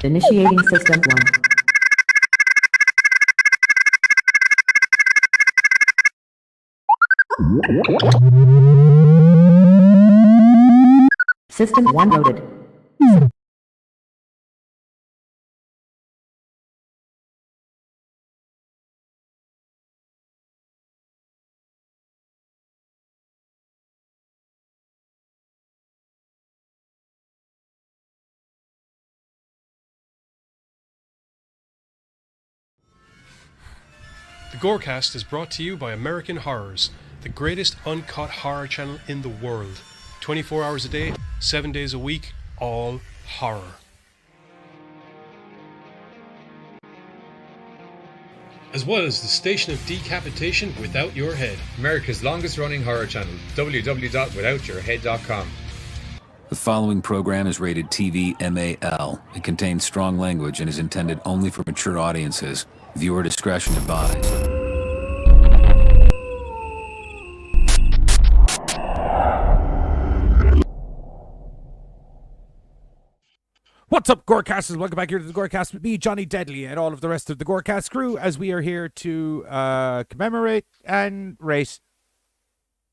Initiating System 1. System 1 loaded. The GoreCast is brought to you by American Horrors, the greatest uncut horror channel in the world. 24 hours a day, 7 days a week, all horror. As well as the Station of Decapitation Without Your Head. America's longest running horror channel, www.withoutyourhead.com. The following program is rated TV MAL. It contains strong language and is intended only for mature audiences. Viewer discretion advised. What's up, GoreCasters? Welcome back here to the GoreCast with me, Johnny Deadly, and all of the rest of the GoreCast crew, as we are here to commemorate and rate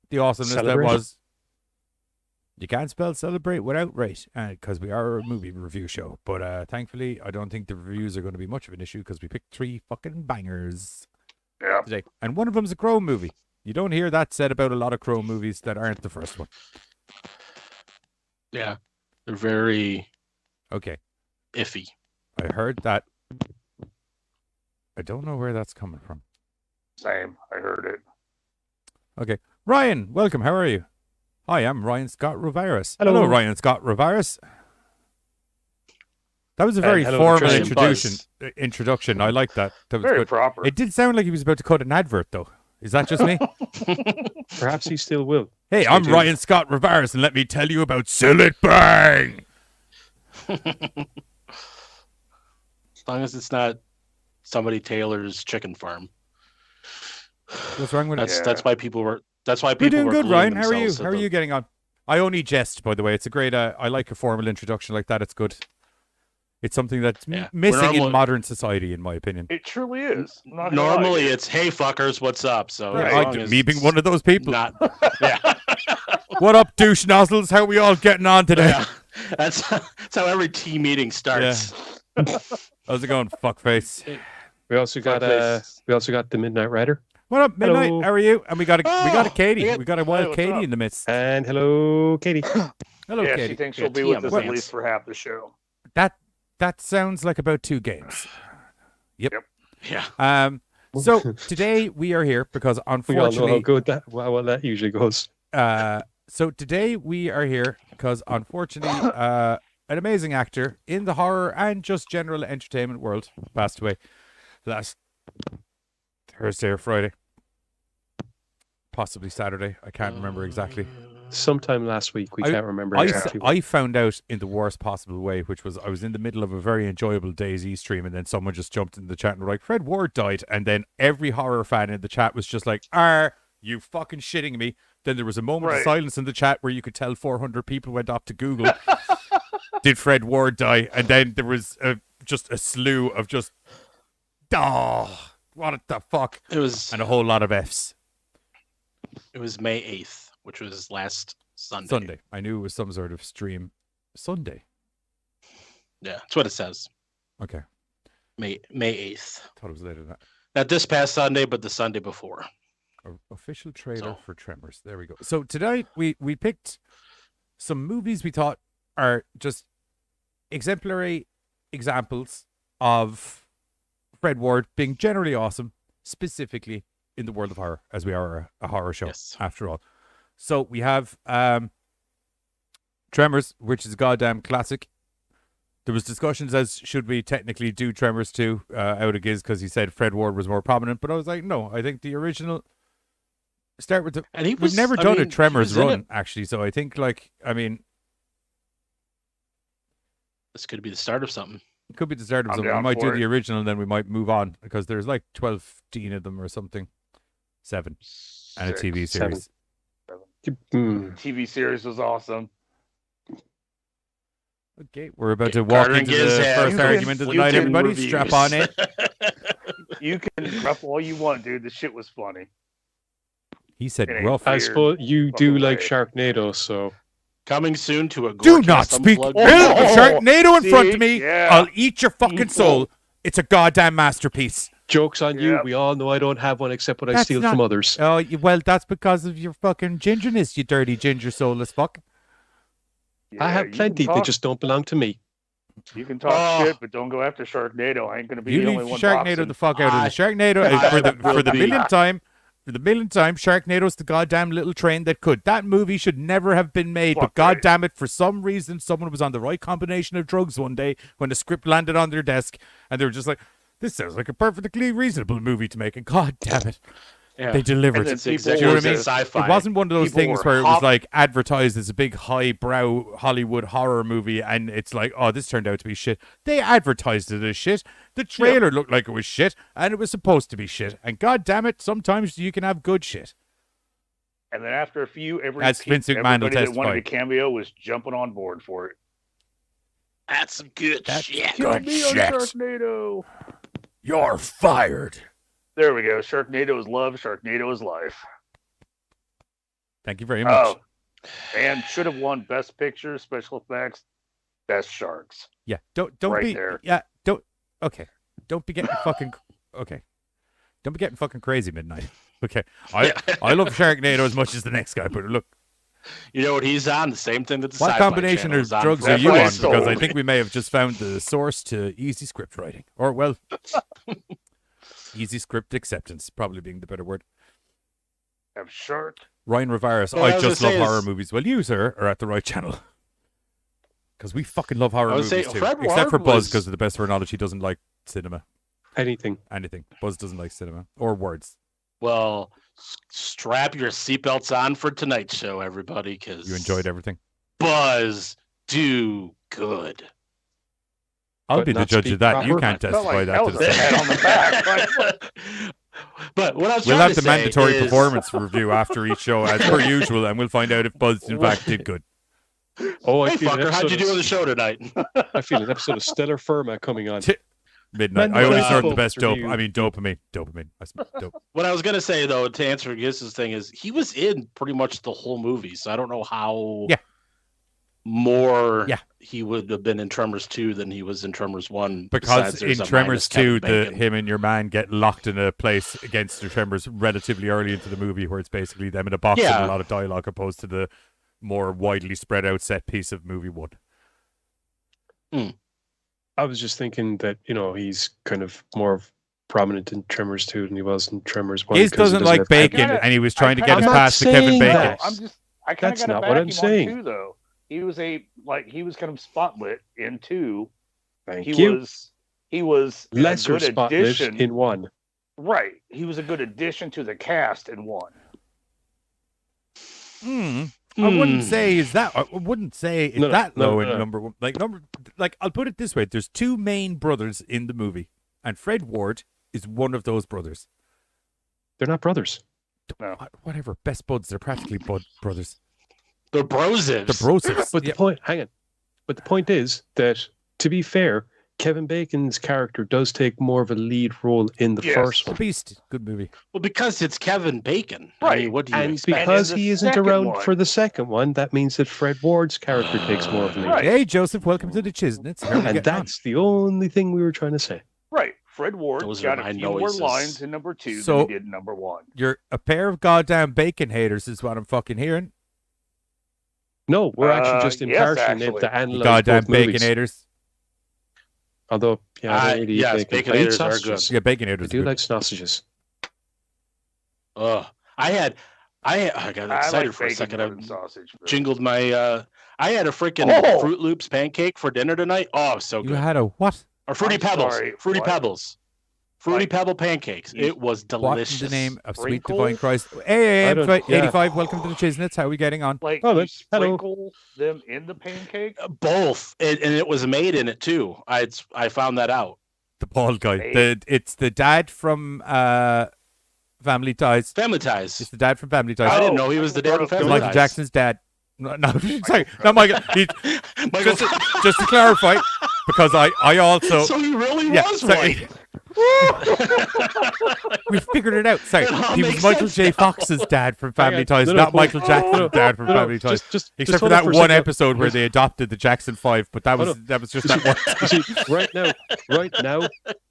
the awesomeness that was. You can't spell celebrate without rate, because we are a movie review show. But thankfully, I don't think the reviews are going to be much of an issue, because we picked 3 fucking bangers today. And one of them's a Crow movie. You don't hear that said about a lot of Crow movies that aren't the first one. Yeah, they're very iffy. I I heard that. I don't know where that's coming from. Same. I heard it. Okay. Ryan, welcome. How are you? Hi, I'm Ryan Scott Rovaris. Hello. Ryan Scott Rovaris. That was a very hello, formal Patricia. introduction. I like that. That was Very good. proper. It did sound like he was about to cut an advert, though. Is that just me? Perhaps he still will. Hey, I'm Ryan Scott Rovaris, and let me tell you about Sill It Bang! As long as it's not somebody Taylor's chicken farm. What's wrong with it? That's why people were. That's why We're people doing were good, gluing Ryan. How are you? themselves to How are you getting on? I only jest, by the way. It's a great. I like a formal introduction like that. It's good. It's something that's Yeah. missing in We're modern society, in my opinion. It truly is. I'm not gonna lie. Normally, it's "Hey fuckers, what's up?" So as long as Me being it's one of those people. Not. Yeah. What up, douche nozzles? How we all getting on today? Yeah. That's how every team meeting starts. How's it going, fuckface? We also got the Midnight Rider. What up, Midnight? Hello. How are you? And we got a Katie. yeah. We got a wild what's Katie up? in the midst. And hello, Katie. Hello, Yeah, Katie. she thinks Yeah, she'll be with TM us at fans. least for half the show. That sounds like about 2 games. Yep. Yeah. So today we are here because We all know unfortunately, how good that that usually goes. so today we are here because unfortunately, an amazing actor in the horror and just general entertainment world passed away last Thursday or Friday, possibly Saturday. I can't remember exactly. Sometime last week, we can't remember I exactly. I found out in the worst possible way, which was I was in the middle of a very enjoyable DayZ stream, and then someone just jumped in the chat and were like, Fred Ward died. And then every horror fan in the chat was just like, are you fucking shitting me? Then there was a moment of silence in the chat where you could tell 400 people went off to Google, did Fred Ward die? And then there was just a slew of just, what the fuck? It was. And a whole lot of Fs. It was May 8th, which was last Sunday. Sunday. I knew it was some sort of stream. Sunday. Yeah, that's what it says. Okay. May 8th. Thought it was later than that. Not this past Sunday, but the Sunday before. Official trailer So- for Tremors. There we go. So tonight we picked some movies we thought are just exemplary examples of Fred Ward being generally awesome, specifically in the world of horror, as we are a horror show Yes. after all. So we have Tremors, which is a goddamn classic. There was discussions as should we technically do Tremors 2 out of Giz because he said Fred Ward was more prominent, but I was like, no, I think the original. Start with the. And he We've was, never I done mean, a Tremors he was in run it. actually, so I think This could be the start of something. it could be the start of I'm something. We down might do for the it. original and then we might move on because there's like 12, 15 of them or something, 7, and a TV series. Hmm. TV series was awesome. Okay, we're about to walk Carter and into Giz the have first argument of the night, everybody. reviews. Strap on in. You can gruff all you want, dude. The shit was funny. He said It ain't gruff. I Weird suppose you do fucking like way. Sharknado, so Coming soon to a Do GoreCast not speak ill Unplugged. of Sharknado in front of me. Yeah. I'll eat your fucking soul. It's a goddamn masterpiece. joke's on you. Yep. We all know I don't have one except what I That's steal not- from others. Oh, well, that's because of your fucking gingerness, you dirty ginger soulless fuck. I have plenty. They just don't belong to me. You can talk shit, but don't go after Sharknado. I ain't gonna be You the leave only one Sharknado boxing. the fuck out of I- the Sharknado I for will the be. millionth time. For the millionth time, Sharknado's the goddamn little train that could. That movie should never have been made, but Fuck right. goddamn it, for some reason, someone was on the right combination of drugs one day when the script landed on their desk, and they were just like, "This sounds like a perfectly reasonable movie to make," and god damn it, Yeah. they delivered. And then It's people exactly Do you know what I what mean? sci-fi. It wasn't one of those People things were where it was hop- like advertised as a big highbrow Hollywood horror movie, and it's like, oh, this turned out to be shit. They advertised it as shit. The trailer looked like it was shit, and it was supposed to be shit. And god damn it, sometimes you can have good shit. And then after a few, As Vince McMahon will everybody that wanted testify. a cameo was jumping on board for it. That's some good That's shit. Kill good me on shit. Sharknado. You're fired. There we go. Sharknado is love. Sharknado is life. Thank you very much. Oh, and should have won Best Picture, Special Effects, Best Sharks. Yeah, don't right be there. yeah, don't okay. Don't be getting fucking okay. Don't be getting fucking crazy midnight. Okay. I love Sharknado as much as the next guy, but look, You know what he's on? The same thing that the what Sci-Fi combination Channel of is on drugs for are you That's on? what I Because I sold. think we may have just found the source to easy script writing. Or, well, easy script acceptance, probably being the better word. Have Shark. Ryan Rivera's, Well, I I was just gonna love say horror is- movies. Well, you, sir, are at the right channel. Because we fucking love horror I would movies say too. Fred Except for Ward Buzz, was- because to the best of our knowledge, he doesn't like cinema. Anything. Anything. Buzz doesn't like cinema. Or words. Well, strap your seatbelts on for tonight's show, everybody, because You enjoyed everything. Buzz do good. I'll But be the not judge speak of that. You proper? can't Felt testify like that to was the a side. pat on the back. Like, what? But what I was We'll trying have to the say mandatory is- performance review after each show, as per usual, and we'll find out if Buzz, in fact, did good. Oh, I Hey, feel an fucker, how'd you do on the episode show tonight? I feel an episode of Stellar Firma coming on. Midnight. Man, I only uh, start the best dope. review. I mean, dopamine. Dopamine. I smell dope. What I was gonna say though, to answer Giz's thing, is he was in pretty much the whole movie, so I don't know how Yeah. more Yeah. he would have been in Tremors 2 than he was in Tremors 1. Because besides there's in a Tremors minus 2, Kevin Bacon. him and your man get locked in a place against the Tremors relatively early into the movie, where it's basically them in a box Yeah. and a lot of dialogue, opposed to the more widely spread out set piece of movie 1. I was just thinking that, he's kind of more prominent in Tremors 2 than he was in Tremors 1. Giz because he doesn't like have bacon, kinda- and he was trying to I get us kinda- past the I'm not Kevin saying Bacon. that. I kind of That's got to not back what I'm him saying. on 2, though. He was he was kind of spotlit in 2. Thank He you. was a Lesser good spotlit addition. in 1. Right. He was a good addition to the cast in 1. I wouldn't say is that. I wouldn't say it's No, no, that no, low no, in no. number one. Like I'll put it this way: there's two main brothers in the movie, and Fred Ward is one of those brothers. They're not brothers. Whatever, best buds. They're practically brothers. The Brosivs. The brosives. But the point, hang on. But the point is that, to be fair, Kevin Bacon's character does take more of a lead role in the Yes. first The one. Beast, good movie. Well, because it's Kevin Bacon. I Right. mean, what do you And expect? because in the he isn't second around one- for the second one, that means that Fred Ward's character takes more of a lead. Right. Hey, Joseph, welcome to the Chisnets. How are we And getting on? that's the only thing we were trying to say. Right. Fred Ward Those are got my a few more noises. lines in number 2 So- than he did in number 1. You're a pair of goddamn bacon haters, is what I'm fucking hearing. No, we're actually just yes, impartially actually. to analyze Goddamn both movies. bacon haters. Although, yeah, I don't really eat yes, bacon. I eat Baconators are sausages. Yeah, bacon I haters. do good. like sausages. Ugh. I got I excited like for a bacon second. more I than sausage. but- jingled my. I had a freaking Oh! Fruit Loops pancake for dinner tonight. Oh, so You good. had a what? Or Fruity I'm Pebbles. sorry, Fruity what? Pebbles. Fruity Like- Pebble pancakes. It was What delicious. in the name of sweet Sprinkles? divine Christ? Hey, I don't- yeah. 85, welcome to the Chisnets. How are we getting on? Like, Oh, you but- hello. sprinkle them in the pancake? Both, and it was made in it too. I found that out. The bald guy. Hey. It's the dad from Family Ties. Family Ties. It's the dad from Family I Ties. didn't know he was the dad of It's Family Michael Ties. Jackson's dad. No, sorry, not Michael. Michael, Just to clarify, because I also so he really was sorry. white. We figured it out. Sorry, It all he was makes Michael sense J. now. Fox's dad from Family on. Ties, No, not no, Michael Jackson's dad from No, no, Family Ties. just Except for hold on that a one second. episode where they adopted the Jackson 5, but that was just that one. You see, right now,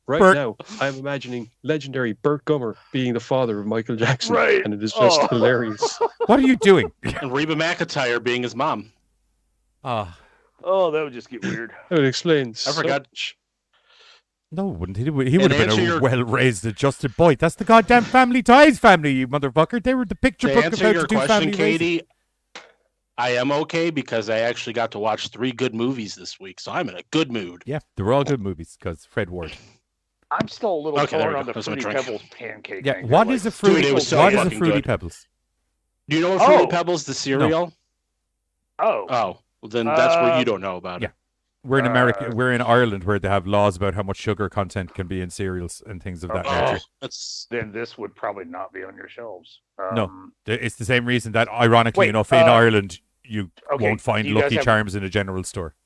Bert. I'm imagining legendary Burt Gummer being the father of Michael Jackson, Right. and it is just hilarious. What are you doing? And Reba McEntire being his mom. Ah, Oh, that would just get weird. That would explain. I forgot. no, wouldn't he? He would have been answer a your- well-raised, adjusted boy. That's the goddamn Family Ties family, you motherfucker. They were the picture To book answer about your to do question, family raising. Katie, I am okay because I actually got to watch 3 good movies this week, so I'm in a good mood. Yeah, they were all good movies because Fred Ward. I'm still a little Okay, there torn we on go. the That's my Fruity drink. Pebbles pancake. Yeah, thing. what Like, is a fruity? Dude, it was so what is a fucking fruity good. pebbles? Do you know what Fruity Oh. Pebbles, the cereal? Oh, Oh, well, then that's where you don't know about yeah. it. We're in America. We're in Ireland, where they have laws about how much sugar content can be in cereals and things of that Oh. nature. That's then this would probably not be on your shelves. No. It's the same reason that, ironically Wait, enough, in Ireland you okay, won't find do you guys Lucky have- Charms in a general store.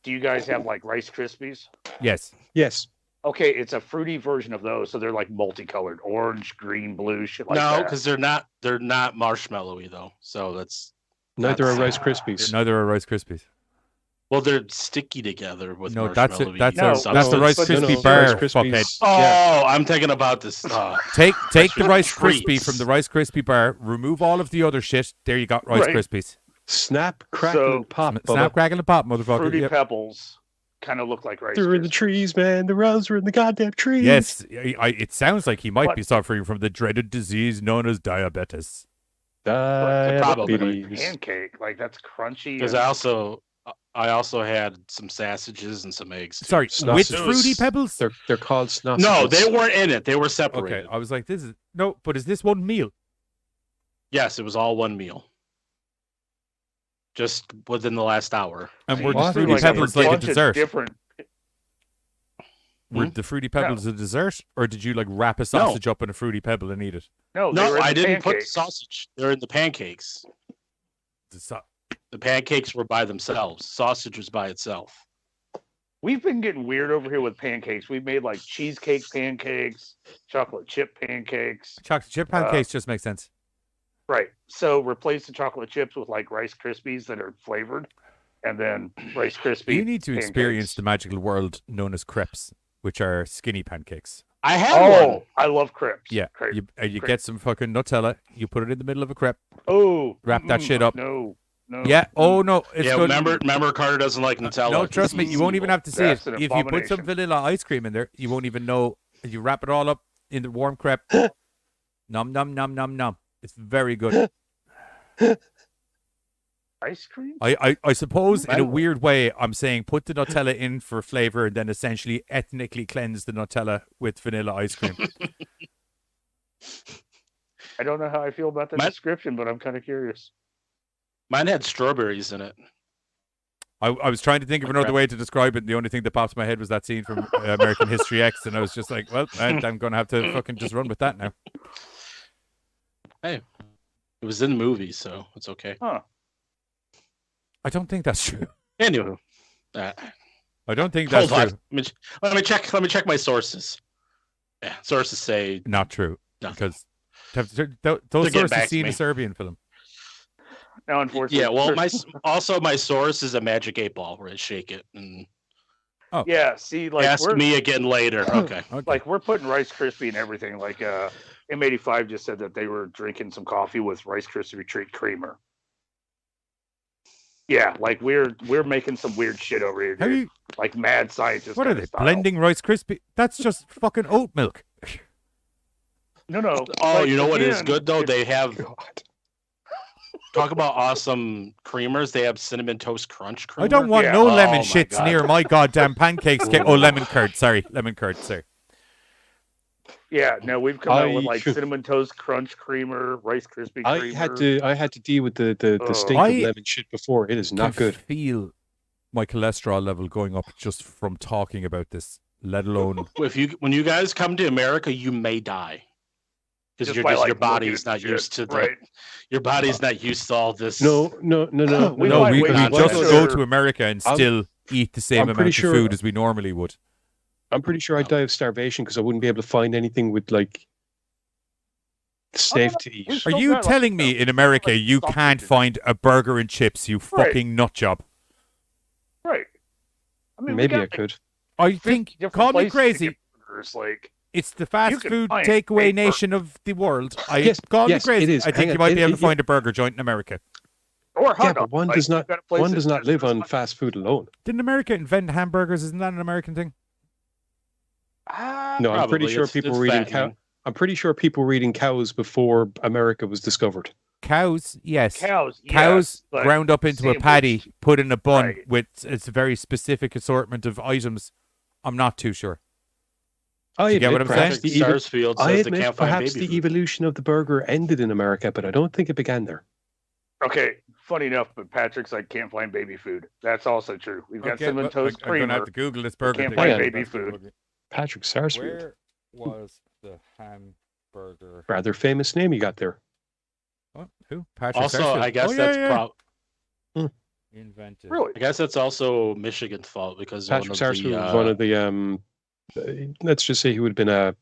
Do you guys have like Rice Krispies? Yes. Yes. Okay, it's a fruity version of those, so they're like multicolored, orange, green, blue, shit like no, that. because they're not marshmallowy though. So that's Neither are That's- Rice Krispies. Neither are Rice Krispies. well, they're sticky together with No, that's it. marshmallowy That's No, that's the Rice but Krispie no, bar, Rice Krispies. fuckhead. Oh, Yeah. I'm thinking about this. Take the That's Rice treats. Krispie from the Rice Krispie bar. Remove all of the other shit. There you got Rice Right. Krispies. Snap, crackle, So- and pop. Snap, Bubba. crackle, and pop, motherfucker. Fruity Yep. Pebbles kind of look like Rice They're in the Krispies. trees, man. The rounds are in the goddamn trees. Yes, it sounds like he might What? be suffering from the dreaded disease known as diabetes. Probably. Diabetes. Pancake, like that's crunchy. Because and- I also had some sausages and some eggs. too. Sorry, Snots. with It Fruity was- Pebbles? They're called snots. No, they weren't in it. They were separated. Okay, I was like, this is no, but is this one meal? Yes, it was all one meal. Just within the last hour. And See, were the what? Fruity Like a Pebbles like a bunch of dessert? Different. Were the Fruity Pebbles a dessert, or did you like wrap a sausage up in a Fruity Pebble and eat it? No, they No, were in I the didn't put the pancakes. sausage. They're in the pancakes. The sa- The pancakes were by themselves. Sausage was by itself. We've been getting weird over here with pancakes. We've made like cheesecake pancakes, chocolate chip pancakes. Chocolate chip pancakes just make sense. Right. So replace the chocolate chips with like Rice Krispies that are flavored, and then Rice Krispie. You need to experience pancakes. the magical world known as crepes, which are skinny pancakes. I had Oh, one. I love crepes. Yeah, Crepe. you crepe. get some fucking Nutella, you put it in the middle of a crepe. Oh, Wrap that shit up. No. Yeah. Oh no, it's Yeah, good. remember Carter doesn't like Nutella. No, trust me, you won't even have to see it. That's an If you put some abomination. vanilla ice cream in there, you won't even know. If you wrap it all up in the warm crepe, nom nom nom nom nom. It's very good. Ice cream? I suppose in a Well- weird way, I'm saying put the Nutella in for flavor and then essentially ethnically cleanse the Nutella with vanilla ice cream. I don't know how I feel about the My- description, but I'm kind of curious. Mine had strawberries in it. I was trying to think of another way to describe it, and the only thing that popped in my head was that scene from American History X, and I was just like, well, I'm going to have to fucking just run with that now. Hey, it was in the movie, so it's okay. Huh. I don't think that's true. Anyway, I don't think that's hold on. true. Let me check my sources. Yeah, sources say Not true. No. Because those getting sources back to seen me. a Serbian film. Now, unfortunately, yeah. Well, my source is a Magic 8 Ball where I shake it and yeah. See, like ask we're me again later. Okay. Okay. like we're putting Rice Krispie and everything. Like M85 just said that they were drinking some coffee with Rice Krispie treat creamer. Yeah, like we're making some weird shit over here, How dude. you, Like mad scientists. what are kinda they, style. blending Rice Krispie? That's just fucking oat milk. No. Oh, like, you know what is again, good though? it's- They have talk about awesome creamers. They have cinnamon toast crunch creamer. I don't want Yeah. no Oh lemon my shits God. near my goddamn pancakes. Lemon curd. Sorry, lemon curd. Sorry. Yeah, no, we've come out with I- like cinnamon toast crunch creamer, Rice Krispie creamer. I had to deal with the Oh. stink I of lemon shit before. It is not can good. feel my cholesterol level going up just from talking about this, let alone. When you guys come to America, you may die. Because Just by, your like, body's looking at not shit, used to the right. your body's not used to all this. No. We No, might we wait just until go they're- to America and I'm- still eat the same I'm pretty amount sure- of food as we normally would. I'm pretty sure I'd die of starvation because I wouldn't be able to find anything with like safe to eat. Are Still you got, like, telling me in America like you sausage can't in it. find a burger and chips, you Right. fucking nut job? Right. I mean, we Maybe got, I like, could. I 50 think, different call me places to crazy, get burgers, like, it's the fast can food find takeaway a nation of the world. Yes, Call yes, me crazy. it is. I think Hang you on, might be able to yeah. find a burger joint in America. or hot Yeah, dog. but one like, does not. you've got places One does not that live just on like- fast food alone. Didn't America invent hamburgers? Isn't that an American thing? No, I'm pretty Probably. sure It's people were eating fattening. I'm pretty sure people were eating cows before America was discovered. Cows, yes. Cows, Cows yes, but ground up into a sandwich- patty, put in a bun Right. with it's a very specific assortment of items. I'm not too sure. I You get what admit I'm saying? perhaps the evol- Sarsfield I says they admit can't find perhaps baby the food. evolution of the burger ended in America, but I don't think it began there. Okay, funny enough, but Patrick's like can't find baby food. That's also true. We've got cinnamon well, toast I'm going to have creamer. to Google this burger can't thing. find Yeah. baby food. Patrick Sarsfield. Where was the hamburger? Rather famous name you got there. What? Who? Patrick Also, Sarsfield. I guess Oh, that's yeah. Invented. Really? I guess that's also Michigan's fault because Patrick one of Sarsfield the, was one of the let's just say he would have been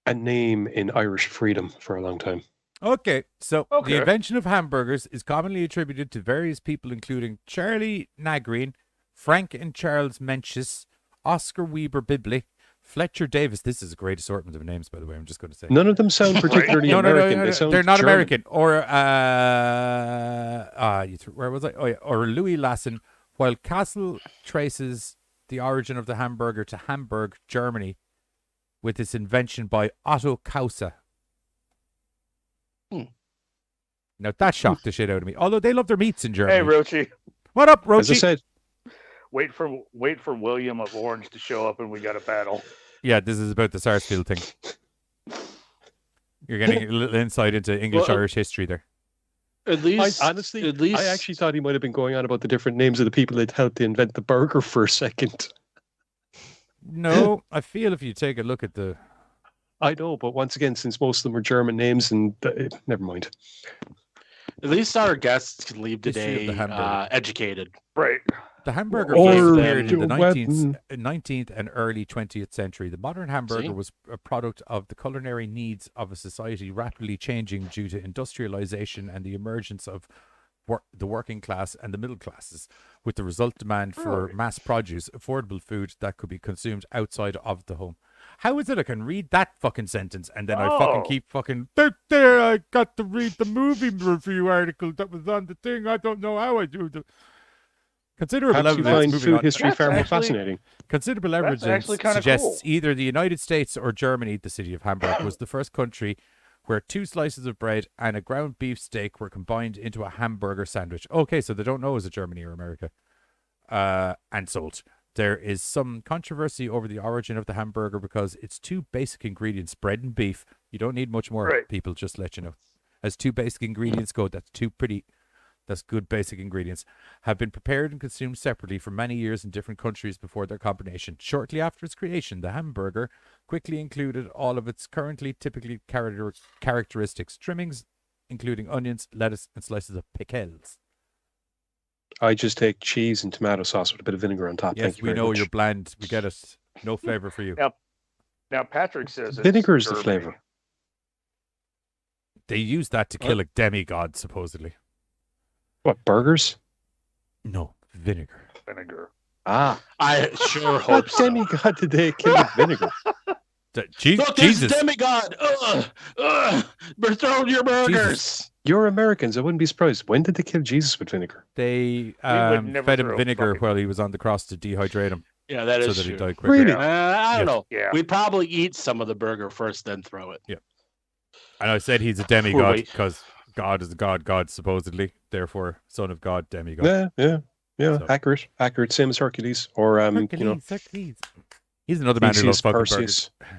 a name in Irish freedom for a long time. Okay, so Okay. the invention of hamburgers is commonly attributed to various people, including Charlie Nagreen, Frank and Charles Mencius, Oscar Weber Bibley, Fletcher Davis. This is a great assortment of names, by the way. I'm just going to say. None of them sound particularly No, American. no, They sound they're not German. American. Or where was I? Oh yeah, or Louis Lassen. While Castle traces the origin of the hamburger to Hamburg, Germany, with its invention by Otto Kausa. Now that shocked the shit out of me. Although they love their meats in Germany. Hey, Rochi, What up, As I Rochi? said, wait for William of Orange to show up, and we got a battle. Yeah, this is about the Sarsfield thing. You're getting a little insight into English-Irish history there. At least, honestly, at least I actually thought he might have been going on about the different names of the people that helped to invent the burger for a second. No, I feel if you take a look at the... I know, but once again, since most of them are German names, and never mind. At least our guests can leave History of today the hamburger. educated. Right. The hamburger Or first appeared in the the 19th and early 20th century. The modern hamburger See? was a product of the culinary needs of a society rapidly changing due to industrialization and the emergence of the working class and the middle classes, with the result demand for mass produce, affordable food that could be consumed outside of the home. How is it I can read that fucking sentence and then I fucking Oh. keep fucking there? I got to read the movie review article that was on the thing. I don't know how I do the. Considerable Perhaps you evidence find moving food on. history That's far more actually- fascinating. Considerable That's evidence actually kinda suggests cool. either the United States or Germany, the city of Hamburg, was the first country where 2 slices of bread and a ground beef steak were combined into a hamburger sandwich. Okay, so they don't know is it Germany or America, and sold. There is some controversy over the origin of the hamburger because it's 2 basic ingredients, bread and beef. You don't need much more, Right. people, just to let you know. As 2 basic ingredients go, that's good basic ingredients, have been prepared and consumed separately for many years in different countries before their combination. Shortly after its creation, the hamburger quickly included all of its currently typically characteristics, trimmings, including onions, lettuce, and slices of pickles. I just take cheese and tomato sauce with a bit of vinegar on top. Yes, Thank you we very know much. you're bland. We get it. No flavor for you. Now Patrick says it's Vinegar is the Germany. flavor. They use that to kill a demigod, supposedly. What, burgers? No, vinegar. Vinegar. Ah, I sure what hope so. demigod did they kill with vinegar? Look, there's Jesus. demigod. We're throwing your burgers. You're Americans. I wouldn't be surprised. When did they kill Jesus with vinegar? They would never fed him throw vinegar fucking- while he was on the cross to dehydrate him Yeah, that so is that true. he died quicker. Really? I don't Yes. know. Yeah. We'd probably eat some of the burger first, then throw it. And I said he's a demigod wait. because God is a god, supposedly. Therefore, son of God, demigod. Yeah. So- Accurate. Same as Hercules or Hercules. He's another man who loves Theseus, fucking Perseus. burgers.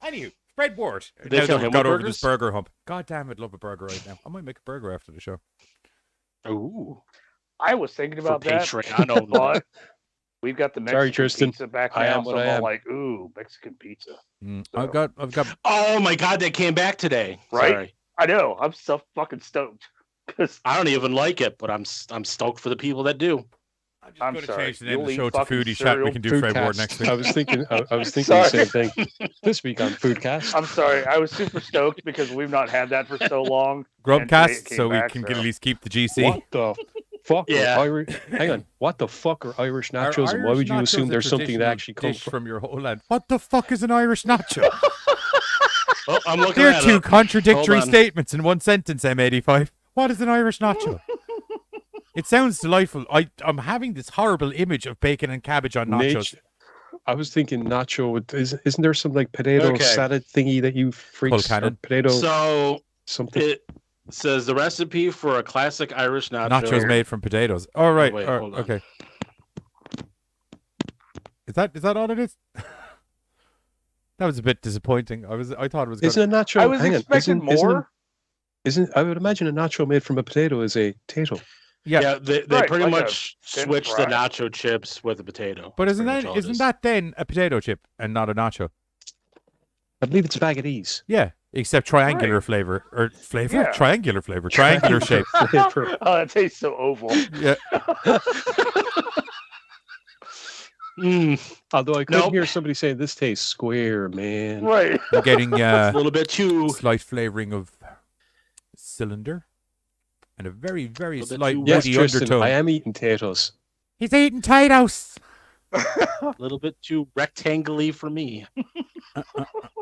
Anywho, Fred Ward. Did they Now that kill we've him got with over this burgers? burger hump. God damn, I'd love a burger right now. I might make a burger after the show. Ooh. I was thinking For about that, Patreon only. but We've got the Sorry, Mexican Tristan. pizza back I now, am what so I I'm all am. like, ooh, Mexican pizza. I've got. Oh my god, they came back today. Right? Sorry. I know. I'm so fucking stoked. 'Cause I don't even like it, but I'm stoked for the people that do. I'm Gonna sorry. change the name of the You'll show eat to fucking Foodie Chat. We cereal. can do Fred Ward Foodcast. next week. I was thinking the Sorry. same thing. This week on Foodcast. I'm sorry. I was super stoked because we've not had that for so long. and today Grubcast, it came so we back, can so- at least keep the GC. What the fuck? Yeah. Are Irish? Hang on. What the fuck are Irish Are nachos? And why Irish would you nachos assume a there's something that traditional actually comes dish from? from your whole land? What the fuck is an Irish nacho? Oh, I'm looking There at are two it. contradictory Hold on. statements in one sentence, M85. What is an Irish nacho? It sounds delightful. I'm having this horrible image of bacon and cabbage on nachos. I was thinking nacho. Isn't there some like potato Okay. salad thingy that you freaks or cannon. potato So something? it says the recipe for a classic Irish nacho. Nachos made from potatoes. All right. Wait, all- hold on. okay. Is that all it is? That was a bit disappointing. I thought it was. Isn't a nacho? I was hang on, expecting more. Isn't I would imagine a nacho made from a potato is a tato. Yeah. They Right, pretty like a much thin switched the fry. nacho chips with a potato. But That's isn't pretty that much all it isn't is. that then a potato chip and not a nacho? I believe it's a bag of these. Yeah, except triangular Right. flavor or flavor, Yeah. triangular flavor, triangular shape. Oh, that tastes so oval. Yeah. Although I could Nope. hear somebody saying this tastes square, man. Right. I'm getting A little bit too. slight flavoring of cylinder and a very, very Little bit slight too Yes, woody Tristan, undertone. I am eating potatoes. He's eating potatoes. A little bit too rectangular for me.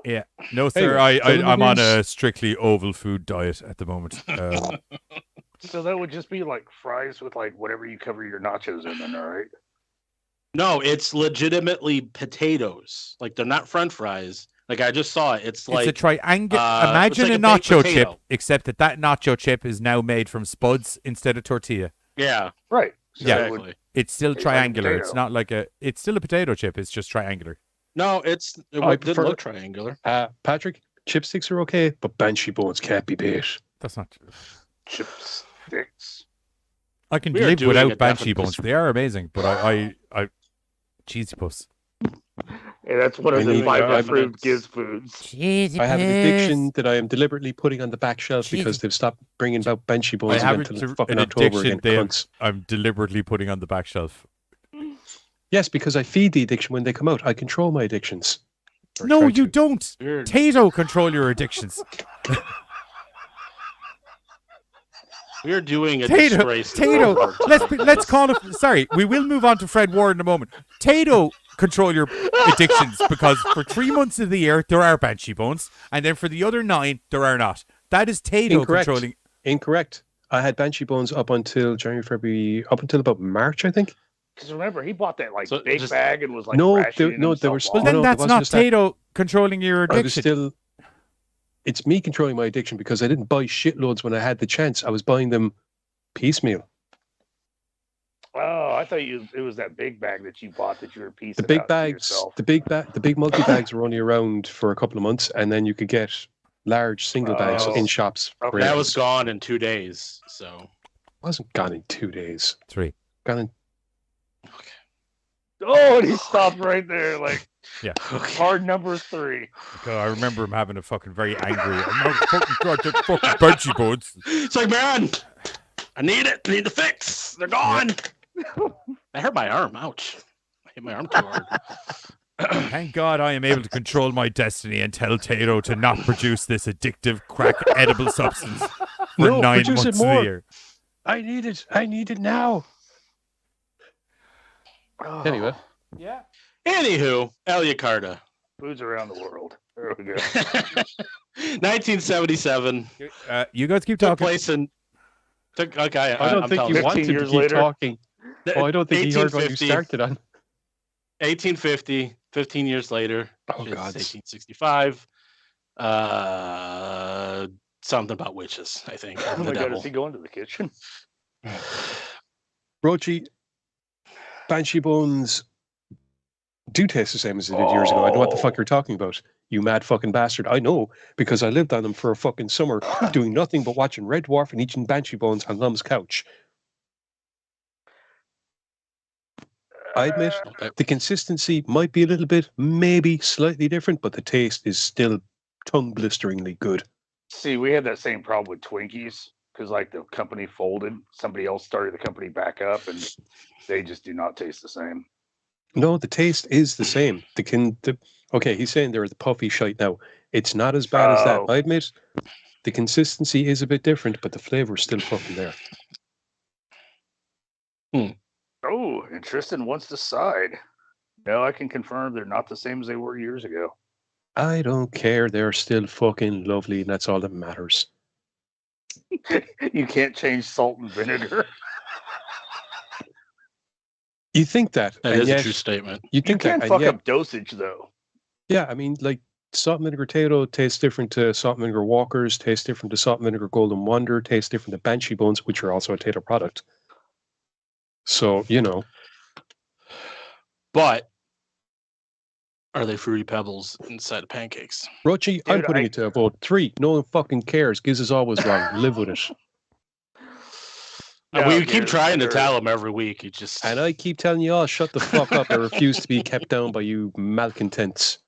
Yeah. No, sir. Anyway, I'm on a cylinders. strictly oval food diet at the moment. So that would just be like fries with like whatever you cover your nachos in, then, all right? No, it's legitimately potatoes. Like they're not French fries. Like I just saw it. It's like it's a triangle. it's Imagine like a a baked nacho chip, potato. except that nacho chip is now made from spuds instead of tortilla. yeah, Right. So Yeah. it would- exactly. It's still It's like a triangular. It's potato. not like a. It's still a potato chip. It's just triangular. No, it I didn't prefer- look triangular. Patrick, chipsticks are okay, but banshee bones can't be beat. That's not. chips, sticks. I can We are live doing without a banshee definite- bones. They are amazing, but I cheesy puss. Hey, that's one of I the need- 5 I- approved gives foods. Cheesy I have an addiction that I am deliberately putting on the back shelf because they've stopped bringing about banshee bones have again it until to- fucking an October addiction again. they- Cunts. I'm deliberately putting on the back shelf. Yes, because I feed the addiction when they come out. I control my addictions. Or No, try you to. don't. Weird. Tato control your addictions. We are doing a Tato, disgrace. to the Tato. world. Let's call it. Sorry, we will move on to Fred Ward in a moment. Tato control your addictions because for 3 months of the year there are banshee bones, and then for the other 9 there are not. That is Tato Incorrect. controlling. Incorrect. I had banshee bones up until January, February, up until about March, I think. Because remember, he bought that like So big just- bag and was like No, rationing there were himself still- Well, off. then no, it that's wasn't not just that. Tato controlling your I was addiction. still. It's me controlling my addiction because I didn't buy shitloads when I had the chance. I was buying them piecemeal. Oh, I thought it was that big bag that you bought that you were piecing The big out to bags, yourself. the big multi bags were only around for a couple of months, and then you could get large single bags Oh. in shops. Okay. for That ages. was gone in 2 days. So Wasn't gone in 2 days. 3. Gone in. Oh, and he stopped right there, like okay. hard number 3. I remember him having a fucking very angry. I'm not fucking goddamn fucking banshee bones. It's like, man, I need it. I need the fix. They're gone. I hurt my arm. Ouch. I hit my arm too hard. Thank God I am able to control my destiny and tell Tato to not produce this addictive crack edible substance for No, 9 produce it months of the more. year. I need it. I need it now. Oh, Anyway, Yeah. Anywho, Elia Carta. foods around the world. There we go. 1977. You guys keep Took talking. place in. Okay, I don't I'm think telling you 15 wanted to years keep later. talking. Oh, I don't think he heard what you 1850. started on. 1850, 15 years later. Oh, it's God. 1865. Something about witches, I think. Oh and my the god, devil. is he going to the kitchen? Rochi, banshee bones do taste the same as they did years ago. I know what the fuck you're talking about. You mad fucking bastard. I know, because I lived on them for a fucking summer, doing nothing but watching Red Dwarf and eating banshee bones on Mum's couch. I admit the consistency might be a little bit, maybe slightly different, but the taste is still tongue blisteringly good. See, we had that same problem with Twinkies because, like, the company folded. Somebody else started the company back up, and they just do not taste the same. No, the taste is the same. Okay, he's saying they're the puffy shite now. It's not as bad as that. Oh. I admit the consistency is a bit different, but the flavor's still fucking there. Oh, and Tristan wants to side. No, I can confirm they're not the same as they were years ago. I don't care. They're still fucking lovely, and that's all that matters. You can't change salt and vinegar. You think that? That and is yet, a true statement. You You think can't that? And fuck yet, up dosage, though. yeah, I mean, like salt and vinegar potato tastes different to salt and vinegar Walkers, tastes different to salt and vinegar Golden Wonder, tastes different to Banshee Bones, which are also a Tato product. So, you know. But are they fruity pebbles inside of pancakes? Rochi, I'm Dude, putting it to a vote. 3. No one fucking cares. Giz is always wrong. Live with it. No, We keep Giz, trying to you're- tell them every week. You just And I keep telling you all, shut the fuck up. I refuse to be kept down by you malcontents.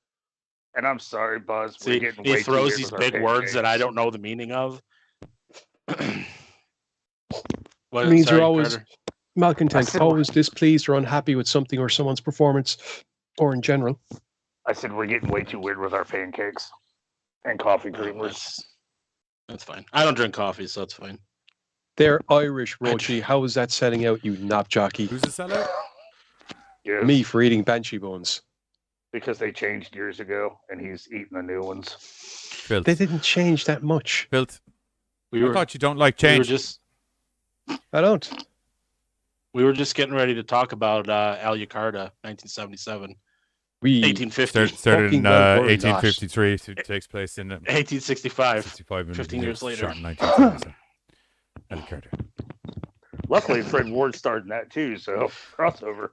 And I'm sorry, Buzz. see We're getting he way too throws weird these with our big words that I pancakes. don't know the meaning of. What It means sorry, you're always Carter? malcontent, I said- always displeased or unhappy with something or someone's performance, or in general. I said we're getting way too weird with our pancakes and coffee Oh, creamers. that's fine. I don't drink coffee, so it's fine. They're Irish, Rochi. How is that selling out, you knob jockey? Who's the sellout? Yes, Me for eating Banshee Bones. because they changed years ago, and he's eating the new ones. Filth. They didn't change that much. Filth. We I were thought you don't like we were change. just I don't. we were just getting ready to talk about Alucarda, 1977, We 1850, Started fucking in well were 1853. So it takes place in 1865. 65 15 years later. Shot in 1977. And Carter. Luckily, Fred Ward starred in that too, so crossover.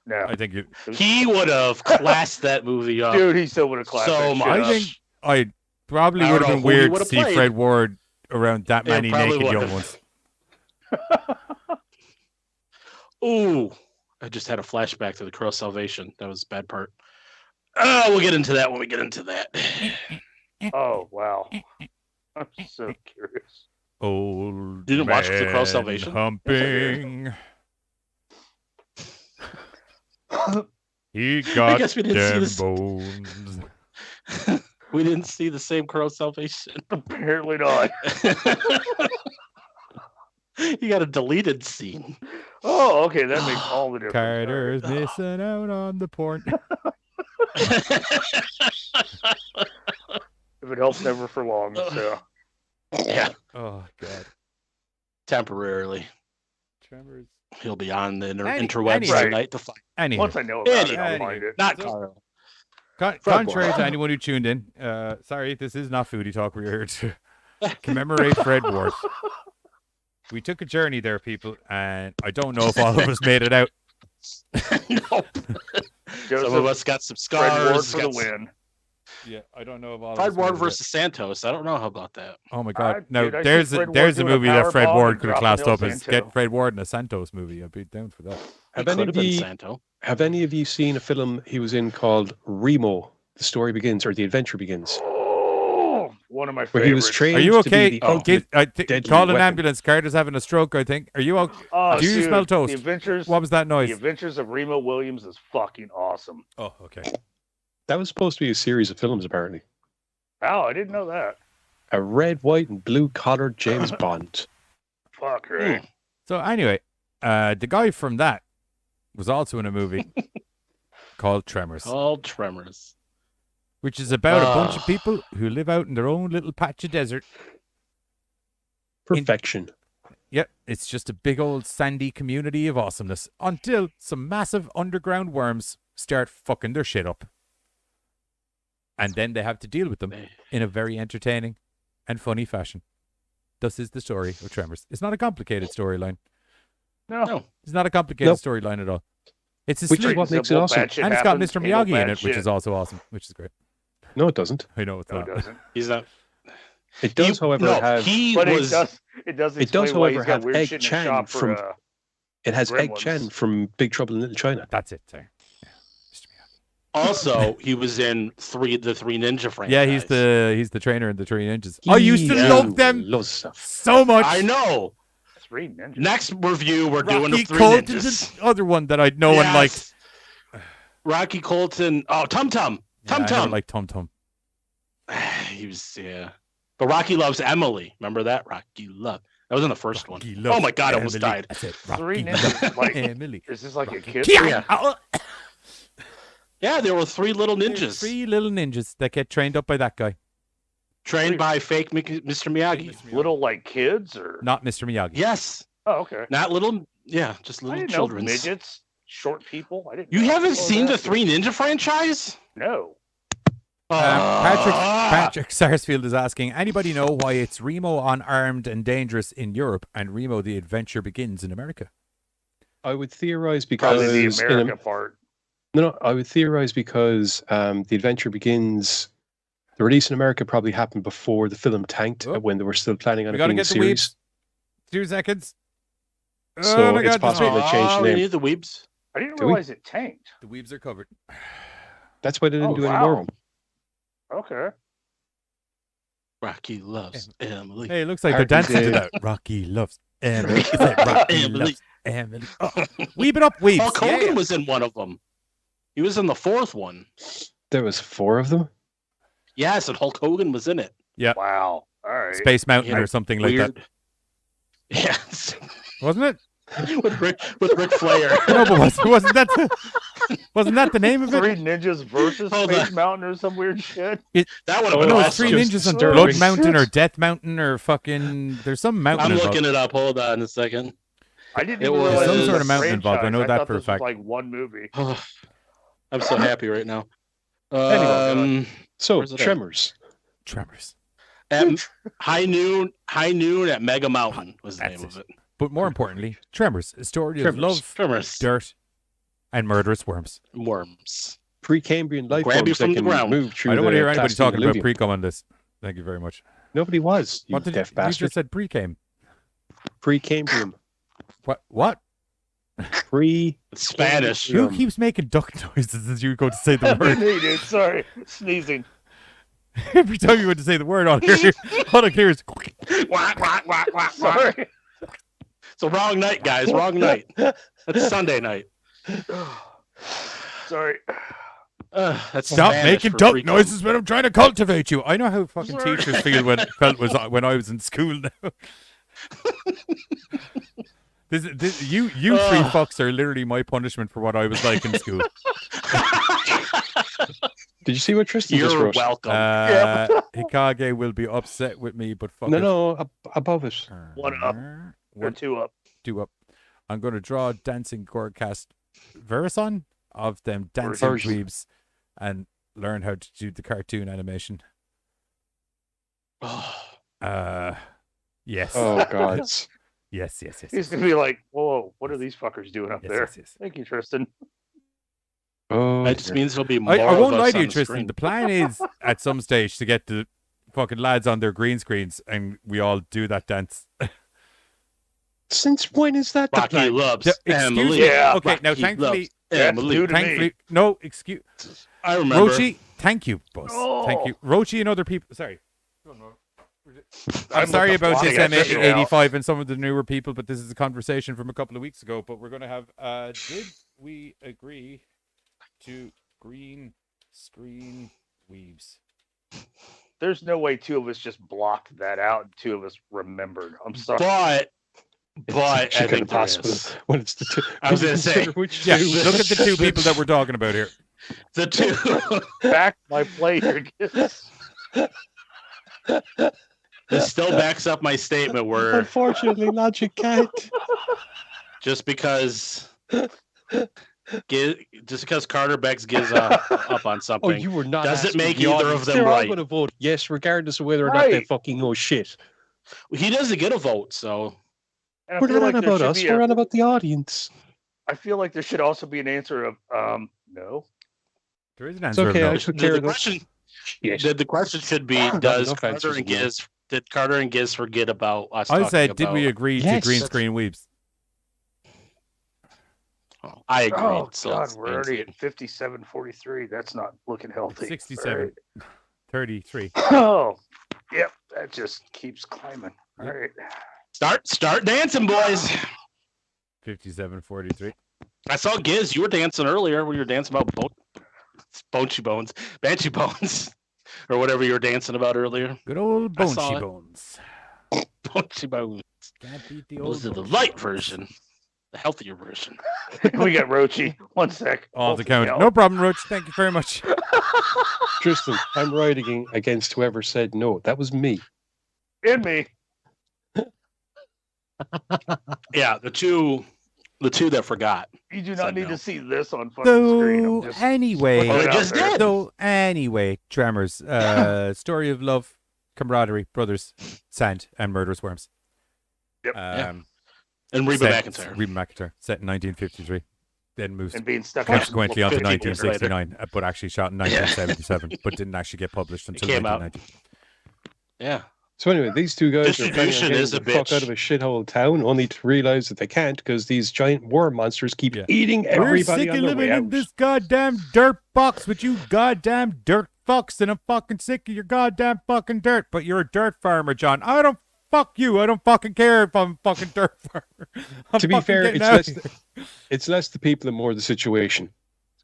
No, I think you. He would have classed that movie up. dude, he still would have clapped So that shit much. I up. think I probably I don't would have know been who he weird to would've see played. Fred Ward around that Yeah, many probably naked young would've. ones. Ooh, I just had a flashback to the Crow Salvation. That was the bad part. Oh, we'll get into that when we get into that. Oh wow, I'm so curious. Old Didn't watch The Crow man Salvation? Humping. He I got guess we didn't see them this. bones. We didn't see the same Crow Salvation. Apparently not. You got a deleted scene. Oh, okay, that makes all the difference. Carter's missing out on the porn. If it helps, never for long. So Yeah, Oh God. temporarily. Tremors. He'll be on the Any- interwebs anyway. tonight to find. Anyhow, once I know about it, I'll Anyway. find it. Not So- Carl. Fred contrary Ward. to anyone who tuned in, sorry, this is not foodie talk. We're here to commemorate Fred Ward. We took a journey there, people, and I don't know if all of us made it out. Nope. Some of Joseph, us got some Fred Ward scars. for the got win. Yeah, I don't know if all Fred of us Ward made it out. versus Santos. I don't know how about that. Oh my God! I- Now dude, I see there's Fred Ward there's a doing a movie that power Fred bomb Ward and could have dropping classed El up as Santo. get Fred Ward in a Santos movie. I'd be down for that. Have It any could of have been you Santo. have any of you seen a film he was in called Remo? The story begins, or the adventure begins, Oh, one of my where favorites. he was trained Are you to be okay? the ultimate. deadly Call an weapon. ambulance. Carter's having a stroke. I think. Are you okay? Oh, Do you dude, smell toast? The Adventures. What was that The noise? Adventures of Remo Williams is fucking awesome. Oh, okay. That was supposed to be a series of films, apparently. Oh, I didn't know that. A red, white, and blue collared James Bond. Fuck, right? So anyway, the guy from that was also in a movie called Tremors, All Tremors. which is about a bunch of Ah. people who live out in their own little patch of desert. Perfection. Yep, it's just a big old sandy community of awesomeness until some massive underground worms start fucking their shit up. And then they have to deal with them in a very entertaining and funny fashion. Thus is the story of Tremors. It's not a complicated storyline. No. It's not a complicated Nope. storyline at all. It's a Which is sleep, what makes it Simple, awesome. bad shit and it's got happens, Mr. ain't no Miyagi in bad it, which shit. is also awesome, which is great. No, it doesn't. I know it's No, not. it doesn't. He's not. It does, however, no, have. he But was. it does It does, explain why however, he's got have weird Egg shit in the Chang shop for, from- It has Egg Gremlins. Chen from Big Trouble in Little China. That's it. Sorry. Yeah. Mr. Miyagi. Also, he was in the Three Ninja franchise. Yeah, he's the trainer in the Three Ninjas. I used to love them Loves stuff. so much. I know. 3 ninjas. Next review, we're doing the Rocky Three Colton's Ninjas. the other one that I know and liked. Rocky Colton. Oh, Tum Tum. Tum I Tum. like Tum Tum. He was, But Rocky Loves Emily. Remember that? Rocky Love. That was in the first one. Rocky Oh loves my God, I almost Emily. died. That's it. 3 Rocky ninjas. loves Like, Emily. is this like a kid? Yeah. Yeah, there were 3 little ninjas Three little ninjas that get trained up by that guy. trained by fake Mr. Miyagi. Little like kids or? Not Mr. Miyagi. Yes, Oh, okay. not little. Yeah, just I little didn't know children. midgets, short people. I didn't. You know haven't all seen that. the Three Ninja franchise? No. Patrick Sarsfield is asking, anybody know why it's Remo Unarmed and Dangerous in Europe and Remo The Adventure Begins in America? I would theorize because Probably the America part. No, I would theorize because The Adventure Begins. The release in America probably happened before the film tanked when they were still planning on We it gotta being a get the series. weebs. 2 seconds. So Oh my it's God, possible they changed the we name. need the weebs. I didn't Do we? realize it tanked. The weebs are covered. That's why they didn't Oh, do any more of wow. them. Okay. Rocky Loves Emily. Hey, it looks like Happy they're dancing to day. that. Rocky loves Emily. Is it Rocky Emily. loves Emily? Oh, weeb it up, weebs. Hulk Hogan Yeah. was in one of them. He was in the 4th one. There was 4 of them. Yes, and Hulk Hogan was in it. Wow. All right. Space Mountain Yeah, or something like that. Weird. Yes. Wasn't it? with Ric Flair. No, but wasn't that the name of it? 3 ninjas versus Hold Space on. Mountain or some weird shit. That would have been No, awesome. it's 3 ninjas on disturbing. Blood Mountain or Death Mountain or fucking. There's some mountain I'm involved. looking it up. Hold on a second. I didn't It even was- realize Some it was sort a of mountain involved. I know franchise. that thought for a this fact. was like one movie. I'm so happy right now. Anyway, So Where's it at? Tremors. Tremors. At High Noon at Mega Mountain was the That's name of it. But more importantly, Tremors, a story of Tremors. love, Tremors. dirt, and murderous worms. Worms. Precambrian life Grab you forms from that the can ground. move through I don't want to hear the anybody plastic talking about alluvium. pre-cum on this. Thank you very much. Nobody was. You What did deaf you bastard. just said? Pre-came. Precambrian. What? Pre. It's Spanish. Who keeps making duck noises as you go to say the word? Me, dude. Sorry. Sneezing. Every time you go to say the word, all I hear is. Whack, whack, whack, whack, Sorry. whack. It's a wrong night, guys. Wrong night. It's Sunday night. Sorry. That's Stop Spanish making for duck pre-cum. noises when I'm trying to cultivate you. I know how fucking Sorry. teachers felt when I was in school now. You three fucks are literally my punishment for what I was like in school. Did you see what Tristan just You're wrote? welcome. Hikage will be upset with me, but fuck No, above it. One up. Or Or 2 up. 2 up. I'm going to draw a dancing GoreCast Verison of them dancing Version. dweebs and learn how to do the cartoon animation. Yes. Oh God. Yes. He's going to be like, whoa, what are these fuckers doing up there? Yes. Thank you, Tristan. Oh. That just means there'll be more I of won't us lie to on you, the Tristan. screen. The plan is at some stage to get the fucking lads on their green screens and we all do that dance. Since when is that the Rocky plan? loves Excuse Emily. me. Yeah. Okay, now Rocky thankfully, loves That's Emily. new to me. thankfully, no, excuse. I remember. Rochi, thank you, boss. Oh. Thank you. Rochi and other people. Sorry. I'm I'm sorry looking about for this it. I checked it out. M85 and some of the newer people, but this is a conversation from a couple of weeks ago. But we're going to have, did we agree to green screen weaves? There's no way 2 of us just blocked that out and 2 of us remembered. I'm sorry. But I She think couldn't there possibly. is. When it's the two. I was gonna say, Which Yeah, two? look at the 2 people that we're talking about here. The 2. Back my player. This still backs up my statement where Unfortunately, logic can't. just because Carter Becks gives up on Oh, something you were not. doesn't asking make the either audience. of them They're all right. going to vote yes, regardless of whether or not they Right. fucking know shit. He doesn't get a vote, so And I We're feel not like on there about should us. be We're on about the audience. I feel like there should also be an answer of no. There is an It's answer okay. of I no. took care the of this. question Yes. the question should be Got does enough Carter answers and as well. Giz did Carter and Giz forget about us? I talking said, did we about- agree to Yes. green screen weaves? Oh, I agree. Oh So God, it's we're already at 57:43. That's not looking healthy. 67. 33. Oh, yep. That just keeps climbing. All Yep. right. Start dancing, boys. 57-43. I saw Giz. You were dancing earlier when you were dancing about Banshee Bones, or whatever you were dancing about earlier. Good old I saw Bonesy it. Bones. Banshee Bones. Can't beat the old Those are the Bonesy light Bones. version, the healthier version. We got Rochi. 1 sec. Off the Holy count. hell. No problem, Roach. Thank you very much. Tristan, I'm riding against whoever said no. That was me. And me. Yeah, the two that forgot. You do Said not need no. to see this on fucking screen. So I'm just anyway, putting it out just there. did. so anyway, Tremors, story of love, camaraderie, brothers, sand, and murderous worms. Yep. And Reba Set- McEntire. Reba McEntire, set in 1953, then moves And being stuck consequently onto 15 years later. 1969, but actually shot in 1977, but didn't actually get published until came out. 1990. Yeah. So anyway, these two guys are planning on Distribution getting is a the fuck bitch. out of a shithole town, only to realize that they can't because these giant worm monsters keep Yeah. eating We're everybody sick on of their living way in out. this goddamn dirt box with you goddamn dirt fucks, and I'm fucking sick of your goddamn fucking dirt. But you're a dirt farmer, John. I don't fuck you. I don't fucking care if I'm a fucking dirt farmer. I'm To be fucking fair, getting it's out less, of here. it's less the people and more the situation.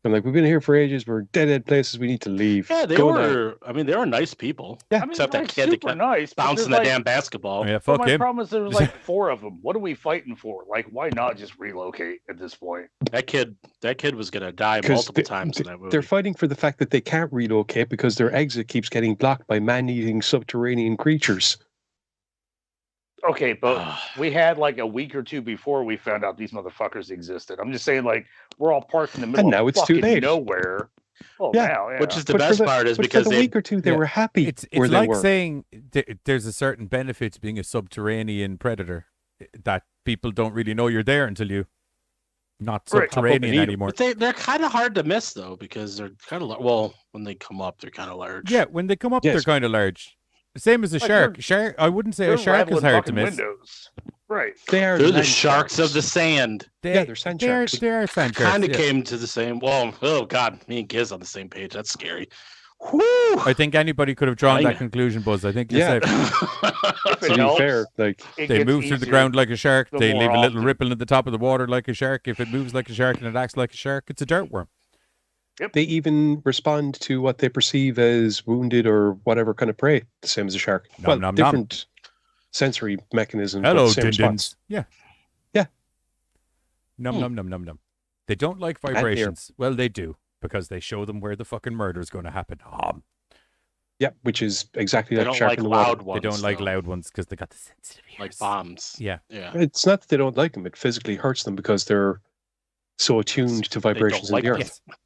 I'm like, we've been here for ages. We're dead places. We need to leave. Yeah, they Go now. were. I mean, they were nice people. Yeah. I mean, Except that like, kid that super kept nice. but bouncing there's the like, damn basketball. Yeah, But fuck my him. problem is there's like 4 of them. What are we fighting for? Like, why not just relocate at this point? That kid was gonna die 'Cause multiple they- times in that movie. They're fighting for the fact that they can't relocate because their exit keeps getting blocked by man-eating subterranean creatures. Okay, but we had like a week or 2 before we found out these motherfuckers existed. I'm just saying, like, we're all parked in the middle And now of it's too fucking late. nowhere. Well, Yeah, now, yeah. Which is the But for best the- part is but because for the they week or two, they Yeah. were happy It's where they like were. saying there's a certain benefit to being a subterranean predator that people don't really know you're there until you not Right. subterranean Up and eat 'em. anymore. But they're kind of hard to miss though because they're kind of well when they come up they're kind of large. Yeah, when they come up, Yes. they're kind of large. Same as a Like, shark. they're- Shark. I wouldn't say They're a shark is rattling hard to fucking miss. Windows. Right. They are They're the land sharks of the sand. They, they're sand they are, sharks. they are sand sharks. Kind of yeah. came to the same. Well, oh god, me and Giz on the same page. That's scary. Whoo! I think anybody could have drawn Yeah. that conclusion, Buzz. I think you're Yeah. safe. If To it be helps, fair, like it They gets move through the easier. ground like a shark. the They more leave a little often. ripple at the top of the water like a shark. If it moves like a shark and it acts like a shark, it's a dirt worm. they even respond to what they perceive as wounded or whatever kind of prey, the same as a shark. Nom, well, nom, nom. different sensory mechanism. but Hello, same response. Dindins. Yeah. Yeah. Num num num num num. They don't like here. vibrations. Well, they do because they show them where the fucking murder is going to happen. Yeah, which is exactly They like a don't shark like in the water. loud ones. They don't like though. loud ones because they got the sensitive ears. like bombs. Yeah. Yeah. It's not that they don't like them; it physically hurts them because they're so attuned to vibrations in like the them. earth. Yes.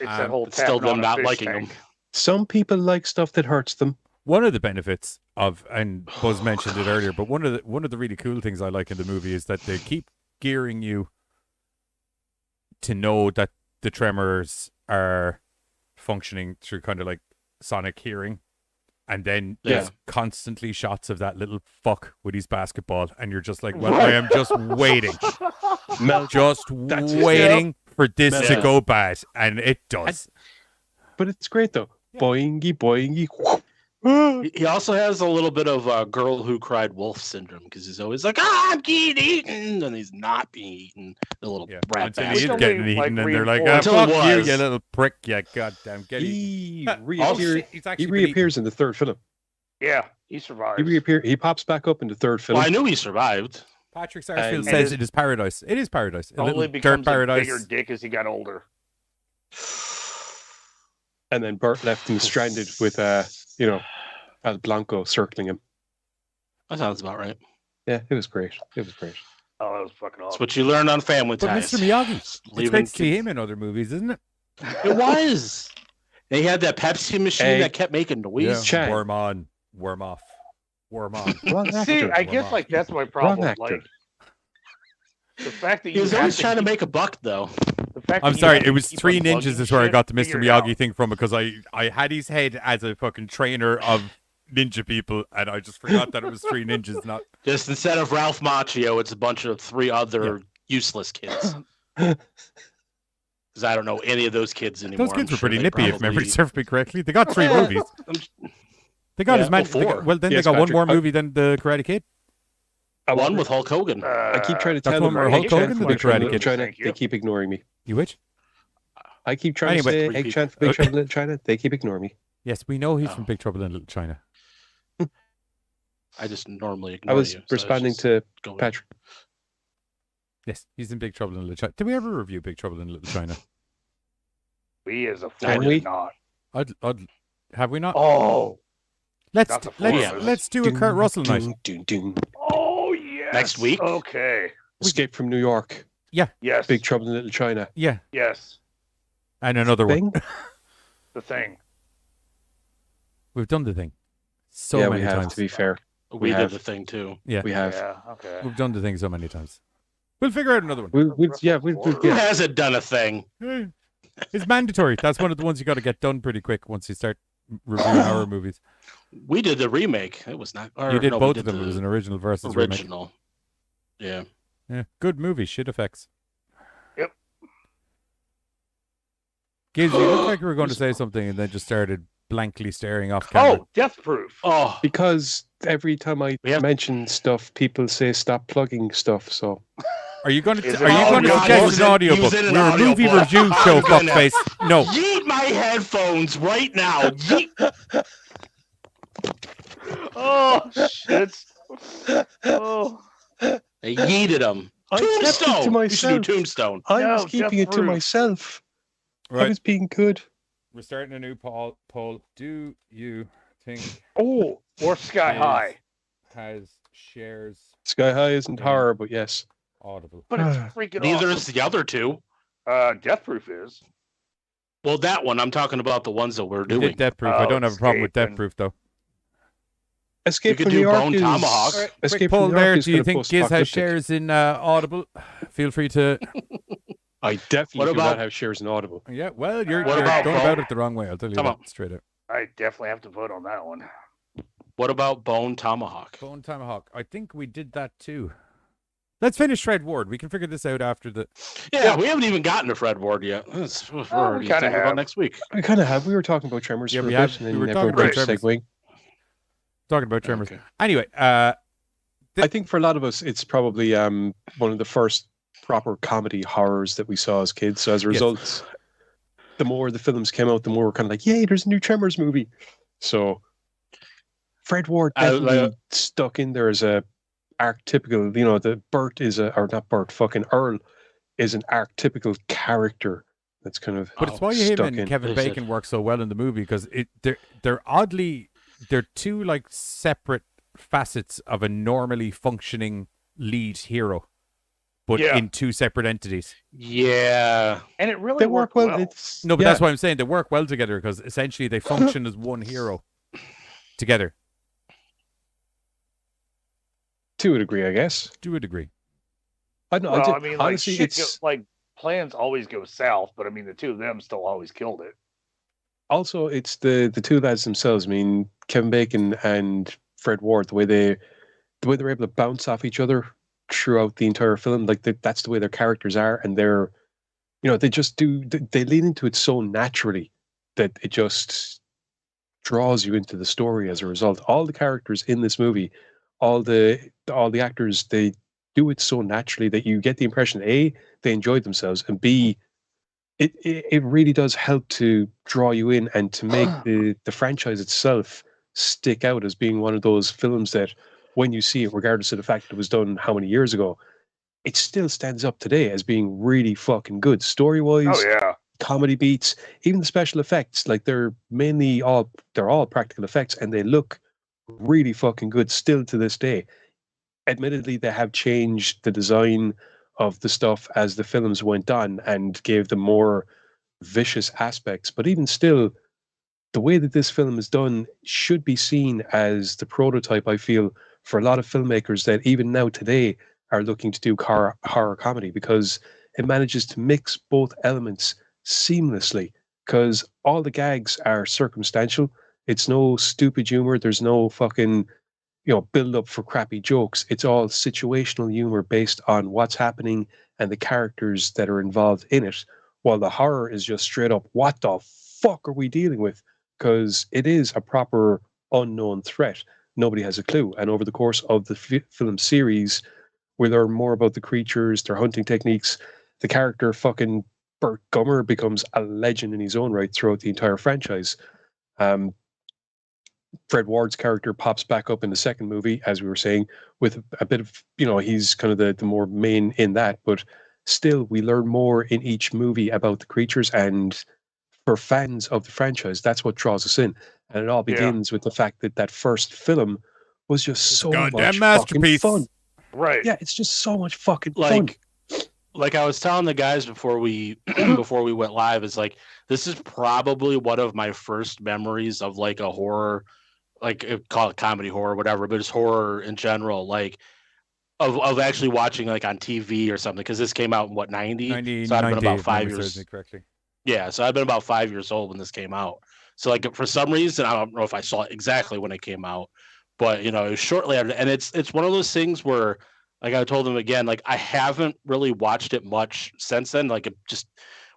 It's that whole It's still tapping them on a not fish liking tank. them. Some people like stuff that hurts them. One of the benefits of, and Buzz mentioned it earlier, but one of the really cool things I like in the movie is that they keep gearing you to know that the tremors are functioning through kind of like sonic hearing, and then there's constantly shots of that little fuck with his basketball, and you're just like, well, I am just waiting, just That's it. waiting for this to Yeah. go bad, and it does. But it's great though. Yeah. Boingy, boingy. He also has a little bit of girl who cried wolf syndrome because he's always like, I'm getting eaten, and he's not being eaten. The little Yeah. rat Until he bastard. is Which getting only, eaten, like, and they're like, reinforced- fuck Until it you, was. you little prick, you goddamn get eaten. He Oh, reappears. shit, he's He actually been eaten. reappears in the third film. Yeah, he survived. He pops back up in the third film. Well, I knew he survived. Patrick Sarsfield And says his- it is paradise. It is paradise. A Only little dirt becomes a paradise. bigger dick as he got older. And then Bert left him stranded with El Blanco circling him. That sounds about right. Yeah, it was great. It was great. Oh, that was fucking That's awesome. what you learn on Family But Ties. Mr. Miyagi, it's Leaving great to see kids- him in other movies, isn't it? It was. And he had that Pepsi machine Hey. that kept making noise. Chang. Worm on, worm off, worm on. Wrong See, actor. I guess like that's my problem. actor. Like the fact that He you was have always to trying to keep- make a buck, though. the fact I'm that you sorry, have it to was keep Three unplugging Ninjas is where I shit, got the Mr. figure it Miyagi out. thing from, because I had his head as a fucking trainer of ninja people, and I just forgot that it was Three Ninjas, not... Just instead of Ralph Macchio, it's a bunch of 3 other useless kids. Because I don't know any of those kids anymore. Those kids I'm were pretty sure they nippy, if probably- memory serves me correctly. They got 3 movies. They got Yeah, as many. well, 4. Then Yes, they got one Patrick, more movie than the Karate Kid. One with Hulk Hogan. I keep trying to That's tell one them. where Hulk Hogan and the Karate Little Kid. China. Thank you. They keep ignoring me. You which? I keep trying Anyway. to say Egg Chant for Big Trouble in Little China. They keep ignoring me. Yes, we know he's Oh. from Big Trouble in Little China. I just normally I ignore was you. responding to going. Patrick. Yes, he's in Big Trouble in Little China. Did we ever review Big Trouble in Little China? We as a Can four we? did not. Have we not? Oh, let's that's a Yeah. let's do a Kurt Russell night. oh yes. Next week? Okay. Escape from New York. Yes. Big Trouble in Little China. Yeah, Yes. and another one. Thing? The Thing. We've done the thing so Yeah, many we have. times. To be fair, We did have. the thing too. Yeah, we have. Yeah. Okay. we've done the thing so many times. We'll figure out another one. We'll Who yeah. hasn't done a thing? It's mandatory. That's one of the ones you got to get done pretty quick once you start reviewing horror movies. We did the remake. It was not. Or, You did no, we both did of them. the It was an original versus remake. original. Yeah. Yeah, good movie. Shit effects. Yep. Giz, you look like you were going to say something and then just started blankly staring off camera. Oh, Death Proof. Oh, Because every time I We have- mention stuff, people say stop plugging stuff. So Are you going Is to it- are you Oh, going to God, suggest use an it- audiobook? use it in We're a an movie audiobook. review show, I'm gonna- fuckface. No. yeet my headphones right now. Yeet. Oh shit. Oh. They yeeted them. I kept it to Tombstone. You should do myself. Tombstone. I No, was keeping it Death to Proof. myself. I Right. was being good. We're starting a new poll. Do you think Oh. Or Sky Yes. High. has shares Sky High isn't Yeah. horror, but yes. audible? But it's freaking Neither awesome. is the other two. Death Proof is. Well, that one. I'm talking about the ones that we're We doing. did Death Proof. I Oh, don't have a problem with Death escaping. Proof though. Escape could from do New York Bone is Tomahawk. Quick Escape poll from New York there. is Do you kinda think Giz has post-apocalyptic. shares in Audible? Feel free to. I definitely What do about- not have shares in Audible. Yeah, well, you're What going about about Bone? it the wrong way. I'll tell you Come that on. straight up. I definitely have to vote on that one. What about Bone Tomahawk? Bone Tomahawk. I think we did that too. Let's finish Fred Ward. We can figure this out after the. Yeah, we haven't even gotten to Fred Ward yet. We're already kinda thinking about have. next week. We kind of have. We were talking about Tremors Yeah, for we a have. bit, and We then were everyone talking about kept Tremors. segueing. Talking about Tremors. Okay. Anyway, I think for a lot of us, it's probably one of the first proper comedy horrors that we saw as kids. So as a Yes. result, the more the films came out, the more we're kind of like, yay, there's a new Tremors movie. So Fred Ward definitely stuck in there as a archetypical, the Bert is or not Bert, fucking Earl is an archetypical character that's kind of but it's why him stuck and in. Kevin Is it? Bacon work so well in the movie because they're two like separate facets of a normally functioning lead hero, but Yeah. in two separate entities. Yeah. And it really They work well. It's No, but yeah. that's why I'm saying they work well together because essentially they function as one hero together to a degree, I guess. to a degree. I don't know. Well, I mean, like, honestly, shit it's like plans always go south, but I mean, the two of them still always killed it. also it's the two lads themselves. I mean, Kevin Bacon and Fred Ward, the way they're able to bounce off each other throughout the entire film, like that's the way their characters are, and they're, they just do. They lean into it so naturally that it just draws you into the story. As a result, all the characters in this movie, all the actors, they do it so naturally that you get the impression A, they enjoyed themselves, and B, it really does help to draw you in and to make the franchise itself stick out as being one of those films that when you see it, regardless of the fact that it was done how many years ago, it still stands up today as being really fucking good story-wise. Oh yeah, Comedy beats, even the special effects, like they're all practical effects, and they look really fucking good still to this day. Admittedly, they have changed the design of the stuff as the films went on and gave them more vicious aspects, but even still, the way that this film is done should be seen as the prototype, I feel, for a lot of filmmakers that even now today are looking to do horror comedy, because it manages to mix both elements seamlessly, because all the gags are circumstantial. It's no stupid humor. There's no fucking, build up for crappy jokes. It's all situational humor based on what's happening and the characters that are involved in it, while the horror is just straight up, what the fuck are we dealing with? Because it is a proper unknown threat. Nobody has a clue. And over the course of the film series, we learn more about the creatures, their hunting techniques. The character fucking Burt Gummer becomes a legend in his own right throughout the entire franchise. Fred Ward's character pops back up in the second movie, as we were saying, with a bit of, he's kind of the more main in that, but still we learn more in each movie about the creatures, and for fans of the franchise, that's what draws us in. And it all begins with the fact that that first film was just so much fucking fun. Right. Yeah, it's just so much fucking fun. Like I was telling the guys before we before we went live, is like, this is probably one of my first memories of like a horror, like call it comedy horror, whatever, but it's horror in general, like of actually watching like on TV or something, because this came out in what, 90? So I'd been about 5 years. Correctly. Yeah, so I'd been about 5 years old when this came out. So like for some reason, I don't know if I saw it exactly when it came out, but it was shortly after. And it's one of those things where, like I told them again, like I haven't really watched it much since then. Like just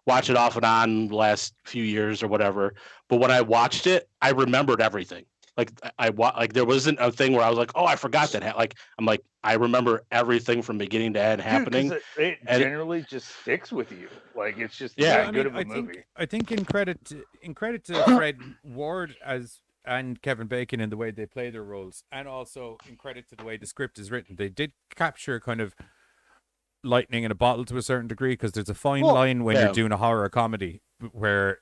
watch it off and on the last few years or whatever. But when I watched it, I remembered everything. Like like there wasn't a thing where I was like, oh, I forgot that. Like I'm like, I remember everything from beginning to end happening. It generally just sticks with you. Like it's just that good of a movie. I think in credit to Fred Ward and Kevin Bacon in the way they play their roles, and also in credit to the way the script is written, they did capture kind of lightning in a bottle to a certain degree, because there's a fine line when you're doing a horror comedy where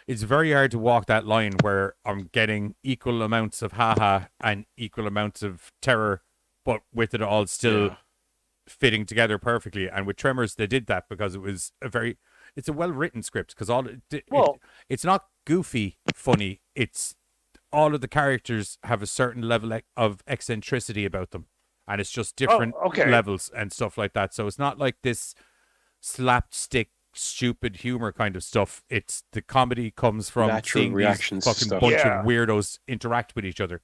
it's very hard to walk that line where I'm getting equal amounts of haha and equal amounts of terror, but with it all still fitting together perfectly. And with Tremors, they did that because it's a well-written script, because it's not goofy funny. It's all of the characters have a certain level of eccentricity about them, and it's just different levels and stuff like that. So it's not like this slapstick stupid humor kind of stuff. It's the comedy comes from natural seeing reactions, these fucking bunch of weirdos interact with each other.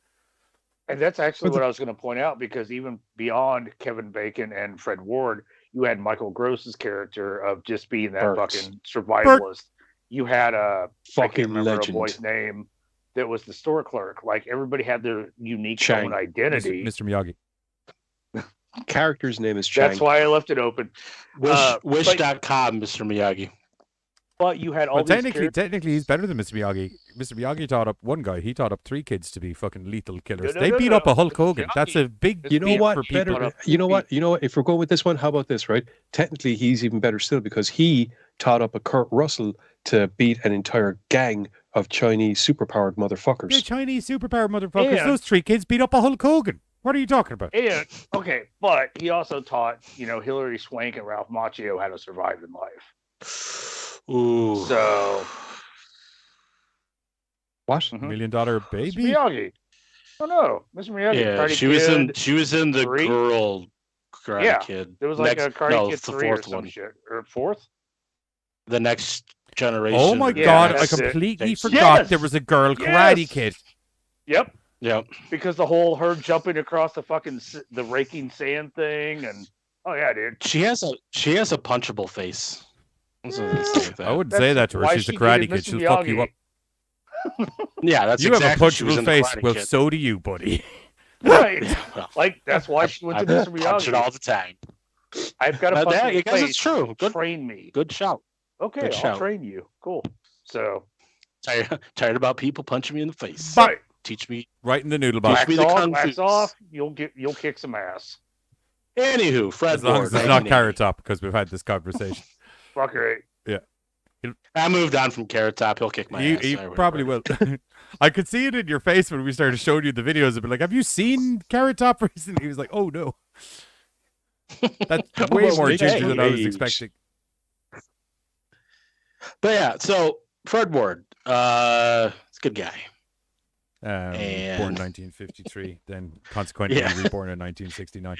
And that's actually what I was going to point out, because even beyond Kevin Bacon and Fred Ward, you had Michael Gross's character of just being that fucking survivalist. You had a fucking legend. A boy's name that was the store clerk. Like everybody had their unique own identity. Mr. Miyagi. Character's name is Chang. That's why I left it open. Wish.com, Mr. Miyagi. But you had all these technically he's better than Mr. Miyagi. Mr. Miyagi taught up one guy. He taught up 3 kids to be fucking lethal killers. They beat up a Hulk Hogan. That's a big You know what? for people. Better, you know what? If we're going with this one, how about this, right? Technically, he's even better still, because he taught up a Kurt Russell to beat an entire gang of Chinese superpowered motherfuckers. Yeah, Chinese superpowered motherfuckers. Yeah. Those 3 kids beat up a Hulk Hogan. What are you talking about? Yeah, okay, but he also taught, Hilary Swank and Ralph Macchio how to survive in life. Ooh. So what? $1 Million Baby? Mr. Miyagi. Oh no, Mr. Miyagi. Yeah, she was in the 3? Girl Karate Kid. There was like a Karate Kid 3 or some shit. Or 4th? The Next Generation. Oh my god, I completely forgot there was a girl Karate Kid. Yep. Yep. Because her jumping across the raking sand thing, and dude. She has a punchable face. I wouldn't say that to her. She's a Karate Kid. She'll fuck you up. Yeah, that's you exactly. Have a punchable face. Well, so do you, buddy. Right. Like that's why she went to Mr. Miyagi. Punch it all the time. I've got a punchable face. It's true. Good. Train me. Good shout. Okay, I'll train you. Cool. So tired about people punching me in the face. Right. Teach me right in the noodle box. Wax off. You'll kick some ass. Anywho, Fred. As long as it's not Carrot Top, because we've had this conversation. Fuck right. Yeah. I moved on from Carrot Top. He'll kick my ass. He probably will. I could see it in your face when we started showing you the videos. I'd be like, "Have you seen Carrot Top recently?" He was like, "Oh no." That's way more ginger than I was expecting. But yeah, so Fred Ward, he's a good guy. Born in 1953, then consequently reborn in 1969,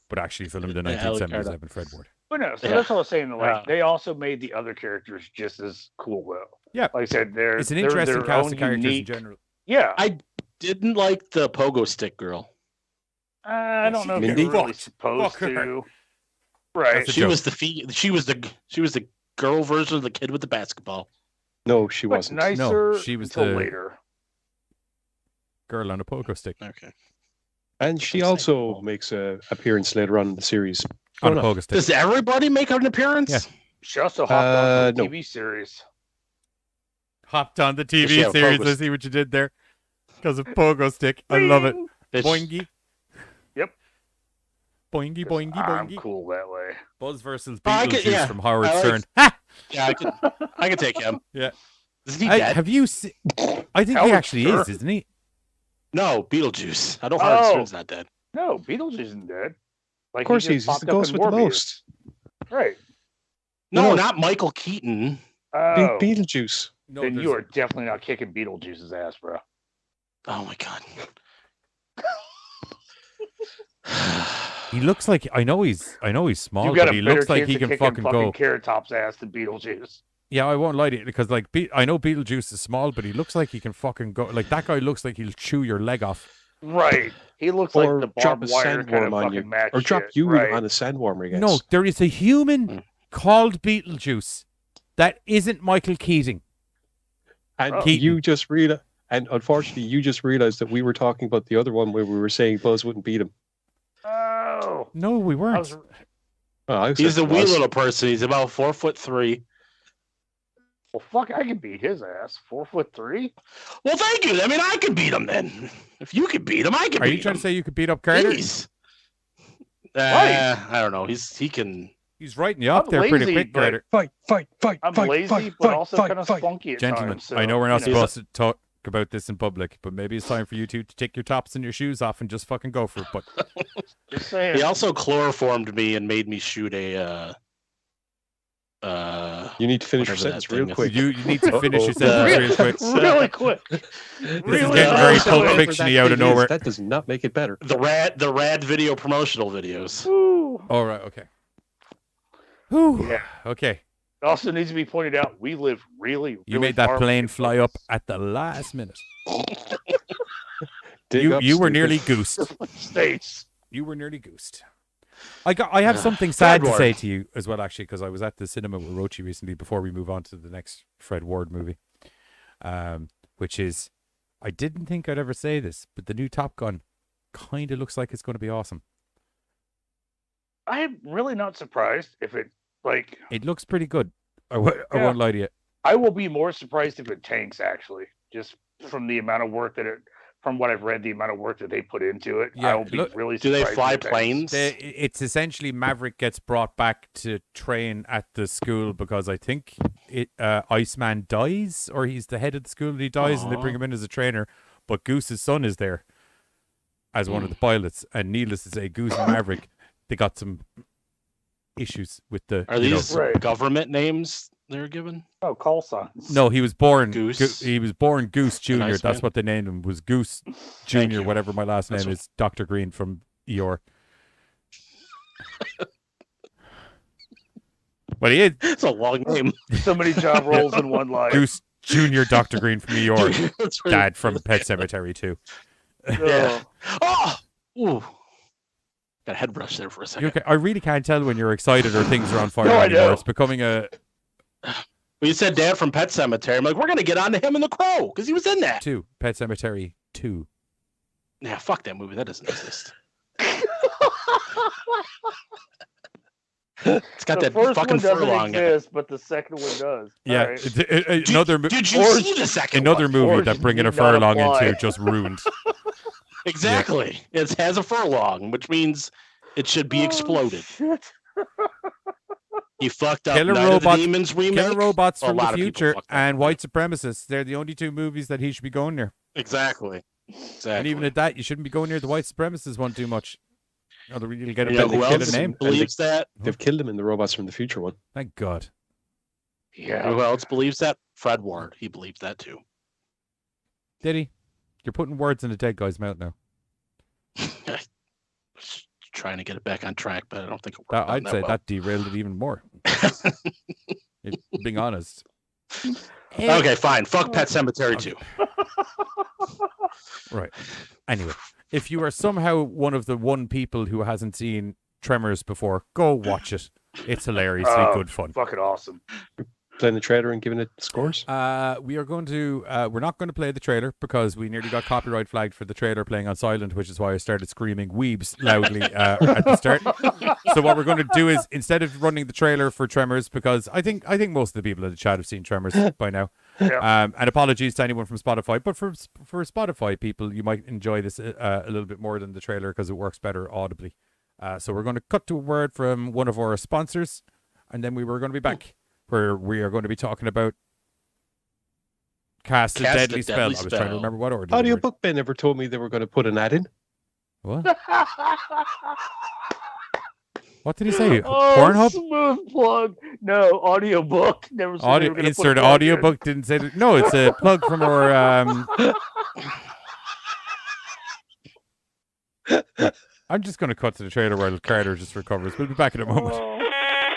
but actually filmed in 1977. Fred Ward. But no, so that's all I was saying. Like they also made the other characters just as cool, though. Yeah, like I said, it's an interesting cast of characters in general. Yeah, I didn't like the pogo stick girl. I don't know if you're really supposed to. Right. That's a She joke. was the girl version of the kid with the basketball. No, she But wasn't. nicer she was until the- later. Girl on a pogo stick. Okay. And she That's also insane. makes an appearance later on in the series. On Go a on. pogo stick. Does everybody make an appearance? Yeah. She also hopped on the no. TV series. Hopped on the Does she TV have series. pogo I see what you did there. Because of pogo stick. I love it. Bitch. Boingy. Yep. Boingy, boingy, I'm boingy. cool that way. Buzz versus Oh, I Beetlejuice get- yeah. from Howard I like- Stern. Ha! Yeah, I can take him. Yeah. Isn't he dead? Have you seen... I think he Howard actually Stern. is, isn't he? No, Beetlejuice. I know Howard Oh. Stern's not dead. No, Beetlejuice isn't dead. Like, Of course he he's just the popped up ghost in with the Morbius. most. Right. No, No. not Michael Keaton. Oh, Beetlejuice. No, then there's- you are definitely not kicking Beetlejuice's ass, bro. Oh my god. He looks like... I know he's small, You got but a he better looks like chance he of can kicking fucking go. Carrot Top's ass than Beetlejuice. Yeah, I won't lie to you, because like I know Beetlejuice is small, but he looks like he can fucking go. Like that guy looks like he'll chew your leg off. Right. He looks Or like the drop barbed a wire kind of sandworm on fucking you. match Or drop shit. you right. on a sandworm, I guess. No, there is a human Mm. called Beetlejuice that isn't Michael Keating. And Keaton. you just realized, and unfortunately, you just realized that we were talking about the other one where we were saying Buzz wouldn't beat him. Oh. No, we I weren't. was, Oh, I He's said a wee Buzz. little person. He's about 4'3". well, fuck, I can beat his ass. 4'3". Well, thank you. I mean, I could beat him then. If you could beat him, I could Are beat you trying him. to say you could beat up Carter? Jeez. Right. I don't know. He can. He's writing you up I'm there pretty lazy, quick, but- Carter. Fight, fight, fight, I'm fight, lazy, fight, but fight, also fight, kind of fight. spunky at Gentlemen, times. So, I know we're not you know. supposed to talk about this in public, but maybe it's time for you two to take your tops and your shoes off and just fucking go for it. But Just saying. He also chloroformed me and made me shoot a. You need to finish your Whatever that sentence real thing is. quick. you need to finish your Uh-oh. sentence real quick. really quick. This is Really getting very quick. Pulp Whatever Fiction-y that out of thing is, nowhere. That does not make it better. the rad video promotional videos. Woo. All right, okay. Whew. Yeah. Okay. It also needs to be pointed out, we live really You really made that far plane from fly up at the last minute. Dig up, You were stupid. nearly goosed. States. You were nearly goosed. I have something sad to Ward. say to you as well, actually, because I was at the cinema with Rochi recently before we move on to the next Fred Ward movie, which is, I didn't think I'd ever say this, but the new Top Gun kind of looks like it's going to be awesome. I'm really not surprised if it like. It looks pretty good. I won't lie to you. I will be more surprised if it tanks. Actually, just from the amount of work that it, from what I've read, the amount of work that they put into it. Yeah, I will be look- really. Do they surprised fly if it tanks. planes? It's essentially Maverick gets brought back to train at the school because I think Iceman dies, or he's the head of the school and he dies, and they bring him in as a trainer. But Goose's son is there as one of the pilots, and needless to say, Goose and Maverick, they got some issues with the. Are you know- these Right. government names they're given? Oh, call signs. No, he was born Goose. he was born Goose Junior. Nice That's man. what they named him. Was Goose Junior, you. whatever my last That's name what- is. Dr. Green from ER. But he is It's a long name. So many job roles in one line. Goose Junior, Dr. Green from ER. That's really- Dad from Pet Cemetery too. Yeah. Oh, ooh. Got a head brush there for a second. You okay? I really can't tell when you're excited or things are on fire No, I anymore. know. It's becoming a Well, you said Dad from Pet Cemetery. I'm like, we're gonna get on to him and the Crow because he was in that. 2. Pet Cemetery 2. Yeah, fuck that movie. That doesn't exist. It's got The that first fucking one doesn't furlong in it. exist, but the second one does. Yeah, All right. another Did you Orange- see the second another one? movie Orange that bringing a did not furlong apply. into just ruined. Exactly. It has a furlong, which means it should be exploded. Oh, shit. He fucked up Killer Night of Robots- the Demons remake. Killer Robots Well, a from lot the of people Future fucked up. and White Supremacists. They're the only 2 movies that he should be going near. Exactly. Exactly. And even at that, you shouldn't be going near the White Supremacists one too much. Or you'll get a you know bit who of else a name. believes that? They've killed him in the Robots from the Future one. Thank God. Yeah. Who else believes that? Fred Ward. He believes that too. Did he? You're putting words in a dead guy's mouth now. Trying to get it back on track, but I don't think it worked. That, out I'd that say well. that derailed it even more. Being honest. Okay, fine. Fuck Pet Cemetery Okay. too. Right. Anyway, if you are somehow one of the 1 people who hasn't seen Tremors before, go watch it. It's hilariously good fun. Fucking awesome. Playing the trailer and giving it scores. We are going to. We're not going to play the trailer because we nearly got copyright flagged for the trailer playing on silent, which is why I started screaming "weebs" loudly at the start. So what we're going to do is, instead of running the trailer for Tremors, because I think most of the people in the chat have seen Tremors by now. Yeah. And apologies to anyone from Spotify, but for Spotify people, you might enjoy this a little bit more than the trailer because it works better audibly. So we're going to cut to a word from one of our sponsors, and then we're going to be back. Where we are going to be talking about Cast a Deadly Spell. I was trying to remember what order. Audiobook Ben never told me they were going to put an ad in. What? What did he say? Oh, Pornhub? smooth plug. No, audiobook. Never said they were gonna insert put a plug in. audiobook. Didn't say that. No, it's a plug from our. I'm just going to cut to the trailer while Carter just recovers. We'll be back in a moment.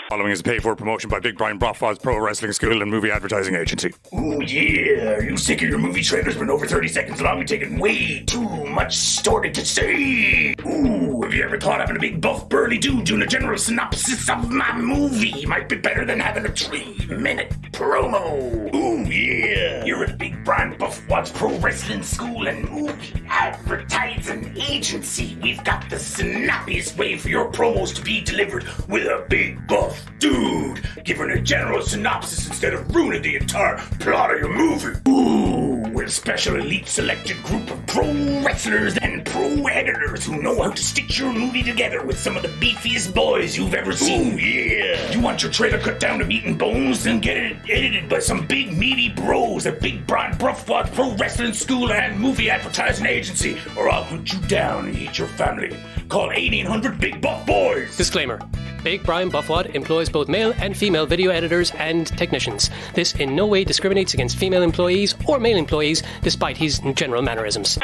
Following is a paid-for promotion by Big Brian Brothwad's Pro Wrestling School and Movie Advertising Agency. Ooh, yeah. Are you sick of your movie trailers been over 30 seconds long and taking way too much story to say? Ooh, have you ever thought having a big buff burly dude doing a general synopsis of my movie might be better than having a 3-minute promo? Ooh, yeah. You're at Big Brian Brothwad's Pro Wrestling School and Movie Advertising Agency. We've got the snappiest way for your promos to be delivered with a big buff dude, giving a general synopsis instead of ruining the entire plot of your movie. Ooh, with a special elite selected group of pro wrestlers and pro editors who know how to stitch your movie together with some of the beefiest boys you've ever seen. Ooh, yeah. You want your trailer cut down to meat and bones? Then get it edited by some big meaty bros at Big Brian Brothwad's Pro Wrestling School and Movie Advertising Agency, or I'll hunt you down and eat your family. Call 1-800-BIG-BUFF-BOYS. Disclaimer. Big Brian Brothwad employs both male and female video editors and technicians. This in no way discriminates against female employees or male employees, despite his general mannerisms.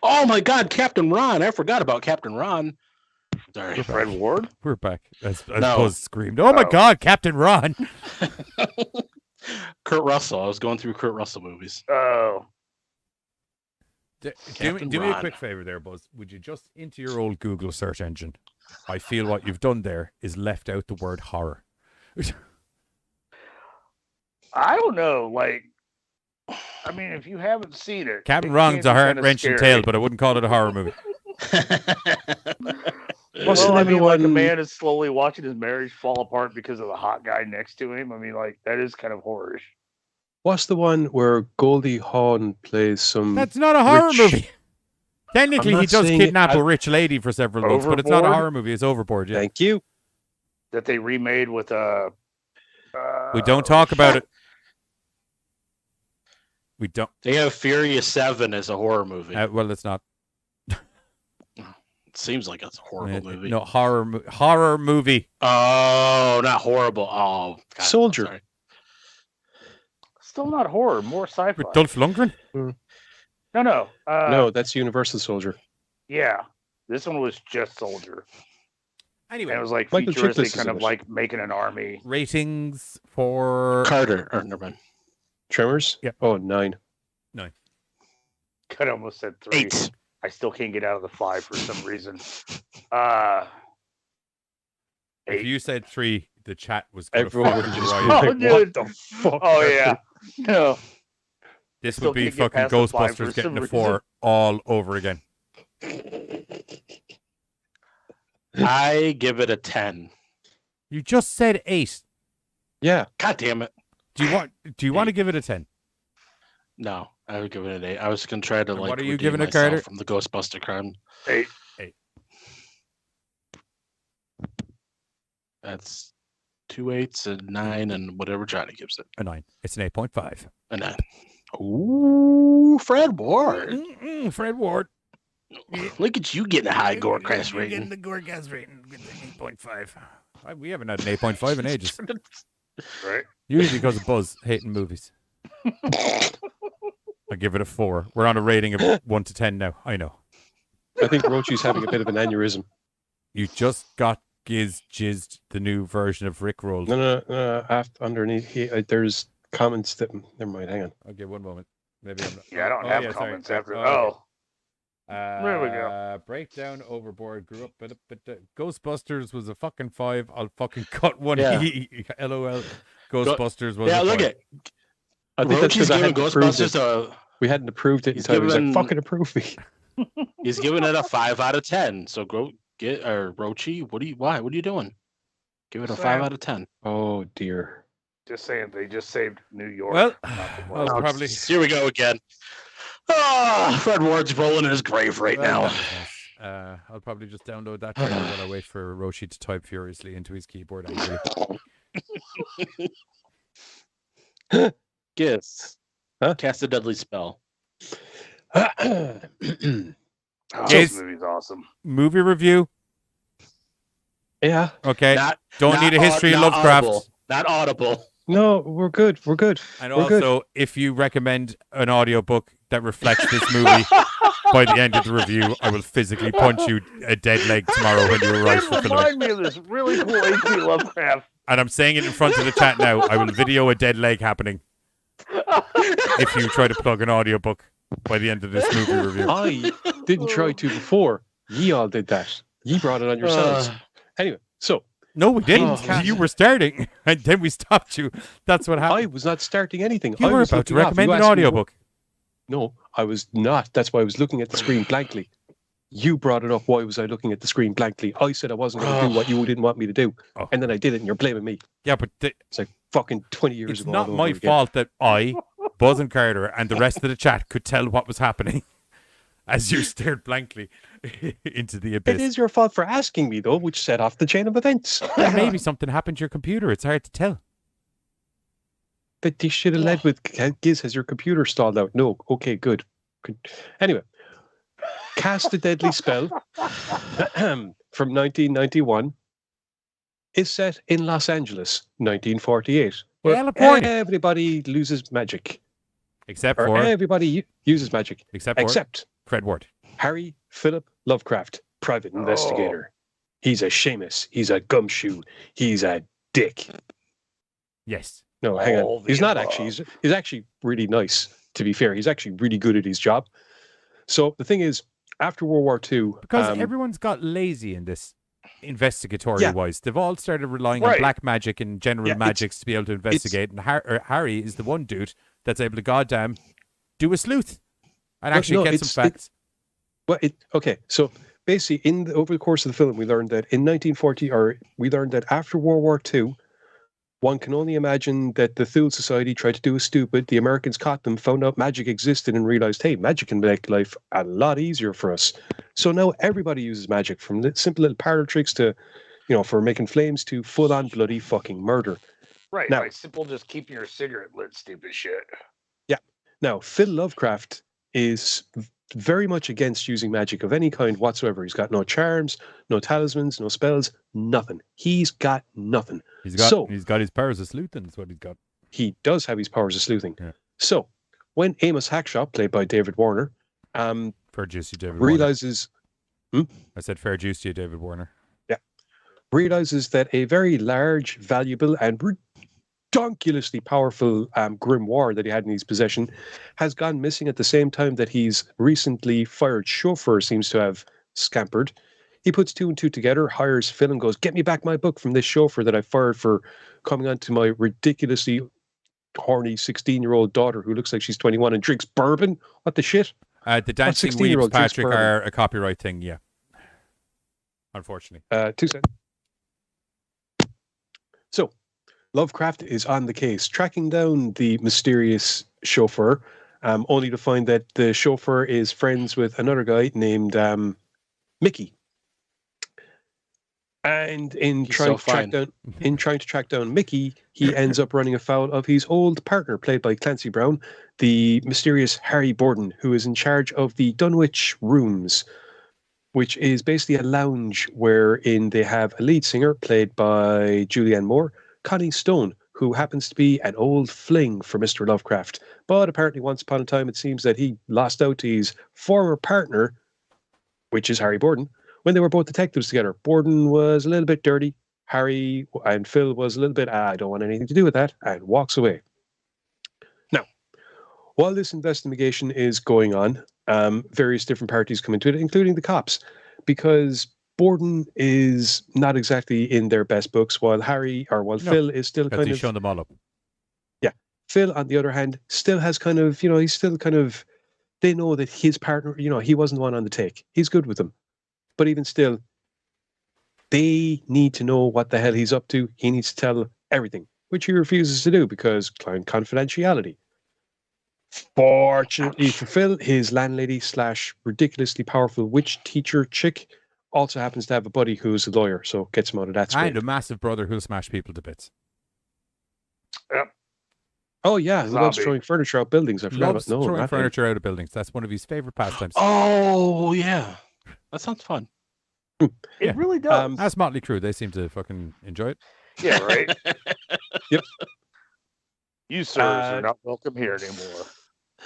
Oh my God, Captain Ron! I forgot about Captain Ron. Sorry, Fred Ward. We're back. As No. Buzz screamed, "Oh my God, Captain Ron!" Kurt Russell. I was going through Kurt Russell movies. Oh. Do Captain me a Ron. quick favor there, Buzz. Would you just into your old Google search engine? I feel what you've done there is left out the word horror. I don't know. Like, I mean, if you haven't seen it, Captain it Ron's can a be kinda heart-wrenching scary. tale, but I wouldn't call it a horror movie. Wasn't Well, I mean, like a everyone- man is slowly watching his marriage fall apart because of the hot guy next to him. I mean, like, that is kind of horrorish. What's the one where Goldie Hawn plays some? That's not a horror rich- movie. Technically, I'm he not does saying kidnap it- a rich lady for several months, but it's not a Overboard? horror movie. It's Overboard, yeah. Thank you. That they remade with We don't talk about it. We don't. They have Furious 7 as a horror movie. Well, it's not. It seems like it's a horrible movie. No, horror movie. Oh, not horrible. Oh, God, Soldier. sorry. Still not horror, more sci-fi. With Dolph Lundgren? No. No, that's Universal Soldier. Yeah, this one was just Soldier. Anyway, And it was like Michael futuristic, Chiklis is kind in of it. like making an army. ratings for Carter. Or never mind. Tremors? Yeah. Oh, 9. Could almost said 3. 8. I still can't get out of the 5 for some reason. If 8. you said 3, the chat was going to Everyone would fucking just riot. Oh, like, dude. what the fuck? Oh yeah, no. This Still would be can't get fucking past the 5 Ghostbusters for getting some a reason. 4 all over again. I give it a 10. You just said 8. Yeah. God damn it. Do you want to give it a 10? No, I would give it an 8. I was going to try to And like what are you redeem giving it, myself Carter? from the Ghostbuster crime. 8. That's 2 8s, a 9, and whatever Johnny gives it. A 9. It's an 8.5. A 9. Ooh, Fred Ward. Fred Ward. Look at you getting a high GoreCast rating. the GoreCast rating. 8.5. We haven't had an 8.5 in ages. Right. Usually because of Buzz hating movies. I give it a 4. We're on a rating of 1 to 10 now. I know. I think Rochi's having a bit of an aneurysm. You just got jizzed the new version of Rickrolled. No. Underneath, there's comments that. Never mind. Hang on. Okay, one moment. Maybe I'm not. Yeah, I don't Oh, have yeah, sorry. comments after. okay. Oh, There we go. Breakdown overboard. Grew up, but Ghostbusters was a fucking 5. I'll fucking cut one. Yeah. LOL. Ghostbusters was Yeah, a look 5. at I think that's Rochi's because I giving hadn't approved it. Ghostbusters We hadn't approved it in He's time. He was like, given- fucking approve me. he's giving it a 5 out of 10. So Rochi, what are you doing? Give it a 5 out of 10. Oh dear. Just saying, they just saved New York. Well, Well, I'll probably. Here we go again. Fred Ward's rolling in his grave right now. I'll probably just download that trailer while I wait for Roshi to type furiously into his keyboard. Angrily. Yes. Huh? Cast a deadly spell. oh, Yes. this movie's awesome. Movie review. Yeah. Okay. Not- Don't not need a history of not Lovecraft. Audible. Not audible. No, we're good. We're good. And We're also, if you recommend an audiobook that reflects this movie, by the end of the review, I will physically punch you a dead leg tomorrow when you arrive for filming. Remind me of this really cool H.P. Lovecraft. And I'm saying it in front of the chat now. I will video a dead leg happening if you try to plug an audiobook by the end of this movie review. I didn't try to before. Ye all did that. Ye brought it on yourselves. Anyway, so No, we didn't. Oh. You were starting, and then we stopped you. That's what happened. I was not starting anything. You I were was about to looking off. recommend You an asked me what- audiobook. No, I was not. That's why I was looking at the screen blankly. You brought it up. Why was I looking at the screen blankly? I said I wasn't going to do what you didn't want me to do. Oh. And then I did it, and you're blaming me. Yeah, but It's like fucking 20 years it's ago. not all my over again. fault that I, Buzz and Carter, and the rest of the chat could tell what was happening as you stared blankly into the It abyss. is your fault for asking me, though, which set off the chain of events. Well, maybe something happened to your computer. It's hard to tell. But you should have led with, Giz, has your computer stalled out? No. Okay, good. Anyway, Cast a Deadly Spell from 1991 is set in Los Angeles, 1948. Where California. everybody loses magic. Except Or for everybody uses magic. except Fred Ward. Harry Philip Lovecraft, private investigator. He's a Seamus. He's a gumshoe. He's a dick. Yes. No, hang All on. the He's not above. actually. He's actually really nice, to be fair. He's actually really good at his job. So the thing is, after World War II... Because everyone's got lazy in this, investigatory Yeah. wise. They've all started relying on Right. black magic and general Yeah, magics to be able to investigate. And Harry is the one dude that's able to goddamn do a sleuth and Well, actually no, get some it's- facts. Well, okay. So basically, over the course of the film, we learned that in 1940, or we learned that after World War II, one can only imagine that the Thule Society tried to do a stupid. The Americans caught them, found out magic existed, and realized, hey, magic can make life a lot easier for us. So now everybody uses magic, from the simple little parlor tricks to, for making flames to full-on bloody fucking murder. Right. Now- Like simple, just keeping your cigarette lit, stupid shit. Now, Phil Lovecraft is very much against using magic of any kind whatsoever. He's got no charms, no talismans, no spells, nothing. He's got nothing. He's so got his powers of sleuthing, that's what he's got. he does have his powers of sleuthing. Yeah. So when Amos Hackshaw, played by David Warner, Fair juice to you, David Warner. realizes I said fair juice to you, David Warner. realizes that a very large, valuable, and ridiculously powerful grimoire that he had in his possession has gone missing at the same time that his recently fired chauffeur seems to have scampered. He puts two and two together, hires Phil, and goes, "Get me back my book from this chauffeur that I fired for coming on to my ridiculously horny 16-year-old daughter who looks like she's 21 and drinks bourbon. What the shit?" The dancing 16-year-old weeps, drinks Patrick, bourbon. are a copyright thing, yeah. Unfortunately. 2 cents. So, Lovecraft is on the case, tracking down the mysterious chauffeur, only to find that the chauffeur is friends with another guy named Mickey. And in He's trying so to track down Mickey, he ends up running afoul of his old partner, played by Clancy Brown, the mysterious Harry Borden, who is in charge of the Dunwich Rooms, which is basically a lounge wherein they have a lead singer, played by Julianne Moore, Connie Stone, who happens to be an old fling for Mr. Lovecraft. But apparently once upon a time, it seems that he lost out to his former partner, which is Harry Borden, when they were both detectives together. Borden was a little bit dirty. Harry and Phil was a little bit, I don't want anything to do with that, and walks away. Now, while this investigation is going on, various different parties come into it, including the cops, because Borden is not exactly in their best books, while Phil is still kind he's of shown them all up. Yeah. Phil, on the other hand, still has kind of, he's still kind of, they know that his partner, he wasn't the one on the take. He's good with them. But even still, they need to know what the hell he's up to. He needs to tell everything, which he refuses to do because client confidentiality. Fortunately for Phil, his landlady / ridiculously powerful witch teacher chick also happens to have a buddy who's a lawyer, so gets him out of that scrape. And a massive brother who'll smash people to bits. Yep. Oh yeah, who loves throwing furniture out buildings. I forgot Loves about throwing furniture out of buildings. That's one of his favorite pastimes. Oh yeah, that sounds fun. It really does. That's Motley Crue. They seem to fucking enjoy it. Yeah, right. Yep. You sirs are not welcome here anymore.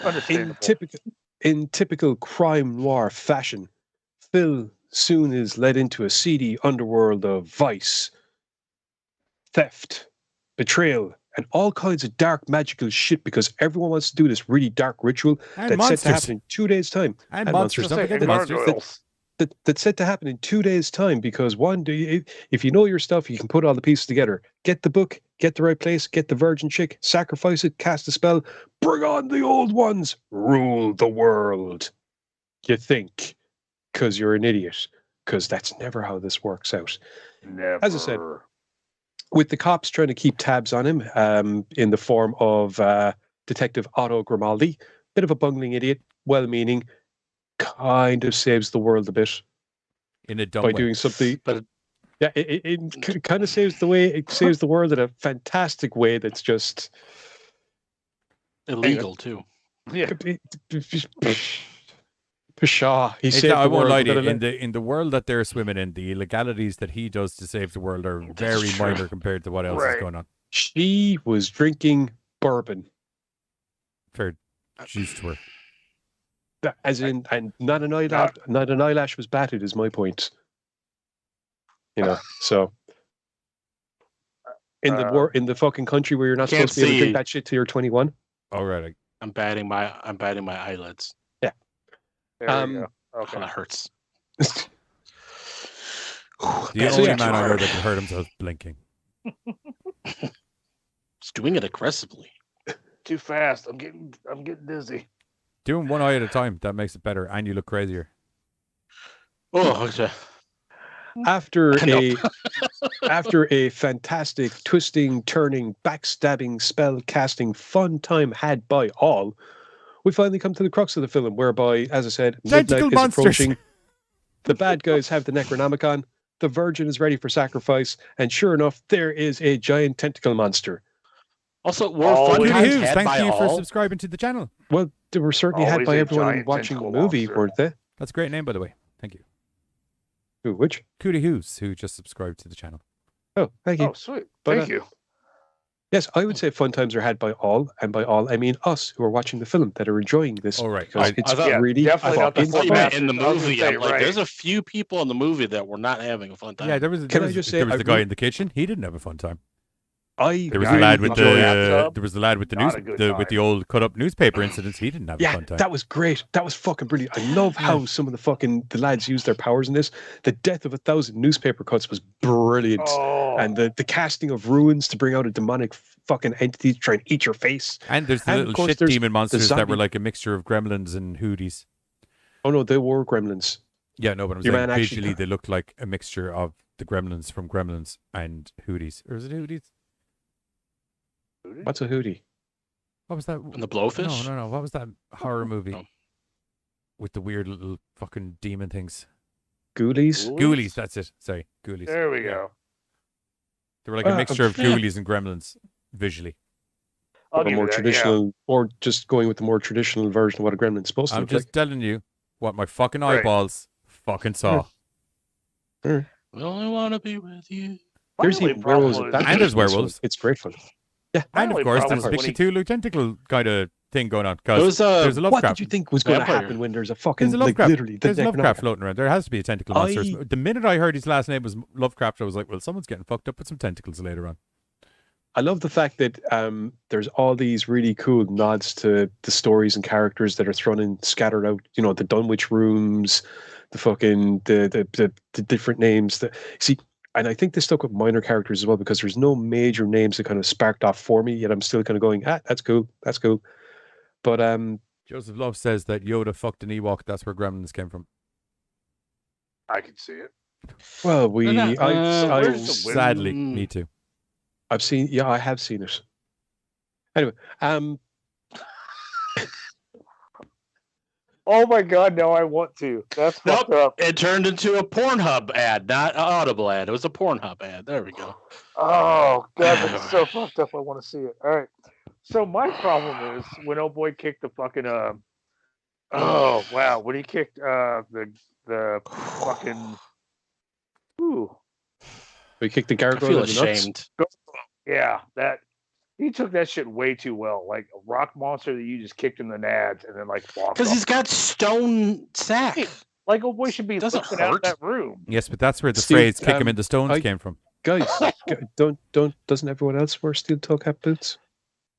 Understandable. In typical crime noir fashion, Phil soon is led into a seedy underworld of vice, theft, betrayal, and all kinds of dark magical shit because everyone wants to do this really dark ritual And that's monsters. set to happen in 2 days' time. And monsters. Don't forget the monsters. That's set to happen in 2 days' time because if you know your stuff, you can put all the pieces together. Get the book, get the right place, get the virgin chick, sacrifice it, cast a spell, bring on the old ones, rule the world. You think, because you're an idiot, because that's never how this works out. Never. As I said, with the cops trying to keep tabs on him in the form of Detective Otto Grimaldi, bit of a bungling idiot, well-meaning, kind of saves the world a bit in a dumb by way. doing something. But yeah, it kind of saves the world in a fantastic way that's just illegal too. Yeah. Pshaw, he saved I the won't world. lie to you. In the world that they're swimming in, the illegalities that he does to save the world are very minor compared to what else is going on. She was drinking bourbon. Fair juice to her. As in, and not an eyelash was batted, is my point. So in the fucking country where you're not supposed to be able to drink that shit till you're 21. All right, I'm batting my eyelids. Yeah. There we go. Okay. Oh, that hurts. The only man I know that can hurt himself blinking. He's doing it aggressively. Too fast. I'm getting dizzy. Doing one eye at a time, that makes it better, and you look crazier. Oh, okay. After a fantastic twisting, turning, backstabbing, spell casting fun time had by all, we finally come to the crux of the film, whereby, as I said, midnight is approaching. The bad guys have the Necronomicon. The Virgin is ready for sacrifice, and sure enough, there is a giant tentacle monster. Also, fun times had thank by you for all. subscribing to the channel. Well, they were certainly had Always by a everyone giant watching the tentacle movie, monster. weren't they? That's a great name, by the way. Thank you. Who? Which? Cootie Hughes, who just subscribed to the channel. Oh, thank you. Oh, sweet. But, Thank you. Yes, I would say fun times are had by all, and by all I mean us who are watching the film that are enjoying this. All right. Because it's really definitely not the fucking full fun. match. In the I was movie, gonna say, I'm like, right. there's a few people in the movie that were not having a fun time. Yeah, there was Can I just say, there was I the guy really- in the kitchen. He didn't have a fun time. There was really the lad with enjoyed it. there was the lad with the Not a good with the old cut up newspaper incidents. He didn't have a Yeah, fun time. that was great. That was fucking brilliant. I love how some of the lads use their powers in this. The death of 1,000 newspaper cuts was brilliant. Oh. And the casting of ruins to bring out a demonic fucking entity to try and eat your face. And there's the And, of little course, shit there's demon the monsters that were zombie- like a mixture of gremlins and hooties. Oh no, they were gremlins. Yeah, no, but I'm Your saying man actually- visually they look like a mixture of the gremlins from Gremlins and hooties. Or is it hooties? What's a hootie? What was that? And the blowfish? No. What was that horror movie Oh. with the weird little fucking demon things? Ghoulies? Ghoulies, that's it. Sorry, Ghoulies. There we go. They were like a mixture of Ghoulies and Gremlins visually. I'll A give more you that, traditional, or just going with the more traditional version of what a gremlin's supposed to I'm look just telling you what my fucking Right. eyeballs fucking saw. I only want to be with you. like. There's My even only problem werewolves. was- at that And there's point, so werewolves. It's great fun. Yeah. My And of only course, problem there's a was when Bixie Tulu tentacle kind of thing going on. There Because was a- there's a What Lovecraft. did you think was going to Vampire. happen when there's a fucking, There's a like, Lovecraft. literally, the There's a Lovecraft Necronomicon? floating around. There has to be a tentacle monster. The minute I heard his last name was Lovecraft, I was like, well, someone's getting fucked up with some tentacles later on. I love the fact that there's all these really cool nods to the stories and characters that are thrown in, scattered out. You know, the Dunwich rooms, the fucking the different names. And I think they stuck with minor characters as well because there's no major names that kind of sparked off for me. Yet I'm still kind of going, that's cool, that's cool. But Joseph Love says that Yoda fucked an Ewok. That's where Gremlins came from. I can see it. Well, sadly, me too. I've seen. Yeah, I have seen it. Anyway, oh my God! No, I want to. That's fucked up. It turned into a Pornhub ad, not an Audible ad. It was a Pornhub ad. There we go. Oh God, that's so fucked up. I want to see it. All right. So my problem is when old boy kicked the fucking oh wow, when he kicked the fucking we kicked the gargoyle. I feel ashamed. Yeah, that he took that shit way too well. Like a rock monster that you just kicked in the nads and then like because he's got stone sack. Like old boy should be lifted out of that room. Yes, but that's where the phrase "kick him in the stones" came from. Guys, doesn't everyone else wear steel toe cap boots?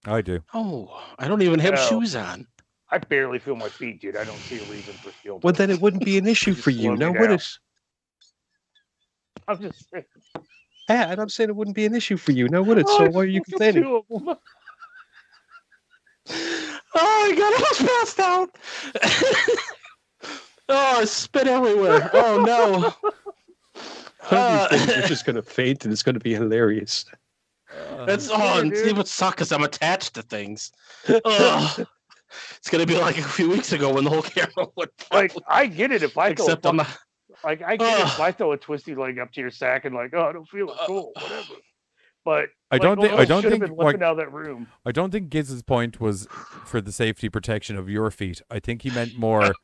I do. Oh, I don't even have shoes on. I barely feel my feet, dude. I don't see a reason for steel toe. Well, then it wouldn't be an issue for you, now would it? I'm just saying. Yeah, and I'm saying it wouldn't be an issue for you, now would it? So why are you complaining? Oh my God, I was passed out. Oh, I spit everywhere. Oh no. You're just gonna faint, and it's gonna be hilarious. It's it would suck because I'm attached to things. It's gonna be like a few weeks ago when the whole camera would. Like I get it if I throw Except I'm not. Like I get it if I throw a twisty leg up to your sack and like, oh, I don't feel it, cool, whatever. But I don't think been looking out of that room. I don't think Giz's point was for the safety protection of your feet. I think he meant more.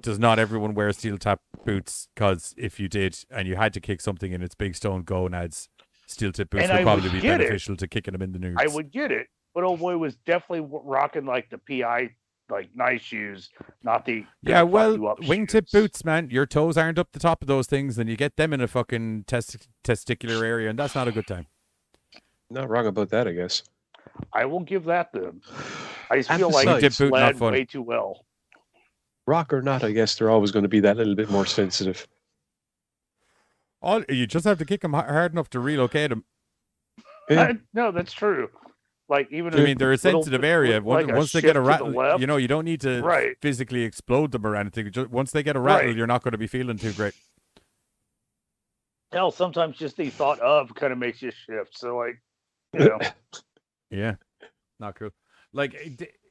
Does not everyone wear steel tap boots? Because if you did and you had to kick something in its big stone gonads, steel tip boots would probably be beneficial to kicking them in the nudes. I would get it, but old boy was definitely rocking like the PI, like nice shoes, not the wingtip boots, man. Your toes aren't up the top of those things, and you get them in a fucking testicular area, and that's not a good time. Not wrong about that, I guess. I will give that them. I just feel like it's led way too well. Rock or not, I guess they're always going to be that little bit more sensitive. You just have to kick them hard enough to relocate them. Yeah. No, that's true. Like even they're a sensitive area. Once they get a rattle, you don't need to physically explode them or anything. Once they get a rattle, you're not going to be feeling too great. Hell, sometimes just the thought of kind of makes you shift. So like, you know, yeah, not cool. Like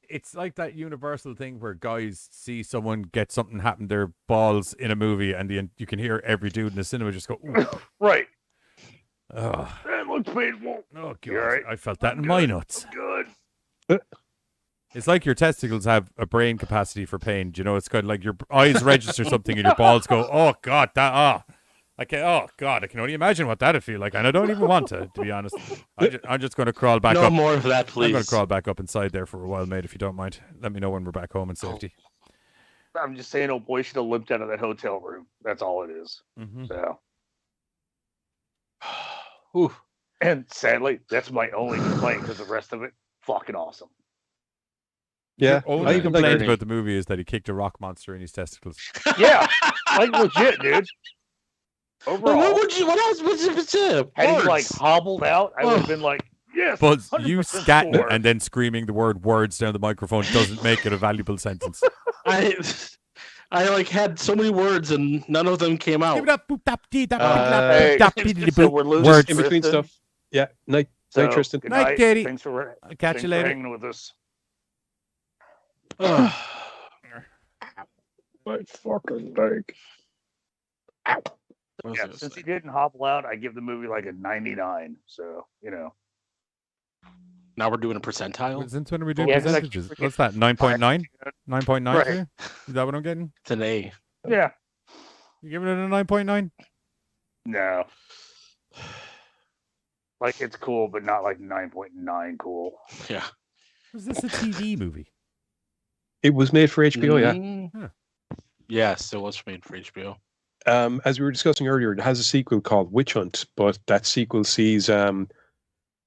it's like that universal thing where guys see someone get something happen to their balls in a movie, and you can hear every dude in the cinema just go, ooh. Right. Oh. That looks painful. Oh God, right? I felt that in my nuts. Good. It's like your testicles have a brain capacity for pain. You know, it's kind of like your eyes register something, and your balls go, "Oh God, I can only imagine what that'd feel like," and I don't even want to be honest. I'm just going to crawl back up. No more of that, please. I'm going to crawl back up inside there for a while, mate. If you don't mind, let me know when we're back home in safety. I'm just saying, old boy should have limped out of that hotel room. That's all it is. Mm-hmm. So. Ooh. And sadly, that's my only complaint because the rest of it, fucking awesome. Yeah. Your only complaint about the movie is that he kicked a rock monster in his testicles. Yeah, like legit, dude. Overall, what else would you say? Had he like hobbled out, I would have been like, yes. But you scatting and then screaming the word words down the microphone doesn't make it a valuable sentence. I like had so many words and none of them came out. So we're losing words in between stuff. Yeah. Night, Tristan. Night, Katie. Thanks for catch you later. Hanging with us. My fucking leg. Ow. Yeah, since he didn't hobble out, I give the movie like a 99. So, you know. Now we're doing a percentile? Since when are we doing percentages? What's that, 9.9? 9.9 right. for you? Is that what I'm getting? It's an A. Yeah. You giving it a 9.9? No. Like, it's cool, but not like 9.9 cool. Yeah. Was this a TV movie? It was made for HBO, yeah. Huh. Yes, it was made for HBO. As we were discussing earlier, it has a sequel called Witch Hunt, but that sequel sees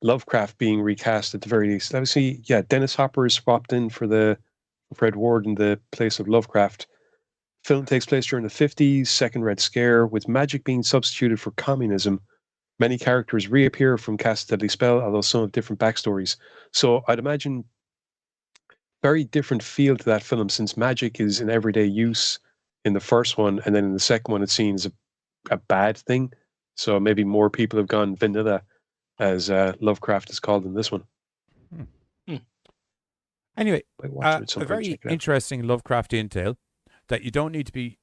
Lovecraft being recast at the very least. Obviously, yeah, Dennis Hopper is swapped in for Fred Ward in the place of Lovecraft. Film takes place during the 50s, Second Red Scare, with magic being substituted for communism. Many characters reappear from Cast a Deadly Spell, although some have different backstories. So I'd imagine very different feel to that film, since magic is in everyday use in the first one, and then in the second one it's seen as a bad thing. So maybe more people have gone vanilla, as Lovecraft is called in this one. Anyway, Might watch it at some a point, very check it out. interesting Lovecraftian tale that you don't need to be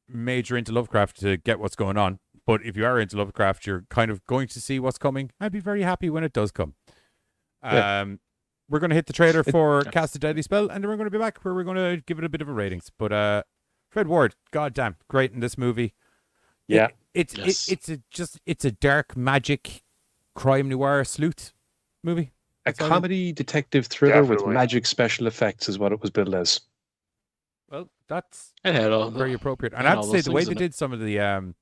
major into Lovecraft to get what's going on. But if you are into Lovecraft, you're kind of going to see what's coming. I'd be very happy when it does come. Yeah. We're going to hit the trailer for Cast a Deadly Spell, and then we're going to be back where we're going to give it a bit of a ratings. But Fred Ward, goddamn, great in this movie. Yeah. It's a dark magic crime noir sleuth movie. A comedy detective thriller with Definitely. magic special effects is what it was billed as. Well, that's It had all very appropriate. And had I have all to say, those the way things they in it. did some of the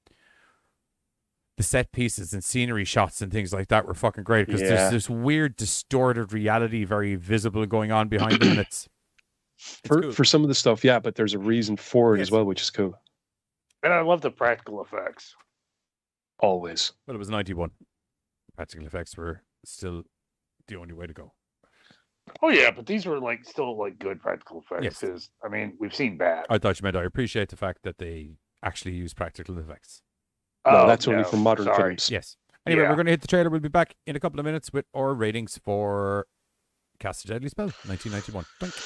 set pieces and scenery shots and things like that were fucking great, because Yeah. there's this weird distorted reality very visible going on behind them, and it's cool. For some of the stuff, yeah, but there's a reason for it as Yes. well, which is cool. And I love the practical effects. Always. Well, it was 91. Practical effects were still the only way to go. Oh yeah, but these were like still like good practical effects. Yes. 'Cause, I mean, we've seen bad. I thought you meant I appreciate the fact that they actually use practical effects. No, that's only for modern sorry. films. Yes. Anyway, Yeah. we're going to hit the trailer. We'll be back in a couple of minutes with our ratings for Cast a Deadly Spell, 1991. Thank you.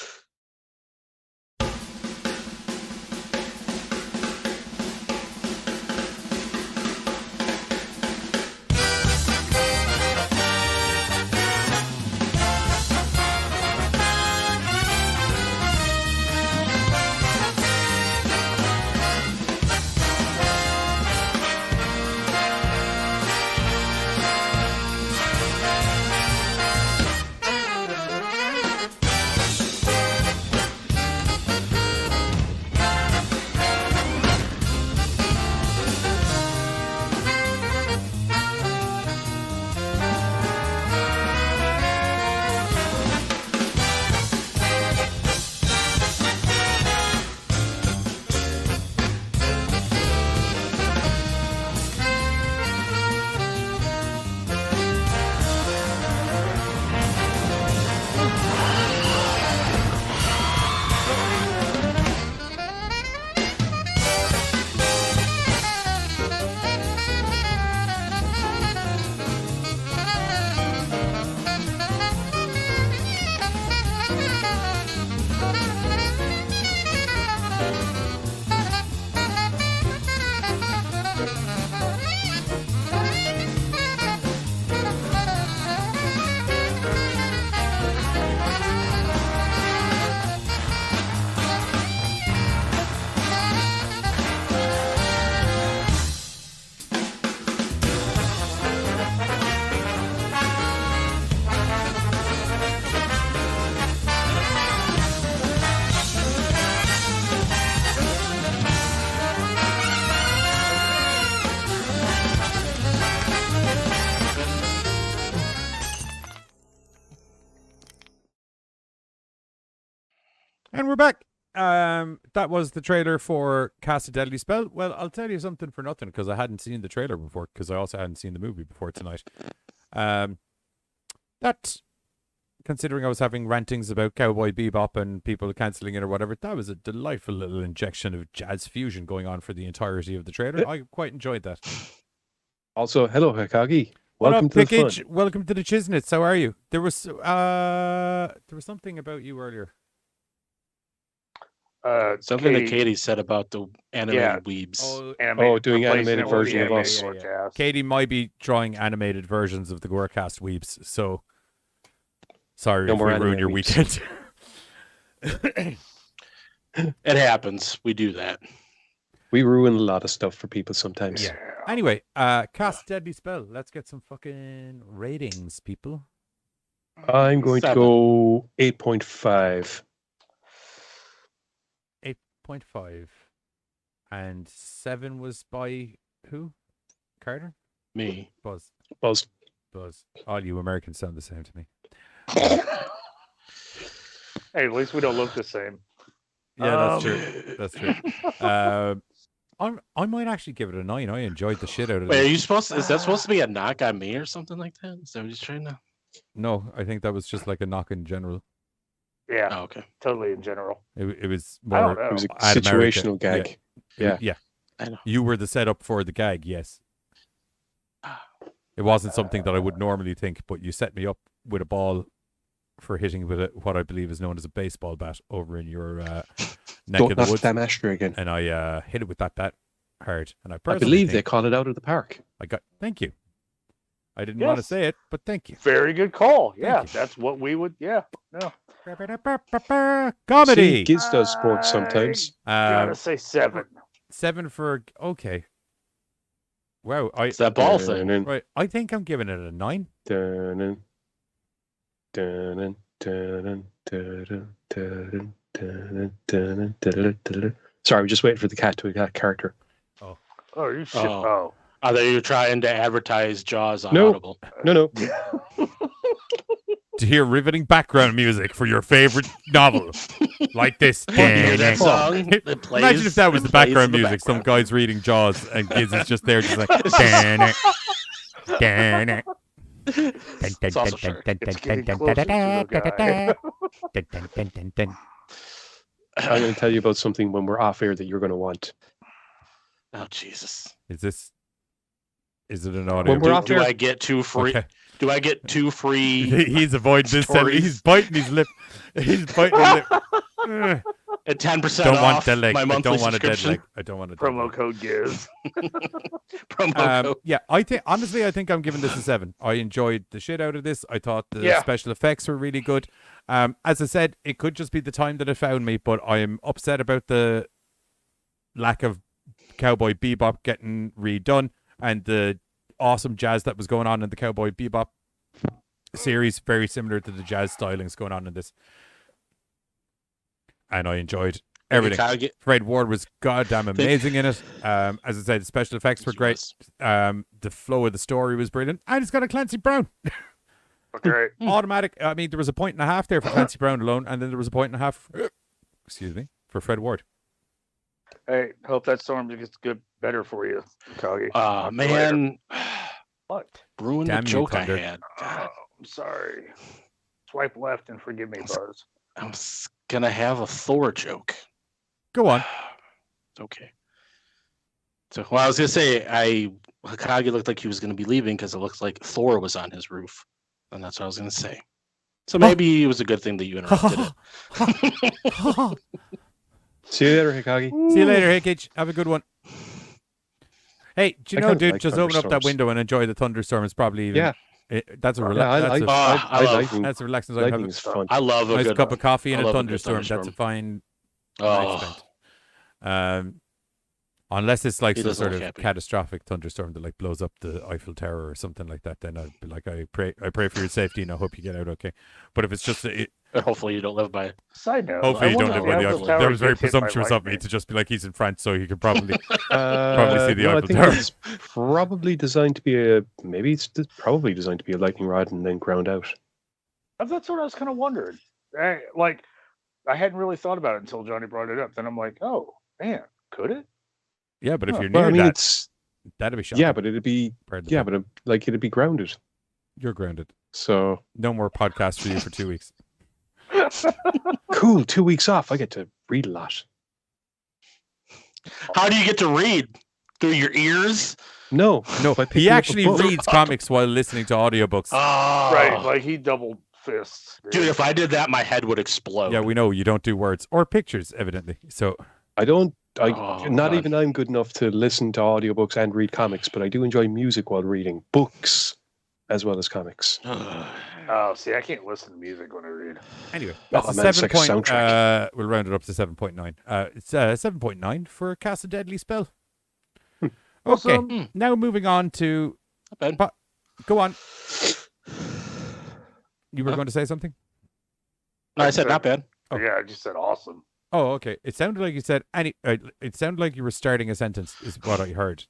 And we're back. That was the trailer for Cast a Deadly Spell. Well, I'll tell you something for nothing, because I hadn't seen the trailer before, because I also hadn't seen the movie before tonight. That, considering I was having rantings about Cowboy Bebop and people cancelling it or whatever, that was a delightful little injection of jazz fusion going on for the entirety of the trailer. I quite enjoyed that. Also, hello, Hikagi. What Welcome up, to the Pickage? fun. Welcome to the Chisnits. How are you? There was something about you earlier. Something that Katie said about the animated weebs. Doing animated version of us. Katie might be drawing animated versions of the GoreCast weebs, so sorry No if more we anime ruined your weebs. weekend. It happens. We do that. We ruin a lot of stuff for people sometimes. Yeah. Anyway, Cast Deadly Spell. Let's get some fucking ratings, people. I'm going to 7. go 8.5. 8.5. And 7 was by who? Carter? Me. Buzz. Buzz. Buzz. All you Americans sound the same to me. Hey, at least we don't look the same. Yeah, that's true. That's true. I might actually give it a 9. I enjoyed the shit out of it. Wait, are you supposed to, is that supposed to be a knock on me or something like that? Is that what he's trying to? No, I think that was just like a knock in general. Yeah. Oh, okay. Totally in general. It was I don't more. know. It was a At America. situational gag. Yeah. I know. You were the setup for the gag, yes. It wasn't something that I would normally think, but you set me up with a ball for hitting with what I believe is known as a baseball bat over in your neck Don't of the knock woods. that ashtray again. And I hit it with that bat hard. And I I personally believe think they call it out of the park. thank you. I didn't want to Yes. say it, but thank you. Very good call. Yeah, you. that's what we would. Yeah. No. Comedy. See, Giz does sports sometimes. Gotta say 7. 7 for okay. Wow, It's that ball thing. Dun-dun, right. I think I'm giving it a 9. dun-dun, dun-dun, dun-dun, dun-dun, dun-dun, dun-dun, dun-dun, dun-dun, dun-dun. Sorry, we're just waiting for the cat to attack character. Oh, you shit. Oh. Oh. I thought you were trying to advertise Jaws on No. Audible. No. To hear riveting background music for your favorite novel, like this. You hear that song? that plays- Imagine if that was the plays in background the music. Some background. guy's reading Jaws, and Giz is just there, just like. "Damn it, damn it." It's also sure. It's getting closer to the guy. I'm going to tell you about something when we're off air that you're going to want. Oh Jesus! Is it an audio? When we're off Do air, I get 2 free? Okay. Do I get 2 free? He's avoiding this. Stories. He's biting his lip. He's biting his lip. Ugh. At 10% Don't want off dead leg. my I monthly don't want a dead subscription? leg. I don't want a dead Promo leg. code Giz. Promo code. Yeah, I think honestly, I think I'm giving this a 7. I enjoyed the shit out of this. I thought the Yeah. special effects were really good. As I said, it could just be the time that it found me, but I am upset about the lack of Cowboy Bebop getting redone and the awesome jazz that was going on in the Cowboy Bebop series, very similar to the jazz stylings going on in this. And I enjoyed everything. Fred Ward was goddamn amazing in it. As I said, the special effects were great. The flow of the story was brilliant. And it's got a Clancy Brown. Okay. Automatic. I mean, there was a 1.5 there for Clancy Brown alone, and then there was a 1.5, excuse me, for Fred Ward. Hey, hope that storm gets good, better for you, Kagi. Man. What? Ruined Damn the you, joke I Thunder. had. Oh, I'm sorry. Swipe left and forgive me, Buzz. I was going to have a Thor joke. Go on. Okay. So, well, I was going to say, Hikage looked like he was going to be leaving because it looks like Thor was on his roof. And that's what I was going to say. So maybe it was a good thing that you interrupted it. see you later, Hikage. See you later, Hickage. Have a good one. Hey, do you I know, kinda dude, like just open up that thunderstorms. window and enjoy the thunderstorm. It's probably even. Yeah. That's a Yeah, relaxing. I love- That's a relaxing. Have lightning is fun. I love a nice good cup of coffee and I a love good thunderstorm. That's a fine. Oh, Extent. Unless it's like He some doesn't sort look of happy. catastrophic thunderstorm that like blows up the Eiffel Tower or something like that, then I'd be like, I pray for your safety and I hope you get out okay. But if it's just, hopefully you don't live by it. Side note. hopefully I you don't wonder live by if the Eiffel Eiffel. Tower That was very gets hit by presumptuous of me lightning. to just be like, he's in France, so he could probably. see the No, Eiffel I think Tower. it's probably designed to be probably designed to be a lightning rod and then ground out. That's what I was kind of wondering. I hadn't really thought about it until Johnny brought it up. Then I'm like, oh, man, could it? Yeah, but if Huh. you're Well, near I mean, that, that'd be shocking. yeah, but it'd be it'd be grounded. You're grounded. So No more podcasts for you for 2 weeks. cool. 2 weeks off. I get to read a lot. How do you get to read? Through your ears? No, by He picking up a actually book. reads comics while listening to audiobooks. Oh. Right, like he doubled fists. Dude, if I did that, my head would explode. Yeah, we know you don't do words or pictures, evidently. So I don't. Oh, not God. even I'm good enough to listen to audiobooks and read comics, but I do enjoy music while reading books as well as comics. Oh, see, I can't listen to music when I read. anyway, that's Oh, a man, it's 7 like a point. soundtrack. We'll round it up to 7.9. It's 7.9 for Cast a Deadly Spell. Okay, Awesome. now moving on to. Not bad. Go on. You were going to say something? No, I said not bad. Oh. Yeah, I just said awesome. Oh, okay. It sounded like you said it sounded like you were starting a sentence. Is what I heard.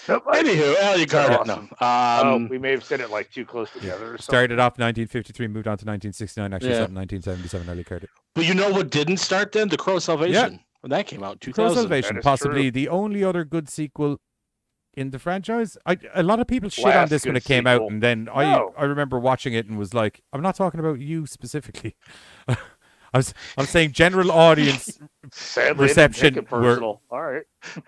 Anywho, Alan Carter. Awesome. No. We may have said it like too close together. Or something. Started off 1953, moved on to 1969. Actually, Yeah. shot in 1977. Ellie Carter. But you know what didn't start then? The Crow Salvation. When that came out, 2000. Crow Salvation, That is possibly true. the only other good sequel in the franchise. A lot of people shit Last on this when good it came out, sequel. and then No. I remember watching it and was like, I'm not talking about you specifically. I'm saying general audience Sadly, reception I didn't take it personal. All right.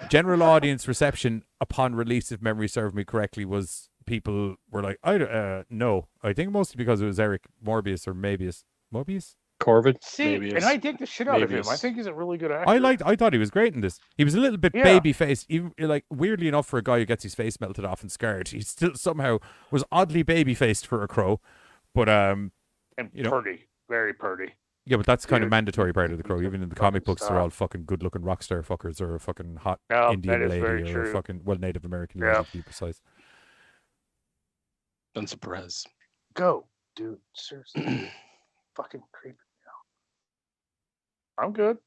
general audience reception upon release, if memory served me correctly, was people were like, no. I think mostly because it was Eric Morbius or Morbius. Corvid. See, Maybe and it's- I dig the shit out of maybe him. I it's- think he's a really good actor. I thought he was great in this. He was a little bit Yeah. baby faced, even like weirdly enough for a guy who gets his face melted off and scarred. He still somehow was oddly baby faced for a Crow, but and you know. pretty, very pretty. yeah, but that's kind of Dude. mandatory part of the Crow. Even in the comic books, they're Stop. all fucking good looking rock star fuckers or a fucking hot No, Indian that is lady very or a true. fucking Native American Yeah. lady to be precise. Benson Perez. Go, dude. Seriously, fucking creepy. I'm good.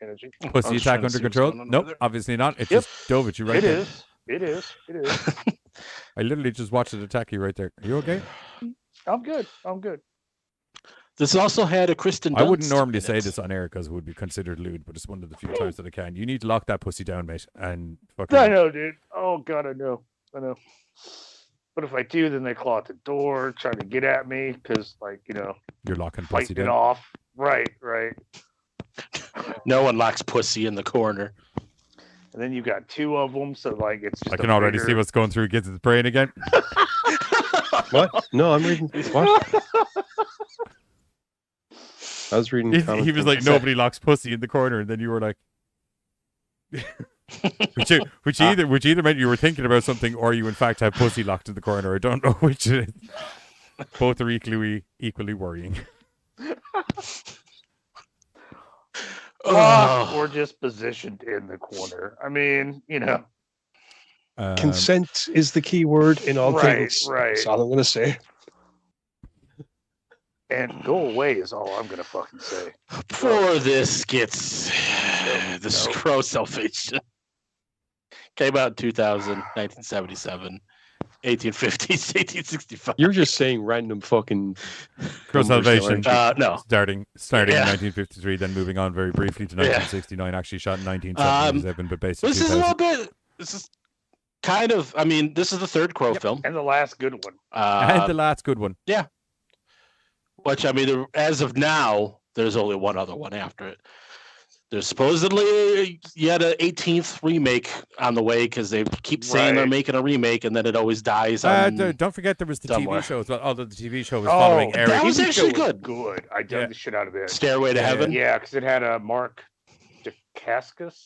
Energy. Pussy I was attack trying to under see what's control? going on Nope, over there. obviously not. It Yep. just dove at you right It there. is. It is. It is. I literally just watched it attack you right there. Are you okay? I'm good. I'm good. This also had a Kristen Dunst. I wouldn't normally in say it. this on air because it would be considered lewd, but it's one of the few times that I can. You need to lock that pussy down, mate, and fucking. I know, dude. Oh god, I know. I know. But if I do, then they claw at the door, trying to get at me because, like, You're locking pussy fighting it down. off. Right, right. No one locks pussy in the corner. And then you got two of them, so like it's just. I can already see what's going through Gids' brain again. What? No, I'm reading. What? I was reading. He comic was books. like, nobody locks pussy in the corner, and then you were like, which either meant you were thinking about something, or you in fact have pussy locked in the corner. I don't know which it is. Both are equally worrying. Locked or just positioned in the corner. I mean, Consent is the key word in all Right, things. right. That's all I'm going to say. and go away is all I'm gonna fucking say. Before this gets the Crow Salvation came out in 2000, 1977, 1850s, 1865. You're just saying random fucking Crow numbers, Salvation. aren't you? No. Starting in Yeah. 1953, then moving on very briefly to Yeah. 1969. Actually shot in 1977, but basically This is a 2000. little bit. This is kind of. I mean, this is the third Crow film, And the last good one. And the last good one. which I mean, as of now, there's only one other one after it. There's supposedly yet an 18th remake on the way because they keep saying they're Right. making a remake and then it always dies. On, Don't forget there was the somewhere. TV show as well. Although the TV show was following Eric. that was TV show actually good. Good. I dug Yeah. the shit out of it. Stairway to Yeah. Heaven. Yeah, because it had a Mark Dacascos.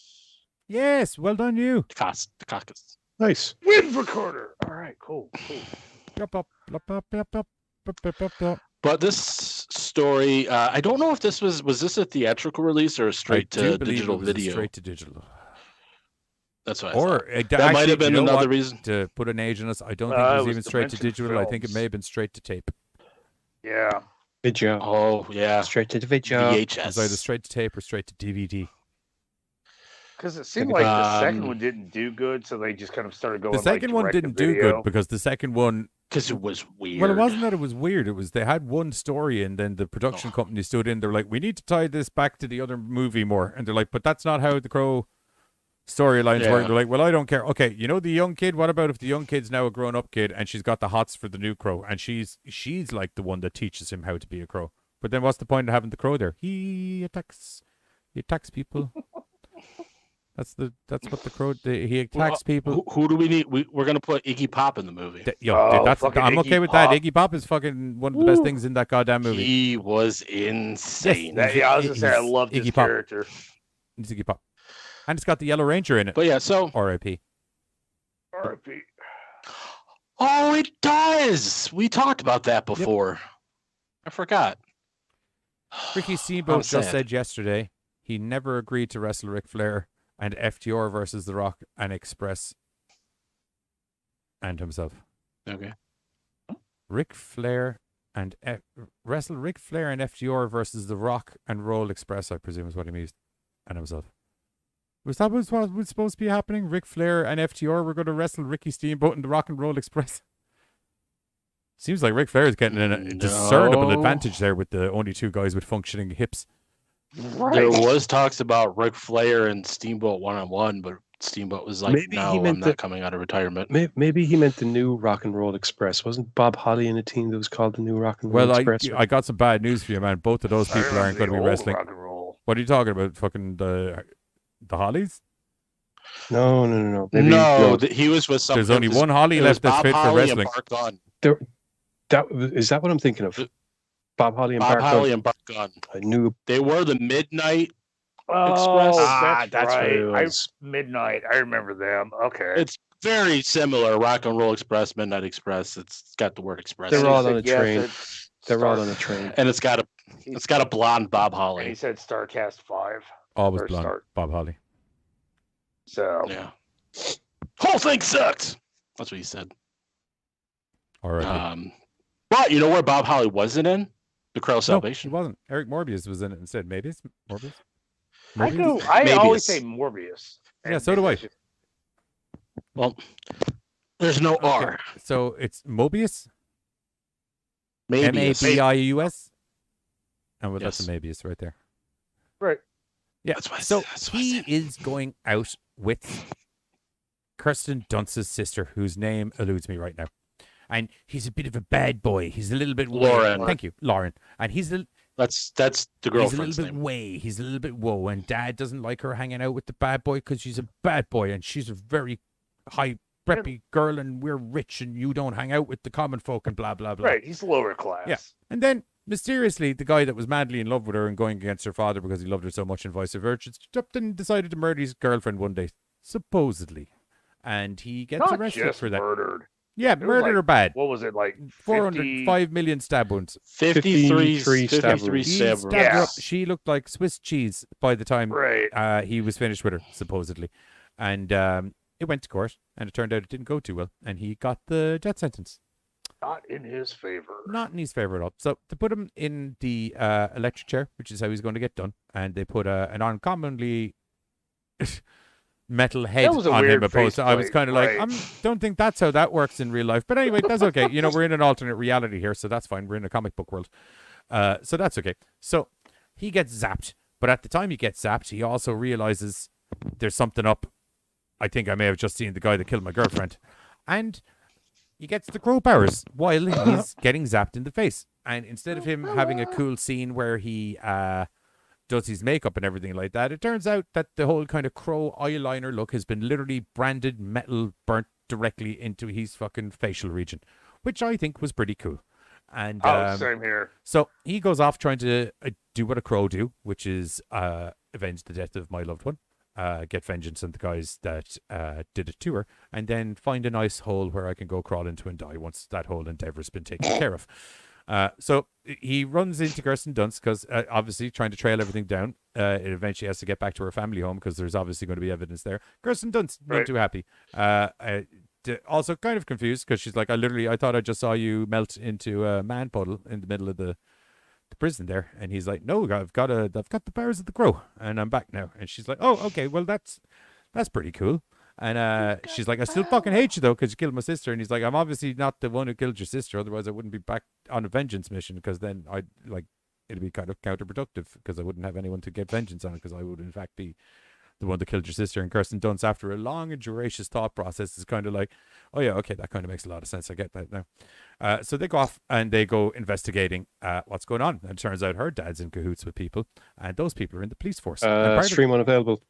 Yes, well done you. The caucus. Nice. Wind recorder. All right, cool. Yup, yup, yup, yup, yup, yup, yup, yup, yup, yup. But this story, I don't know if this was this a theatrical release or a straight I do to believe digital it was a video. straight to digital. That's what I Or thought. That might have been another reason. to put an age on us. I don't think it it was was even straight to Dimension digital. I think it Films. may have been straight to tape. Yeah. Video. Oh yeah, Straight to the video. It was either VHS. straight to tape or straight to DVD. Because it seemed like the second Um, one didn't do good, so they just kind of started going. The second one didn't do good because the second one. Because it was weird. Well, it wasn't that it was weird. It was they had one story and then the production company stood in. They're like, we need to tie this back to the other movie more. And they're like, but that's not how the Crow storylines work. Yeah. They're like, well, I don't care. Okay, you know the young kid. What about if the young kid's now a grown-up kid and she's got the hots for the new Crow and she's like the one that teaches him how to be a Crow. But then what's the point of having the Crow there? He attacks people. That's what the Crow. He attacks people. Who do we need? We're gonna put Iggy Pop in the movie. Dude, fucking I'm Iggy okay with that. Pop. Iggy Pop is fucking one of the best things in that goddamn movie. He was insane. Yes. Yeah, I was gonna say I He's loved his Iggy Pop. character. It's Iggy Pop, and it's got the Yellow Ranger in it. But yeah, so R.I.P. R.I.P. oh, it does. We talked about that before. I forgot. Ricky How Steamboat just sad. said yesterday he never agreed to wrestle Ric Flair and FTR versus The Rock and Express and himself. Okay. Ric Flair and wrestle Ric Flair and FTR versus The Rock and Roll Express, I presume is what he means, and himself. Was that what was supposed to be happening? Ric Flair and FTR were going to wrestle Ricky Steamboat in the Rock and Roll Express. Seems like Ric Flair is getting a discernible advantage there with the only two guys with functioning hips. Right. There was talks about Ric Flair and Steamboat 1-on-1, but Steamboat was like, Maybe "No, he meant I'm not coming out of retirement." Maybe he meant the new Rock and Roll Express. Wasn't Bob Holly in a team that was called the new Rock and Roll Well, Express? I got some bad news for you, man. Both of those people aren't going to be wrestling. Rock and roll. What are you talking about? Fucking the Hollies? No. Maybe, No, he was with some. There's only one Holly left that's fit for wrestling. Is that what I'm thinking of? Bob Holly and Bob Bart Holly Gunn. and Bart Gunn. I knew They were the Midnight Oh, Express. that's what it right. was. Midnight. I remember them. Okay. It's very similar. Rock and Roll Express, Midnight Express. It's got the word Express. They in were it. all on a Yes, train. it's They were all on Star- a train. And it's got a blonde Bob And he Holly. said Starcast 5. Always Or blonde. Star. Bob Holly. So Yeah. Whole thing sucked. That's what he said. All right. But you know where Bob Holly wasn't in? The Crow No, Salvation. he wasn't. Eric Morbius was in it instead. Maybe it's Morbius. I always say Morbius. Yeah, so do I. Well, there's no Okay, R. so it's Mobius? Maybe. Mabius? And well, Yes. that's a Mabius right there. Right. Yeah. That's what I So said, that's what I he said. is going out with Kirsten Dunst's sister, whose name eludes me right now. And he's a bit of a bad boy. He's a little bit Lauren. Thank you, Lauren. And he's a That's the He's a girlfriend's little bit name. way. He's a little bit whoa. And Dad doesn't like her hanging out with the bad boy because she's a bad boy and she's a very high preppy girl and we're rich and you don't hang out with the common folk and blah blah blah. Right. He's lower class. Yeah. And then mysteriously, the guy that was madly in love with her and going against her father because he loved her so much and vice versa, jumped and decided to murder his girlfriend one day, supposedly, and he gets Not arrested just for that. murdered. Yeah, It was murder like- or bad. What was it like? 405 million stab wounds. 53 stab stab He stabbed her Yeah. up. She looked like Swiss cheese by the time Right. he was finished with her, supposedly. And it went to court, and it turned out it didn't go too well, and he got the death sentence. Not in his favor. Not in his favor at all. So they put him in the electric chair, which is how he's going to get done, and they put an uncommonly metal head was a on him. weird Opposed to, I was faceplate, kind of like, right. I don't think that's how that works in real life. But anyway, that's okay. You know, we're in an alternate reality here, so that's fine. We're in a comic book world. So that's okay. So he gets zapped. But at the time he gets zapped, he also realizes there's something up. I think I may have just seen the guy that killed my girlfriend. And he gets the crow powers while he's getting zapped in the face. And instead of him having a cool scene where he does his makeup and everything like that, it turns out that the whole kind of crow eyeliner look has been literally branded metal burnt directly into his fucking facial region, which I think was pretty cool. And Same here. so he goes off trying to do what a crow do, which is avenge the death of my loved one, get vengeance on the guys that did it to her, and then find a nice hole where I can go crawl into and die once that whole endeavor's been taken care of. So he runs into Kirsten Dunst because obviously trying to trail everything down. It eventually has to get back to her family home because there's obviously going to be evidence there. Kirsten Dunst, not Right. too happy. Also kind of confused because she's like, I thought I just saw you melt into a man puddle in the middle of the prison there. And he's like, no, I've got the powers of the crow and I'm back now. And she's like, oh, okay, well that's pretty cool. And she's like, I still fucking hate you though because you killed my sister. And he's like, I'm obviously not the one who killed your sister, otherwise I wouldn't be back on a vengeance mission because then it'd be kind of counterproductive because I wouldn't have anyone to get vengeance on because I would in fact be the one that killed your sister. And Kirsten Dunst, after a long and duracious thought process, is kind of like, oh yeah, okay, that kind of makes a lot of sense. I get that now. So they go off and they go investigating what's going on. And it turns out her dad's in cahoots with people, and those people are in the police force. And part of- Stream unavailable.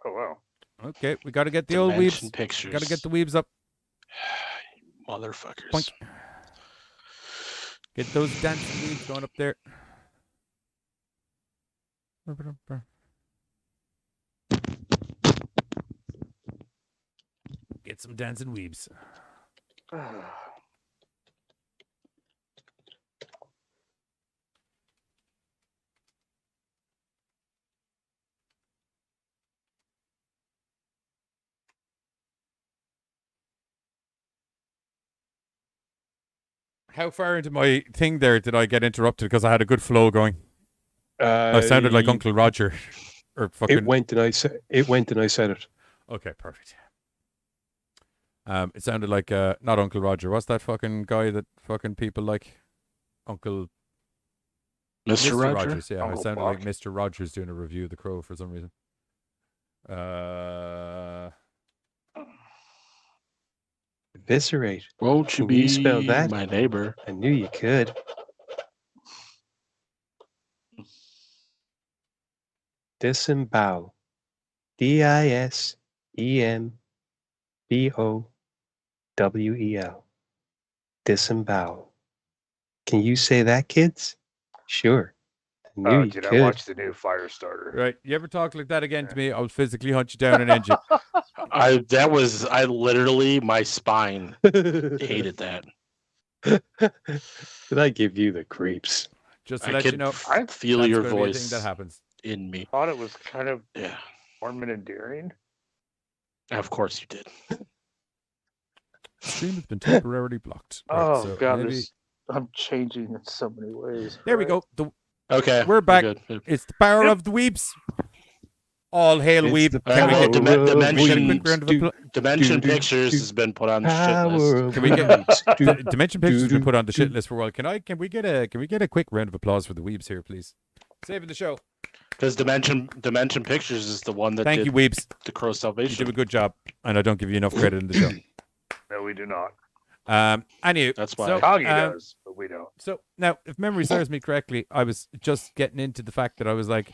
Oh wow. Okay, we got to get the old Dimension weebs. Pictures. Got to get the weebs up. Motherfuckers. Boink. Get those dancing weebs going up there. Get some dancing weebs. How far into my thing there did I get interrupted because I had a good flow going? I sounded like Uncle Roger, or fucking. It went and I said it. Okay, perfect. It sounded like not Uncle Roger. What's that fucking guy that fucking people like? Uncle Mr. Roger? Rogers. Yeah, Uncle it sounded Buck. like Mr. Rogers doing a review of The Crow for some reason. Eviscerate. Won't you Can be you spell that? my neighbor? I knew you could. Disembowel. Disembowel. Disembowel. Can you say that, kids? Sure. I knew Oh, you dude, could. I watched the new Firestarter. Right. You ever talk like that again to me, I'll physically hunt you down and end you. I literally, my spine hated that. Did I give you the creeps? Just to I let could you know, I feel that's your gonna be a voice thing that happens. in me. Thought it was kind of Yeah, warm and endearing. of course you did. Stream has been temporarily blocked. Right, Oh so god, maybe- I'm changing in so many ways. There we Right. go. Okay, We're back. good. It's the power of the weeps. All hail It's weep. the Can we power get of Dimension- a quick round of applause? Dimension do, Pictures do. has been put on the shit Power list. of Can we get weeps. Dimension Pictures has been put on the shit do. list for a while? Can we get a quick round of applause for the weeps here, please? Saving the show. Because Dimension Pictures is the one that Thank did you, weeps. the Crow You Salvation. do a good job, and I don't give you enough credit in the show. No, we do not. Anyway, That's why. so, Kagi does, but we don't. So now, if memory serves me correctly, I was just getting into the fact that I was like,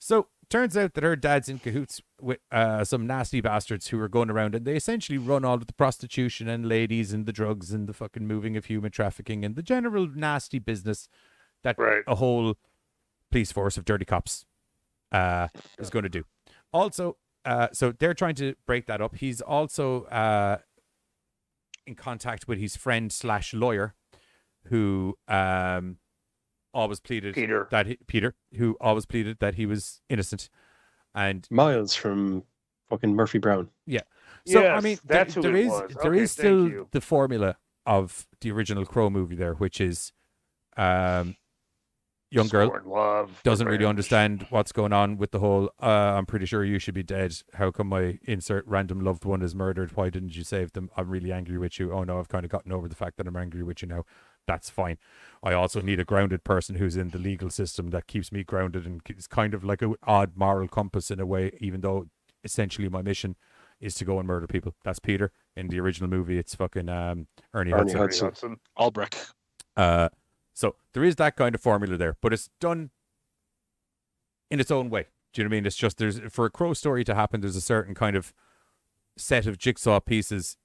so turns out that her dad's in cahoots with some nasty bastards who are going around, and they essentially run all of the prostitution and ladies and the drugs and the fucking moving of human trafficking and the general nasty business that Right. a whole police force of dirty cops is going to do. Also, so they're trying to break that up. He's also in contact with his friend / lawyer, who always pleaded Peter. who always pleaded that he was innocent, and Miles from fucking Murphy Brown. yeah. So I Yes, mean, that's there who it is was. there Okay, is thank still you. the formula of the original Crow movie there, which is young girl Sworn love. doesn't really revenge. understand what's going on with the whole I'm pretty sure you should be dead. How come my insert random loved one is murdered? Why didn't you save them? I'm really angry with you. Oh no, I've kind of gotten over the fact that I'm angry with you now. That's fine. I also need a grounded person who's in the legal system that keeps me grounded and is kind of like an odd moral compass in a way, even though essentially my mission is to go and murder people. That's Peter. In the original movie, it's fucking Ernie Hudson. Hudson. Albrecht. So there is that kind of formula there, but it's done in its own way. Do you know what I mean? It's just there's for a Crow story to happen, there's a certain kind of set of jigsaw pieces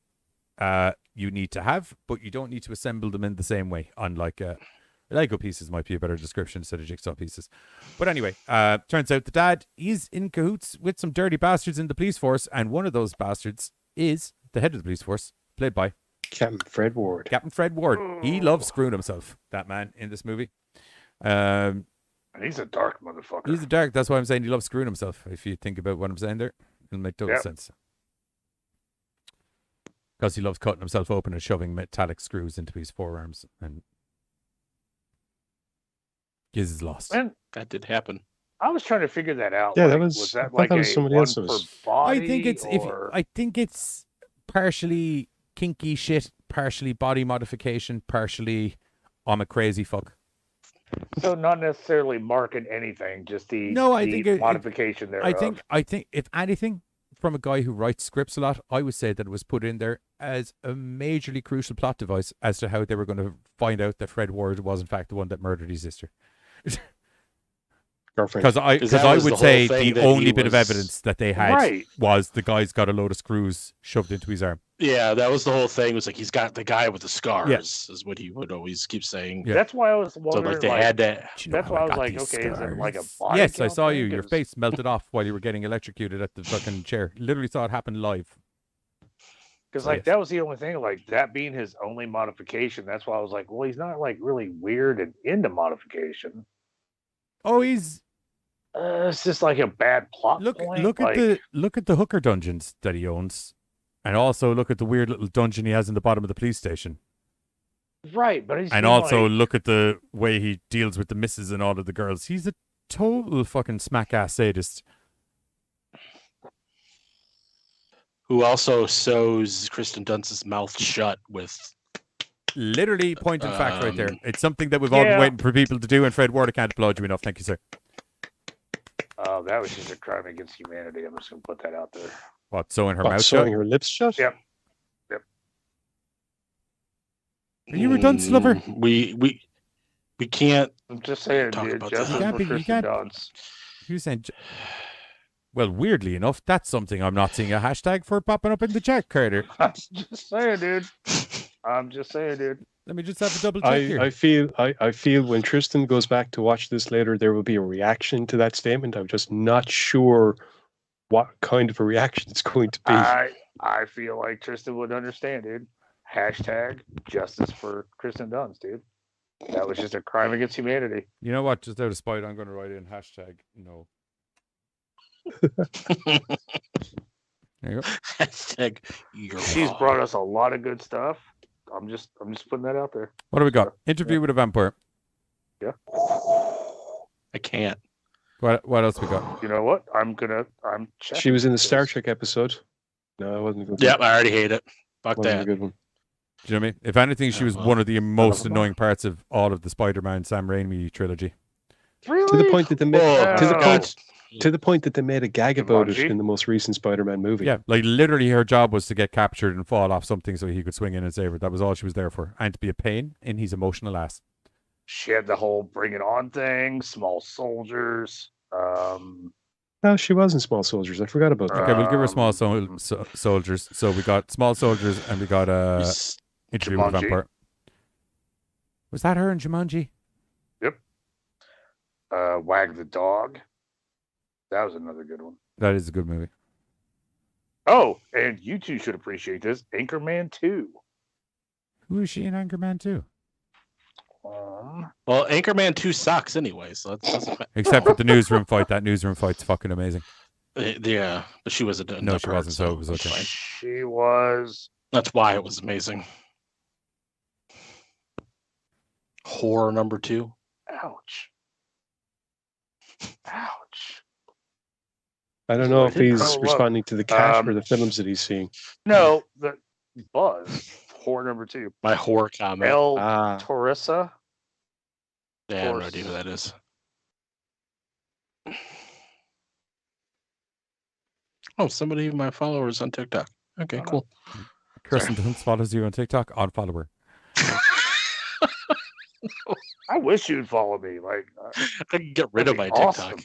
you need to have, but you don't need to assemble them in the same way. Unlike Lego pieces might be a better description instead of jigsaw pieces. But anyway, turns out the dad, he's in cahoots with some dirty bastards in the police force, and one of those bastards is the head of the police force, played by Captain Fred Ward. Captain Fred Ward. He loves screwing himself, that man, in this movie. And he's a dark motherfucker. He's a dark. That's why I'm saying he loves screwing himself. If you think about what I'm saying there, it'll make total Yep. sense. Because he loves cutting himself open and shoving metallic screws into his forearms, and Giz is lost. And That did happen. I was trying to figure that out. Yeah, like, that was- I that thought like that was a somebody one else's. per body? I think it's or... I think it's partially kinky shit, partially body modification, partially I'm a crazy fuck. So not necessarily marking anything, just the No, I the think it- modification there. I think if anything, from a guy who writes scripts a lot, I would say that it was put in there as a majorly crucial plot device as to how they were going to find out that Fred Ward was in fact the one that murdered his sister. Girlfriend. Because I was would the say whole thing the that he only bit of was- evidence that they had Right. was the guy's got a load of screws shoved into his arm. Yeah, that was the whole thing. It was like he's got the guy with the scars, Yeah. is what he would always keep saying. Yeah. That's why I was So wondering. like they like, had to. Do you know That's how why I was got like, these okay, is it like a scars? body Yes, I count saw thing? you. Your 'Cause- face melted off while you were getting electrocuted at the fucking chair. Literally saw it happen live. Because So, like yes. that was the only thing, like that being his only modification. That's why I was like, well, he's not like really weird and into modification. Oh, he's It's just like a bad plot look point. look like, at the hooker dungeons that he owns, and also look at the weird little dungeon he has in the bottom of the police station, right, but he's and also look at the way he deals with the misses and all of the girls. He's a total fucking smack ass sadist. Who also sews Kristen Dunst's mouth shut with. Literally point and fact right there. It's something that we've all been Yeah. waiting for people to do, and Fred Ward, I can't applaud you enough. Thank you, sir. Oh, that was just a crime against humanity. I'm just gonna put that out there. What, sewing her What, mouth sewing shut? her lips shut? Yep. Are you a dunce lover? We can't. I'm just saying, Talk dude. about Justice that. for Kristen Dunst. You saying? Well, weirdly enough, that's something I'm not seeing a hashtag for popping up in the chat, Carter. I'm just saying, dude. I'm just saying, dude. Let me just have a double check here. I feel when Tristan goes back to watch this later, there will be a reaction to that statement. I'm just not sure what kind of a reaction it's going to be. I feel like Tristan would understand, dude. Hashtag justice for Kristen Dunst, dude. That was just a crime against humanity. You know what? Just out of spite, I'm going to write in hashtag no. There you go. Hashtag you're She's wrong. brought us a lot of good stuff. I'm just putting that out there. What do we got? Interview with a vampire. Yeah. I can't. What else we got? You know what? I'm checking. She was in the Star Trek episode. No, it wasn't a good Yep, one. I already hate it. Fuck Wasn't a that. good one. Do you know what I mean? If anything, she was well, one of the most annoying parts of all of the Spider-Man Sam Raimi trilogy. Really? To the point that they made Oh, to the point that they made a gag about it Jumanji? in the most recent Spider-Man movie. Yeah, like literally her job was to get captured and fall off something so he could swing in and save her. That was all she was there for. And to be a pain in his emotional ass. She had the whole Bring It On thing, Small Soldiers. No, she was in Small Soldiers. I forgot about that. Okay, we'll give her small soldiers. So we got small soldiers and we got interview with a Jumanji. vampire. Was that her in Jumanji? Yep. Wag the Dog. That was another good one. That is a good movie. Oh, and you two should appreciate this. Anchorman 2. Who is she in Anchorman 2? Well, Anchorman 2 sucks anyway, so that's Except for the newsroom fight. That newsroom fight's fucking amazing. yeah, but she wasn't in No, that she part, wasn't, so it was it's okay. fine. She was. That's why it was amazing. Horror number 2. Ouch. Ouch. I don't know if he's Oh, look. responding to the cat or the films that he's seeing. No, the Buzz. Horror number 2. My horror comment. El Ah. Torissa. Yeah, I have no idea who that is. Oh, somebody of my followers on TikTok. Okay, cool. Kirsten Dunst follows you on TikTok. Unfollow her. I wish you'd follow me. Like, I could get rid of my that'd be TikTok. awesome.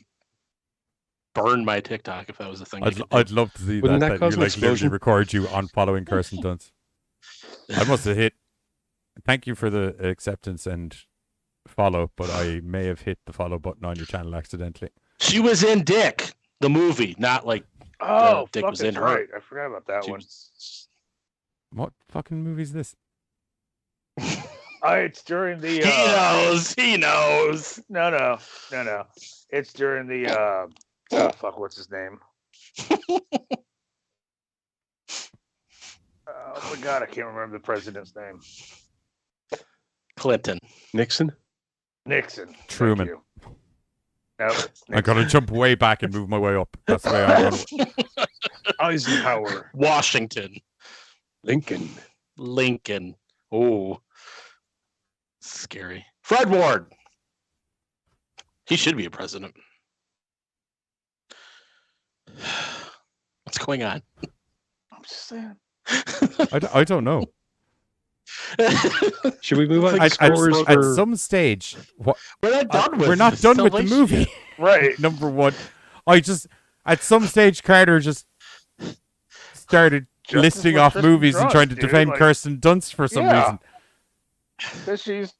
Burn my TikTok if that was a thing. I'd love to see Wouldn't that that cause you an like literally explosion? record you on following Kirsten Dunst. I must have hit. Thank you for the acceptance and follow, but I may have hit the follow button on your channel accidentally. She was in Dick, the movie, not like Oh, Dick fuck, was that's in her. right. I forgot about that She one. was- What fucking movie is this? It's during the. He knows. He knows. No. It's during the. Fuck, what's his name? Oh my god, I can't remember the president's name. Clinton. Nixon? Nixon. Thank Truman. you. Nope, I gotta jump way back and move my way up. That's the way I'm going. Eisenhower. Washington. Lincoln. Oh. Scary. Fred Ward. He should be a president. What's going on? I'm just saying. I don't know. Should we move on to At scores for... some stage, We're not done with we're not this. done Still with the like movie. shit. Right. Number one, at some stage, Carter just started Justice listing for off Kristen movies and Dunst, trying to dude, defend like- Kirsten Dunst for some Yeah. reason. Because she's.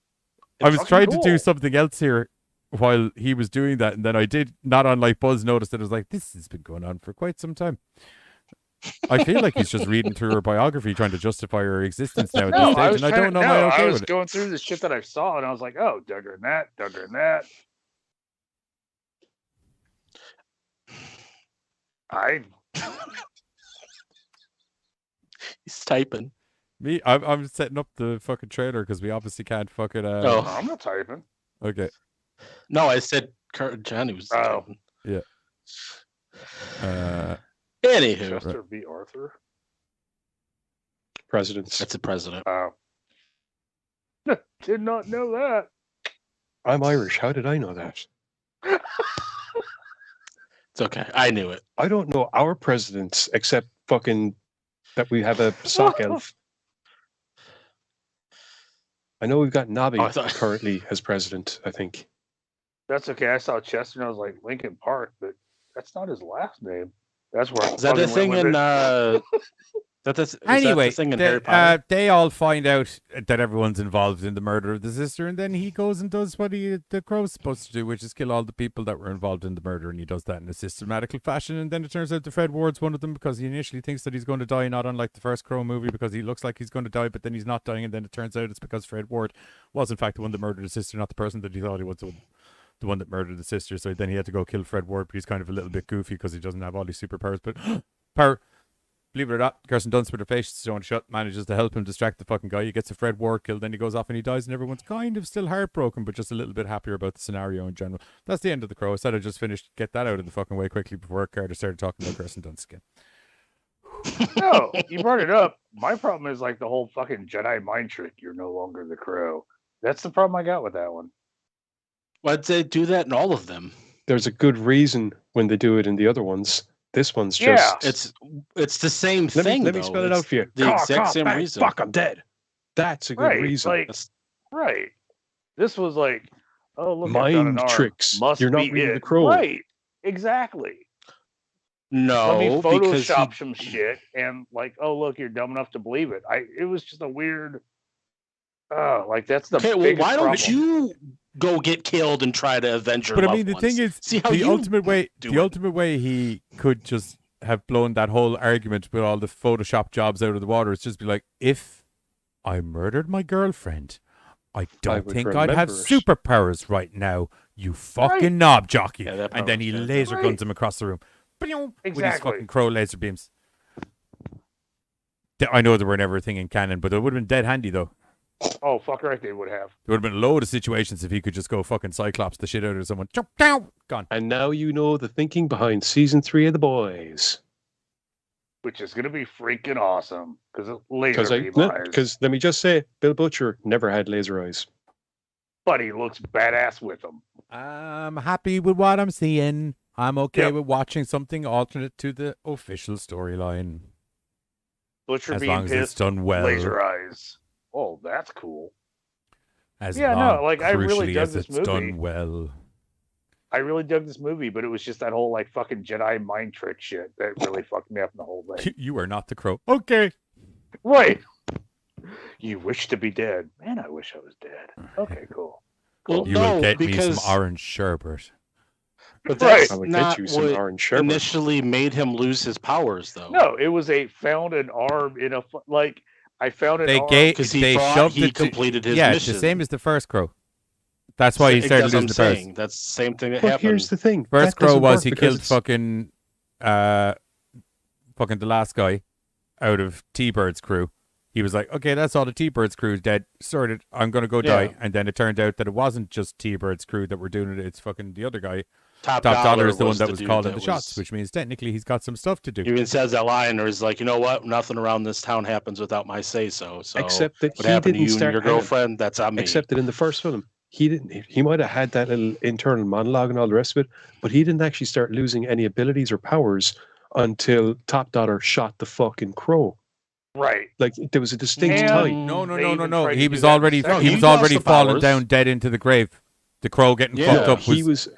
I was fucking trying to do cool. something else here while he was doing that, and then I did, not unlike Buzz, notice that it was like, this has been going on for quite some time. I feel like he's just reading through her biography, trying to justify her existence now at No, this I stage, was and I don't know trying- am I no, okay I was with it. going through the shit that I saw, and I was like, oh, dug her in that, dug her in that. He's typing. Me, I'm setting up the fucking trailer because we obviously can't fucking. Oh. I'm not typing. Okay. No, I said Johnny was. Oh. Yeah. Anywho, Chester v. Arthur. Presidents. That's the president. Oh. Did not know that. I'm Irish. How did I know that? It's okay. I knew it. I don't know our presidents except fucking that we have a sock elf. I know we've got Nobby currently as president, I think. That's okay. I saw Chester and I was like, Lincoln Park, but that's not his last name. That's where Is that the thing in Anyway, thing in Harry Potter? they all find out that everyone's involved in the murder of the sister, and then he goes and does what the Crow's supposed to do, which is kill all the people that were involved in the murder, and he does that in a systematical fashion. And then it turns out that Fred Ward's one of them, because he initially thinks that he's going to die, not unlike the first Crow movie, because he looks like he's going to die, but then he's not dying, and then it turns out it's because Fred Ward was in fact the one that murdered his sister, not the person that he thought he was the one that murdered the sister. So then he had to go kill Fred Ward, but he's kind of a little bit goofy because he doesn't have all these superpowers. But believe it or not, Kirsten Dunst with her face still shut manages to help him distract the fucking guy. He gets a Fred Ward killed, then he goes off and he dies, and everyone's kind of still heartbroken, but just a little bit happier about the scenario in general. That's the end of the Crow. I said I just finished, get that out of the fucking way quickly before Carter started talking about Kirsten Dunst again. No, you brought it up. My problem is like the whole fucking Jedi mind trick. You're no longer the Crow. That's the problem I got with that one. Why'd they do that in all of them? There's a good reason when they do it in the other ones. This one's just... It's the same thing, Let me spell it out for you. The exact same reason. Fuck, I'm dead. That's a good reason. Like, right. This was like, oh, look, mind tricks. Must You're not be reading it. the Crow. Right. Exactly. No, Let me because Photoshop some shit and like, oh, look, you're dumb enough to believe it. It was just a weird... like, that's the biggest why don't problem. you go get killed and try to avenge your But I loved mean, the ones? thing is, See how the you ultimate way he could just have blown that whole argument with all the Photoshop jobs out of the water is just be like, if I murdered my girlfriend, I don't think I'd have superpowers right now, you fucking knob jockey. Yeah, and then he laser guns him across the room. With his fucking Crow laser beams. I know they were never a thing in canon, but it would have been dead handy though. Oh, fuck right, they would have. There would have been a load of situations if he could just go fucking Cyclops the shit out of someone. Jump down, gone. And now you know the thinking behind season 3 of The Boys. Which is going to be freaking awesome. Because laser beam eyes. Because let me just say, Bill Butcher never had laser eyes. But he looks badass with them. I'm happy with what I'm seeing. I'm okay with watching something alternate to the official storyline. Butcher as being long as pissed, it's done well. laser eyes. Oh, that's cool. I really dug as this it's movie. done well. I really dug this movie, but it was just that whole like fucking Jedi mind trick shit that really fucked me up in the whole thing. You are not the Crow. Okay. Right. You wish to be dead. Man, I wish I was dead. Okay, cool. Well, You will get me some orange sherbet. But that's I would not get you some what orange sherbet. initially made him lose his powers, though. No, it was found an arm in a like I found an arm because he they thought shoved he it to- completed his yeah, mission. the same as the first Crow. That's why he started That's what losing I'm the powers. saying. That's the same thing that But happened. here's the thing. First that Crow doesn't was work he because killed it's- fucking the last guy out of T-Bird's crew. He was like, okay, that's all the T-Bird's crew is dead. Sorted. I'm going to go die. And then it turned out that it wasn't just T-Bird's crew that were doing it. It's fucking the other guy. Top Dollar is the one was that the was dude calling that the shots, which means technically he's got some stuff to do. He even says that line, or he's like, you know what? Nothing around this town happens without my say-so. So Except that what he happened to didn't you start. and your girlfriend, that's on me. Except that in the first film, he didn't. He might have had that little internal monologue and all the rest of it, but he didn't actually start losing any abilities or powers until Top Dollar shot the fucking Crow. right. Like there was a distinct And time. No. they even tried to He do was that already second. he he was lost already the fallen powers. down dead into the grave. The Crow getting Yeah, fucked up was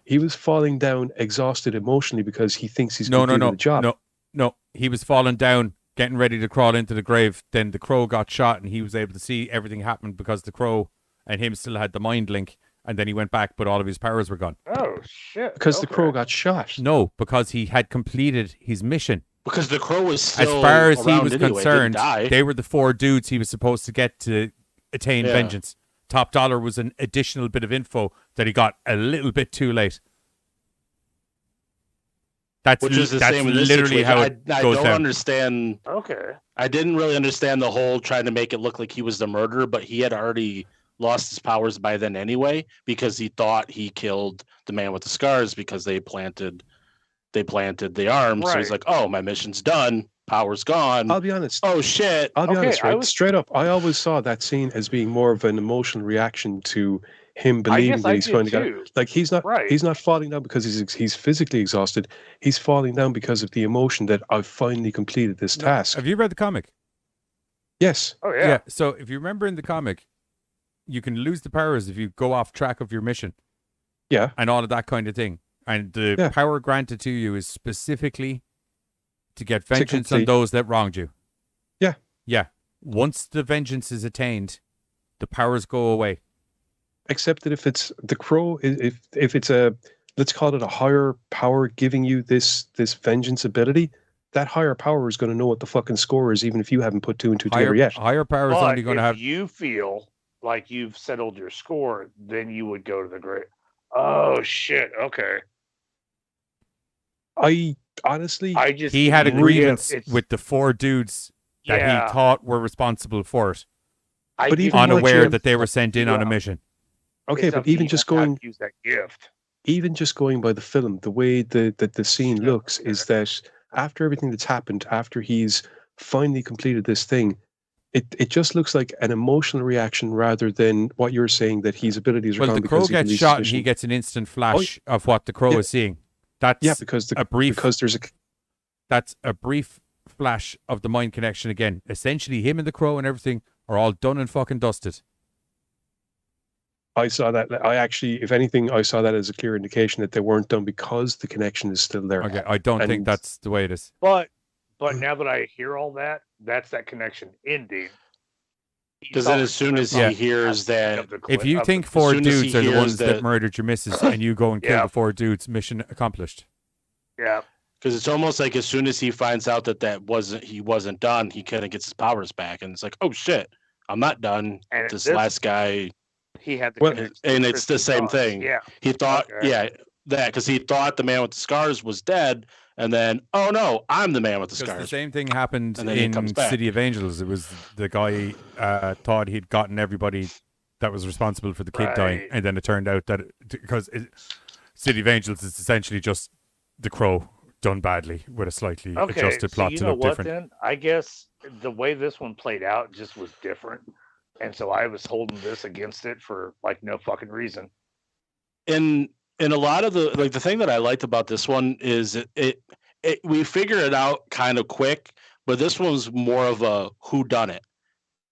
He was falling down exhausted emotionally because he thinks he's no, completed the job. No. He was falling down, getting ready to crawl into the grave. Then the Crow got shot, and he was able to see everything happen because the Crow and him still had the mind link. And then he went back, but all of his powers were gone. Oh shit. Because the Okay. Crow got shot. No, because he had completed his mission. Because the Crow was As still far as he around was anyway, didn't concerned, die. they were the 4 dudes he was supposed to get to attain Yeah. vengeance. Top Dollar was an additional bit of info that he got a little bit too late. That's Which is the that's same in this literally situation. how it I goes don't down. understand. Okay. I didn't really understand the whole trying to make it look like he was the murderer, but he had already lost his powers by then anyway, because he thought he killed the man with the scars because they planted the arm. So he's like, oh, my mission's done. Power's gone. I'll be honest. Oh shit. I'll be honest, right? Straight up, I always saw that scene as being more of an emotional reaction to him believing that he's finally got it. Like he's not falling down because he's physically exhausted. He's falling down because of the emotion that I've finally completed this task. Have you read the comic? Yes. Oh yeah. Yeah. So if you remember in the comic, you can lose the powers if you go off track of your mission. Yeah. And all of that kind of thing. And the power granted to you is specifically to get vengeance on those that wronged you. Yeah. Yeah. Once the vengeance is attained, the powers go away. Except that if it's the crow, if it's a, let's call it a higher power giving you this vengeance ability, that higher power is going to know what the fucking score is, even if you haven't put 2 and 2 together yet. Higher power is only going to have. If you feel like you've settled your score, then you would go to the great. Oh shit! Okay. I honestly, he had a grievance with the 4 dudes that he thought were responsible for it, but even unaware that they were sent in on a mission. Okay, but even just going, use that gift. Even just going by the film, the way that the scene looks is that after everything that's happened, after he's finally completed this thing, it just looks like an emotional reaction rather than what you're saying that his abilities are gone. Well, the crow gets shot and he gets an instant flash of what the crow is seeing. That's because that's a brief flash of the mind connection again. Essentially, him and the crow and everything are all done and fucking dusted. I saw that. I actually, if anything, I saw that as a clear indication that they weren't done because the connection is still there. Okay, I don't think that's the way it is. But now that I hear all that, that's that connection ending. Because then as soon as he hears that... If you think 4 dudes are the ones that murdered your missus and you go and kill the 4 dudes, mission accomplished. Yeah. Because it's almost like as soon as he finds out that he wasn't done, he kind of gets his powers back. And it's like, oh shit, I'm not done. And this last guy... He had the and it's the same thing. Yeah. He thought, because he thought the man with the scars was dead. And then, oh no, I'm the man with the scars. The same thing happened in City of Angels. It was the guy thought he'd gotten everybody that was responsible for the kid dying, and then it turned out that City of Angels is essentially just the crow done badly with a slightly adjusted plot to look different. Then? I guess the way this one played out just was different, and so I was holding this against it for like no fucking reason. In a lot of the thing that I liked about this one is we figure it out kind of quick, but this one's more of a whodunit,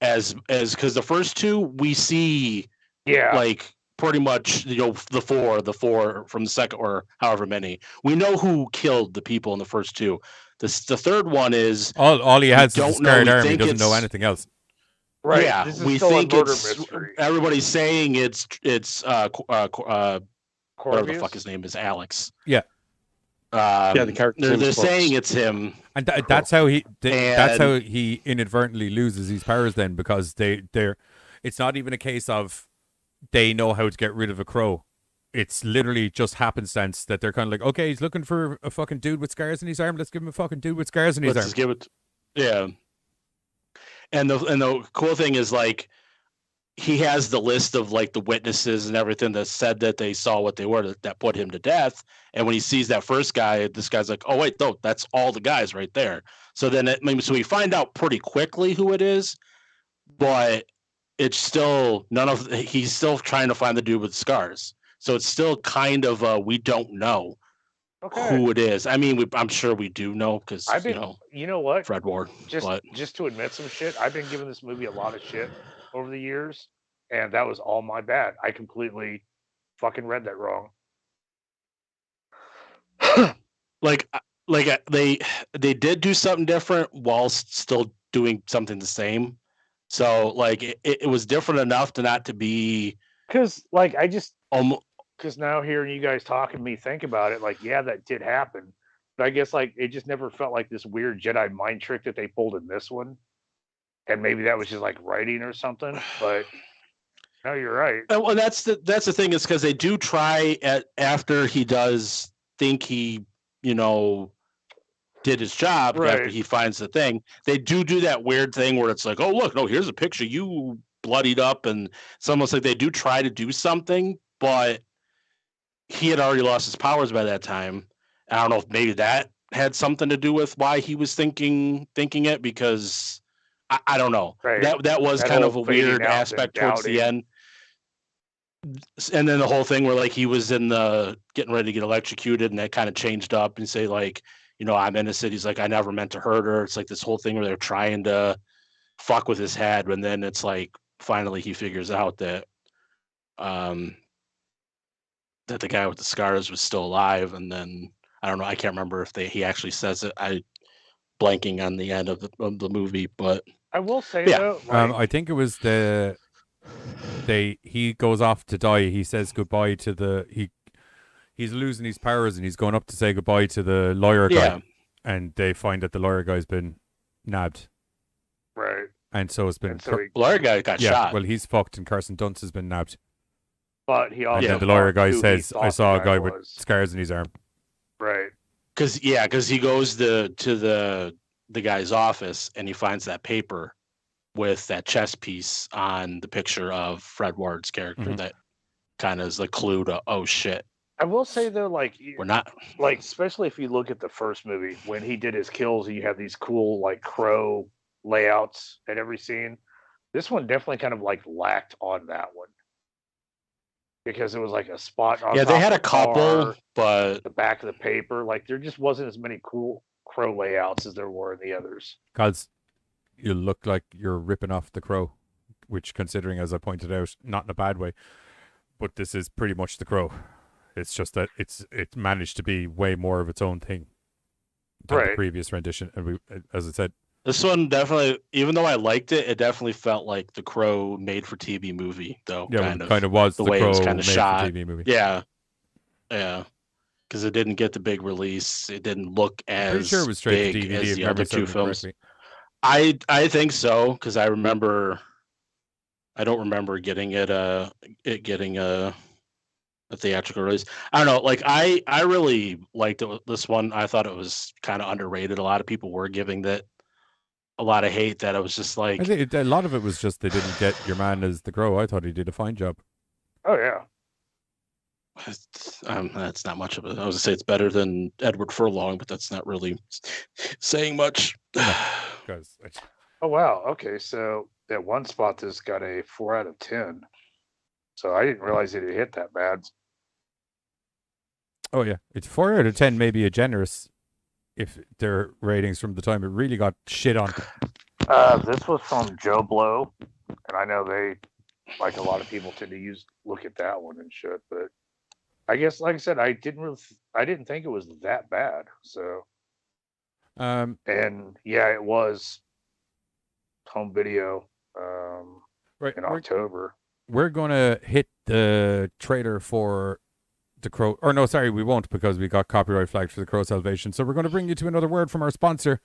as because the first 2 we see like pretty much the four from the second or however many we know who killed the people in the first 2. The third one is all he has is a scarred arm. He doesn't know anything else. Right. Yeah, we think it's mystery. Everybody's saying it's whatever the fuck his name is, Alex. Yeah. The character. They're saying it's him, and that's how he inadvertently loses his powers. Then because it's not even a case of they know how to get rid of a crow. It's literally just happenstance that they're kind of like, okay, he's looking for a fucking dude with scars in his arm. Let's give him a fucking dude with scars in his arm. Just give it. Yeah. And the cool thing is like, he has the list of like the witnesses and everything that said that they saw what they were that put him to death. And when he sees that first guy, this guy's like, oh wait, no, that's all the guys right there. So then so we find out pretty quickly who it is, but it's still he's still trying to find the dude with scars. So it's still kind of we don't know who it is. I mean, I'm sure we do know because you know what, Fred Ward. Just to admit some shit, I've been giving this movie a lot of shit over the years, and that was all my bad. I completely fucking read that wrong. They did do something different whilst still doing something the same. So like it was different enough to not to be because like I just because now hearing you guys talking me think about it, like that did happen, but I guess like it just never felt like this weird Jedi mind trick that they pulled in this one. And maybe that was just like writing or something, but no, you're right. Well, that's the thing is because they do try after he does think he, did his job after he finds the thing. They do that weird thing where it's like, oh look, no, here's a picture you bloodied up, and it's almost like they do try to do something, but he had already lost his powers by that time. I don't know if maybe that had something to do with why he was thinking it, because I don't know. Right. That was That kind of a whole fading weird out and aspect towards the doubting. end. And then the whole thing where like he was in the getting ready to get electrocuted, and that kind of changed up and say like, I'm innocent. He's like, I never meant to hurt her. It's like this whole thing where they're trying to fuck with his head, and then it's like finally he figures out that that the guy with the scars was still alive, and then I don't know. I can't remember if he actually says it. I blanking on the end of the movie, but I will say Yeah. though, like, I think it was he goes off to die. He says goodbye to he's losing his powers, and he's going up to say goodbye to the lawyer guy. Yeah. And they find that the lawyer guy's been nabbed. right. And so it's been And so he, lawyer guy got shot. well, he's fucked, and Carson Dunst has been nabbed. but he also And then the lawyer guy thought who he says, thought I saw the a guy with was. scars in his arm. Right. Because he goes to the guy's office, and he finds that paper with that chess piece on the picture of Fred Ward's character. Mhm. That kind of is the clue to, oh shit, I will say though, like, we're not. like especially if you look at the first movie when he did his kills, you have these cool like crow layouts at every scene. This one definitely kind of like lacked on that one because it was like a spot on Yeah, they top had of a the couple, car, but the back of the paper. Like there just wasn't as many cool crow layouts as there were in the others. Because you look like you're ripping off the crow, which, considering, as I pointed out, not in a bad way, but this is pretty much the crow. It's just that it managed to be way more of its own thing than the Right. previous rendition. And as I said, this one definitely, even though I liked it, it definitely felt like the Crow made for TV movie, though. yeah, it kind of was the the way it crow was made kind of for shot. TV movie. Yeah, because it didn't get the big release. It didn't look as Pretty sure it was straight to big DVD. as if the memory other two serves me films. correctly. I think so, because I remember. I don't remember getting getting a theatrical release. I don't know. Like I really liked this one. I thought it was kind of underrated. A lot of people were giving that a lot of hate. That it was just like, I think a lot of it was just they didn't get your man as the crow. I thought he did a fine job. Oh yeah. that's not much of it. I was gonna say it's better than Edward Furlong, but that's not really saying much. Because Oh wow. Okay, so at one spot this got a 4 out of 10. So I didn't realize it hit that bad. oh yeah, it's 4 out of 10, maybe a generous if their ratings from the time it really got shit on. This was from Joe Blow, and I know they, like a lot of people, tend to look at that one and shit. But I guess, like I said, I didn't think it was that bad. So, and yeah, it was home video Right, in October. we're gonna hit the trailer for the Crow, or no, sorry, we won't, because we got copyright flagged for the Crow Salvation. So we're going to bring you to another word from our sponsor,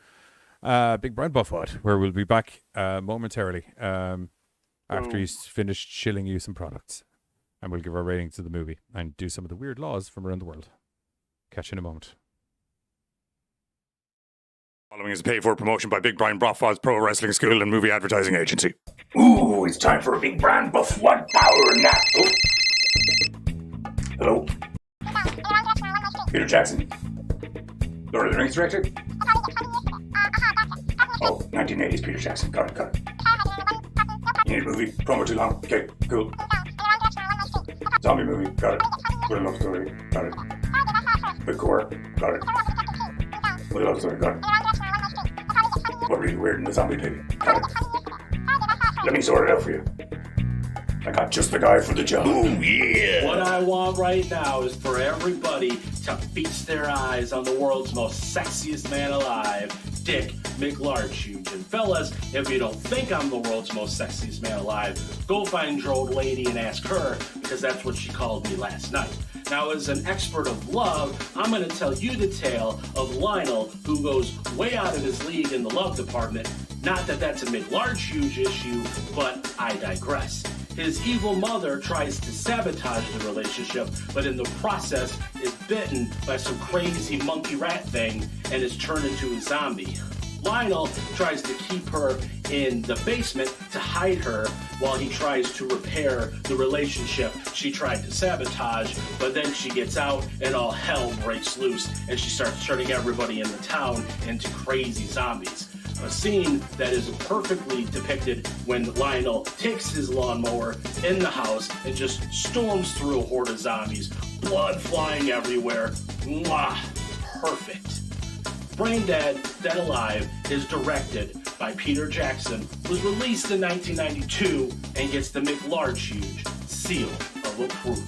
Big Brian Buffwood, where we'll be back momentarily after he's finished shilling you some products, and we'll give our ratings to the movie and do some of the weird laws from around the world. Catch you in a moment. Following is a paid-for promotion by Big Brian Buffwood's Pro Wrestling School and Movie Advertising Agency. Ooh, it's time for a Big Brian Buffwood power nap. Oh. Hello? Peter Jackson? Lord of the Rings director? Oh, 1980s Peter Jackson. Got it. You need a movie? Promo too long? Okay, cool. Zombie movie? Got it. What a love story? Got it. Big gore? Got it. What a love story? Got it. What really weird in the zombie pig? Got it. Let me sort it out for you. I got just the guy for the job. Ooh, yeah! What I want right now is for everybody to feast their eyes on the world's most sexiest man alive, Dick McLarchuge. And fellas, if you don't think I'm the world's most sexiest man alive, go find your old lady and ask her, because that's what she called me last night. Now, as an expert of love, I'm going to tell you the tale of Lionel, who goes way out of his league in the love department. Not that that's a McLarchuge issue, but I digress. His evil mother tries to sabotage the relationship, but in the process is bitten by some crazy monkey rat thing and is turned into a zombie. Lionel tries to keep her in the basement to hide her while he tries to repair the relationship she tried to sabotage, but then she gets out and all hell breaks loose and she starts turning everybody in the town into crazy zombies. A scene that is perfectly depicted when Lionel takes his lawnmower in the house and just storms through a horde of zombies, blood flying everywhere. Mwah! Perfect. Brain Dead, Dead Alive is directed by Peter Jackson, was released in 1992, and gets the McLarge huge seal of approval.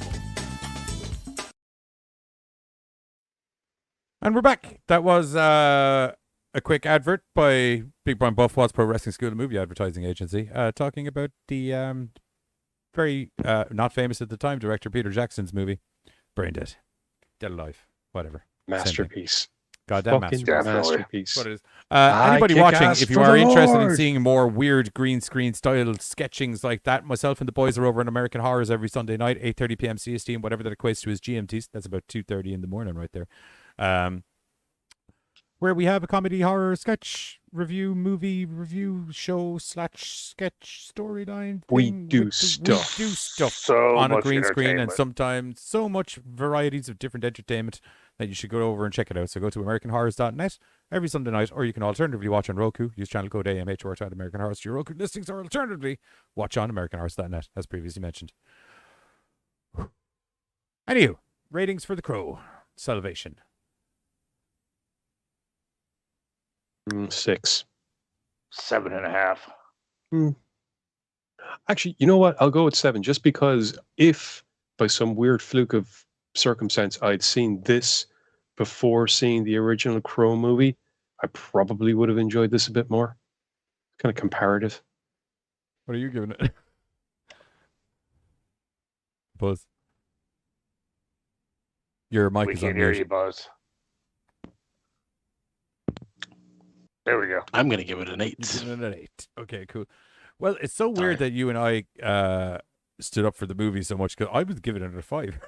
And we're back. That was a quick advert by Big Brian Buffwatt's Pro Wrestling School and Movie Advertising Agency, talking about the very not famous at the time director Peter Jackson's movie, Brain Dead, Dead Alive, whatever. Masterpiece. Goddamn Fucking masterpiece. What it is. I Anybody kick watching, ass if you for are the interested in Lord. seeing more weird green screen style sketchings like that, myself and the boys are over in American Horrors every Sunday night, 8:30 p.m. CST, and whatever that equates to is GMT. That's about 2:30 in the morning right there. Where we have a comedy horror sketch review, movie review show / sketch storyline. We thing do with the- stuff. We do stuff So on a much green screen, and entertainment. sometimes so much varieties of different entertainment that you should go over and check it out. So go to AmericanHorrors.net every Sunday night, or you can alternatively watch on Roku. Use channel code AMH or type American Horrors to your Roku listings, or alternatively watch on AmericanHorrors.net, as previously mentioned. Anywho, ratings for The Crow, Salvation. 6. 7.5. Actually, you know what? I'll go with 7, just because if by some weird fluke of circumstance I'd seen this before seeing the original Crow movie, I probably would have enjoyed this a bit more. Kind of comparative. What are you giving it? Buzz. Your mic We is on can't hear mute. you, Buzz. There we go. I'm going to give it an 8. You're giving it an 8. Okay, cool. Well, it's so weird that you and I stood up for the movie so much, because I was giving it a 5.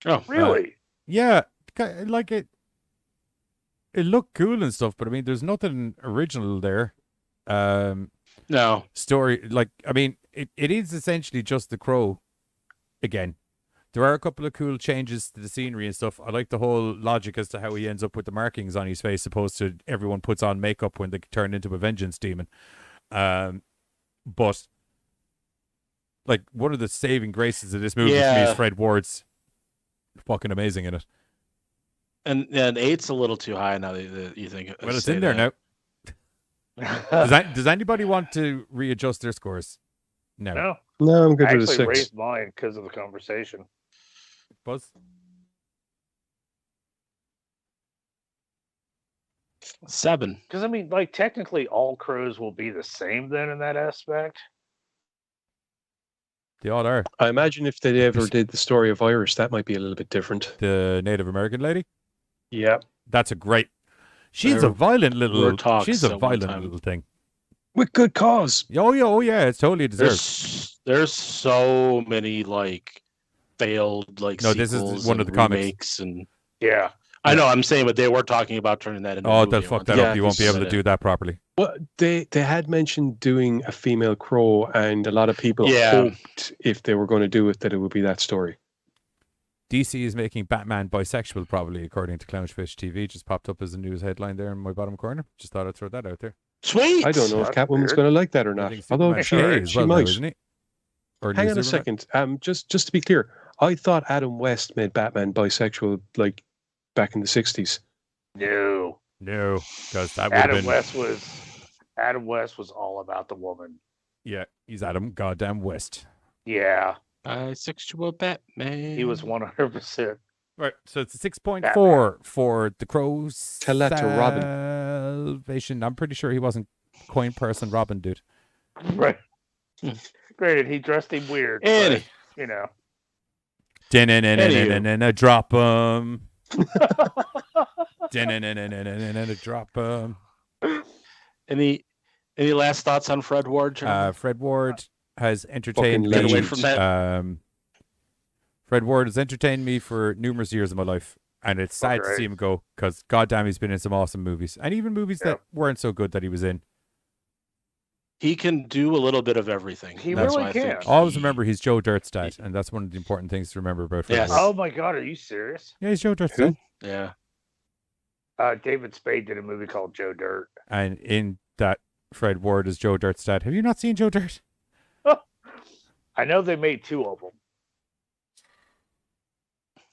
Oh, Really? Yeah, like it looked cool and stuff, but I mean, there's nothing original there. No. Story, like, I mean, it is essentially just The Crow again. There are a couple of cool changes to the scenery and stuff. I like the whole logic as to how he ends up with the markings on his face, opposed to everyone puts on makeup when they turn into a vengeance demon. But like, one of the saving graces of this movie for me is Fred Ward's fucking amazing in it. And 8's a little too high now that you think. Well, it's in there now. Does anybody want to readjust their scores? No. No, I'm good I with a actually 6. raised mine because of the conversation. Buzz? 7. Because, I mean, like, technically all crows will be the same then in that aspect. They all are. I imagine if they ever did the story of Irish, that might be a little bit different. The Native American lady? Yeah. That's a great... She's a violent little... She's a violent little thing. With good cause. Oh yeah, it's totally deserved. There's so many, like, failed, like, No, this is sequels one of and the comics. remakes and... Yeah. I know, I'm saying, but they were talking about turning that into a Oh, movie they'll at fuck one that time. up. You won't be able to do that properly. Well, they had mentioned doing a female Crow, and a lot of people hoped if they were going to do it that it would be that story. DC is making Batman bisexual, probably, according to Clownfish TV. Just popped up as a news headline there in my bottom corner. Just thought I'd throw that out there. Sweet. I don't know if Catwoman's going to like that or not. Although she well, might. isn't he? Or Hang New on a Superman? second. Just to be clear, I thought Adam West made Batman bisexual, like back in the 60s. No. No, because that would have Adam been... West was all about the woman. Yeah, he's Adam goddamn West. Yeah. Bisexual Batman. He was 100%. Right, so it's a 6.4 for The Crow's Tell that to Robin. Salvation. I'm pretty sure he wasn't coin person Robin, dude. Right. Granted, he dressed him weird. Eddie. But, you know. Drop him. Drop him. Any last thoughts on Fred Ward? Jeremy? Fred Ward has entertained Get me. away from that. Fred Ward has entertained me for numerous years of my life, And it's sad to see him go because, goddamn, he's been in some awesome movies. And even movies that weren't so good that he was in. He can do a little bit of everything. He really can. Always remember he's Joe Dirt's dad. And that's one of the important things to remember about Fred Ward. Oh, my God. Are you serious? Yeah, he's Joe Dirt's dad. Yeah. David Spade did a movie called Joe Dirt. And in that, Fred Ward is Joe Dirt's dad. Have you not seen Joe Dirt? I know they made 2 of them.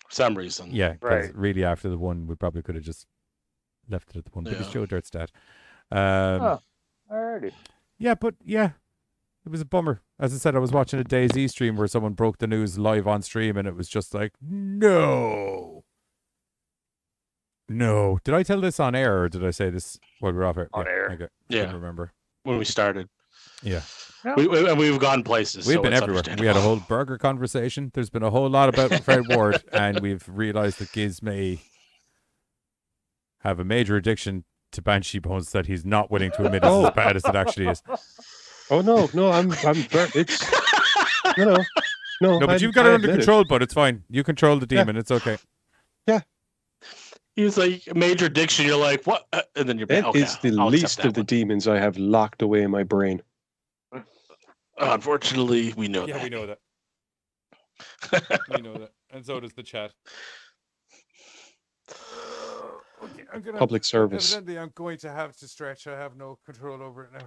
For some reason. Yeah, because really after the one, we probably could have just left it at the one. But it's Joe Dirt's dad. Alrighty. Yeah, but yeah, it was a bummer. As I said, I was watching a DayZ stream where someone broke the news live on stream, and it was just like, no. Did I tell this on air, or did I say this while we were off air? On air. Okay. Yeah. Couldn't remember. When we started. Yeah. We've gone places. We've so been it's everywhere. We had a whole burger conversation. There's been a whole lot about Fred Ward, and we've realized that Giz may have a major addiction to Banshee Bones that he's not willing to admit is as bad as it actually is. Oh no, it's no, but you've got it under control, but it's fine. You control the demon. It's okay. Yeah. He's like major addiction. You're like, what? And then you're It okay, is the I'll least accept of the demons I have locked away in my brain. Unfortunately, we know that. Yeah, we know that. We know that. And so does the chat. Okay, Public service. Evidently, I'm going to have to stretch. I have no control over it now.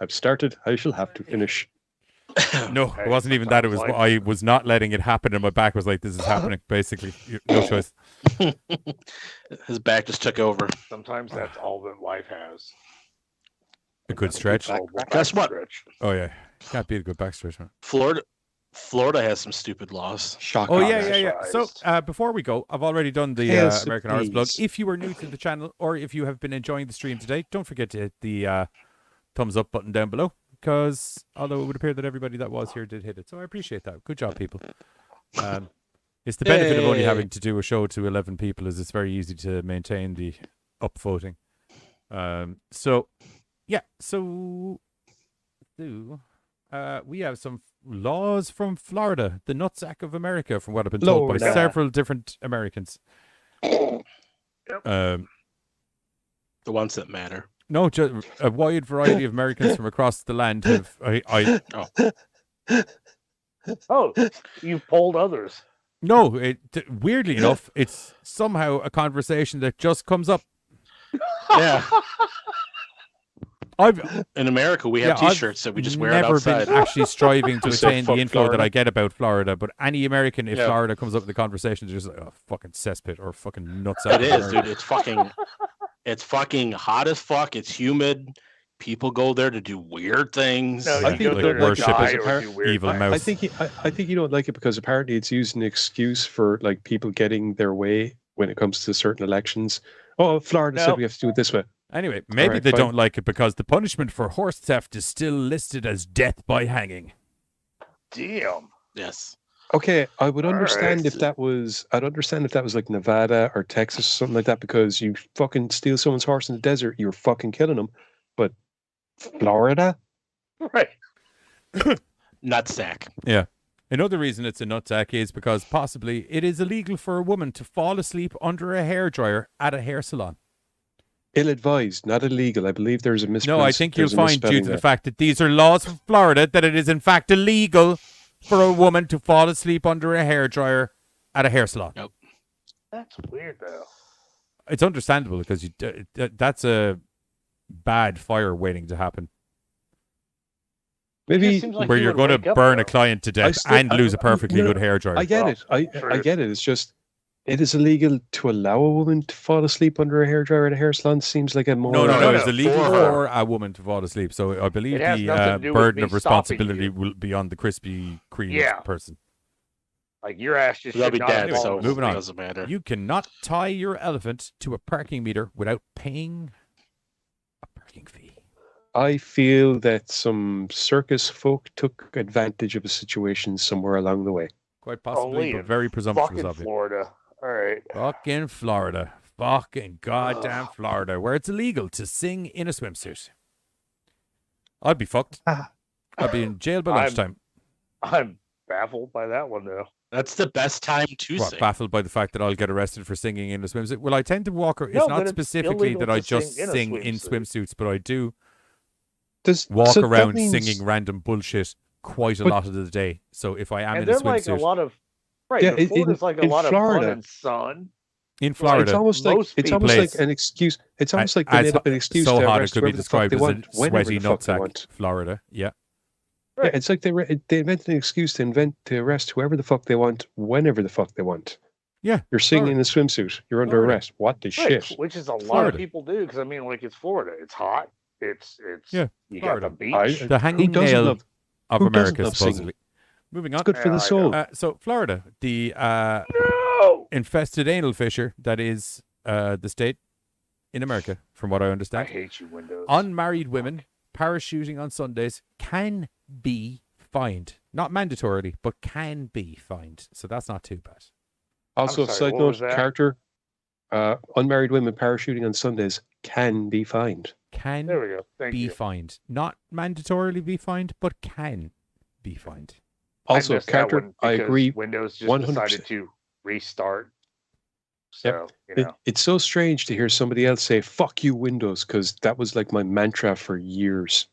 I've started. I shall have to finish. No, it wasn't even that. It was I was not letting it happen, and my back was like, "This is happening." Basically, no choice. His back just took over. Sometimes that's all that life has. A good stretch. Guess what? Oh yeah, can't beat a good back stretch, man. Florida has some stupid laws. Oh yeah. So before we go, I've already done the American Horror plug. If you are new to the channel, or if you have been enjoying the stream today, don't forget to hit the thumbs up button down below. Because although it would appear that everybody that was here did hit it, so I appreciate that. Good job, people. It's the benefit of only having to do a show to 11 people is it's very easy to maintain the upvoting. We have some laws from Florida, the nutsack of America, from what I've been told by several different Americans. The ones that matter. No, just a wide variety of Americans from across the land have. Oh, you polled others. No, weirdly enough, it's somehow a conversation that just comes up. Yeah. In America, we have T-shirts that we just wear outside. Never been actually striving to attain the info Florida. that I get about Florida, but any American, if Florida comes up in the conversation, they're just like, oh, fucking cesspit or fucking nutsack. It is, dude. It's fucking hot as fuck. It's humid. People go there to do weird things. No, I think like worship evil mouse. I think you don't like it because apparently it's used an excuse for like people getting their way when it comes to certain elections. Oh, Florida said we have to do it this way. Anyway, maybe they don't like it because the punishment for horse theft is still listed as death by hanging. Damn. Yes. Okay, I would understand if that was. I'd understand if that was like Nevada or Texas or something like that because you fucking steal someone's horse in the desert, you're fucking killing them. But Florida, right? Nutsack. Yeah. Another reason it's a nutsack is because possibly it is illegal for a woman to fall asleep under a hairdryer at a hair salon. Ill-advised, not illegal. I believe there's a misspelling. No, I think you'll find due to the fact that these are laws from Florida that it is in fact illegal for a woman to fall asleep under a hairdryer at a hair salon. Nope. That's weird, though. It's understandable because that's a bad fire waiting to happen. Maybe where you're going to burn a client to death and lose a perfectly good hairdryer. I get it. I get it. It's just it is illegal to allow a woman to fall asleep under a hairdryer at a hair salon. Seems like a more no. It's illegal for a woman to fall asleep. So I believe the burden of responsibility will be on the Krispy Kreme person. Like your ass just They'll be dead. So moving on. It doesn't matter. You cannot tie your elephant to a parking meter without paying a parking fee. I feel that some circus folk took advantage of a situation somewhere along the way. Quite possibly, but very presumptuous of it. Florida. All right. Fucking Florida. Fucking goddamn Florida, where it's illegal to sing in a swimsuit. I'd be fucked. I'd be in jail by lunchtime. I'm baffled by that one, though. That's the best time to What, sing. baffled by the fact that I'll get arrested for singing in a swimsuit? Well, I tend to walk. It's No, not but it's specifically illegal that I to just sing in a sing in swimsuit. swimsuits, but I do Does walk so that around means- singing random bullshit quite a But- lot of the day. So if I am And in a they're like a swimsuit lot of right. Yeah, Yeah, Florida's like a in lot of Florida- fun and sun. in It's Florida, almost like most it's almost place- like an excuse. It's almost like they as made up an excuse so to hot it arrest could be whoever the fuck described they as a want, whenever sweaty the fuck they nutsack. want. Florida, yeah. Yeah, it's like they invented an excuse to arrest whoever the fuck they want, whenever the fuck they want. Yeah, You're singing Florida. in a swimsuit. You're under Florida. arrest. What the Right, shit? which is a lot Florida. of people do because I mean, like it's Florida. It's hot. It's Yeah, You Florida. got the beach. The hanging doesn't nail love- of who doesn't America, love singing? supposedly. Moving on. It's good for Yeah, the I soul. So Florida, the No, infested anal fisher that is the state in America, from what I I understand. hate you, Windows. Unmarried women parachuting on Sundays can be fined. Not mandatorily, but can be fined. So that's not too bad. Also, sorry, side what note, was that? character, unmarried women parachuting on Sundays can be fined. Can There we go. Thank be you. fined. Not mandatorily be fined, but can be fined. Also, missed that character, one I because agree. Windows just 100%. decided to restart. So It's so strange to hear somebody else say "fuck you, Windows" because that was like my mantra for years.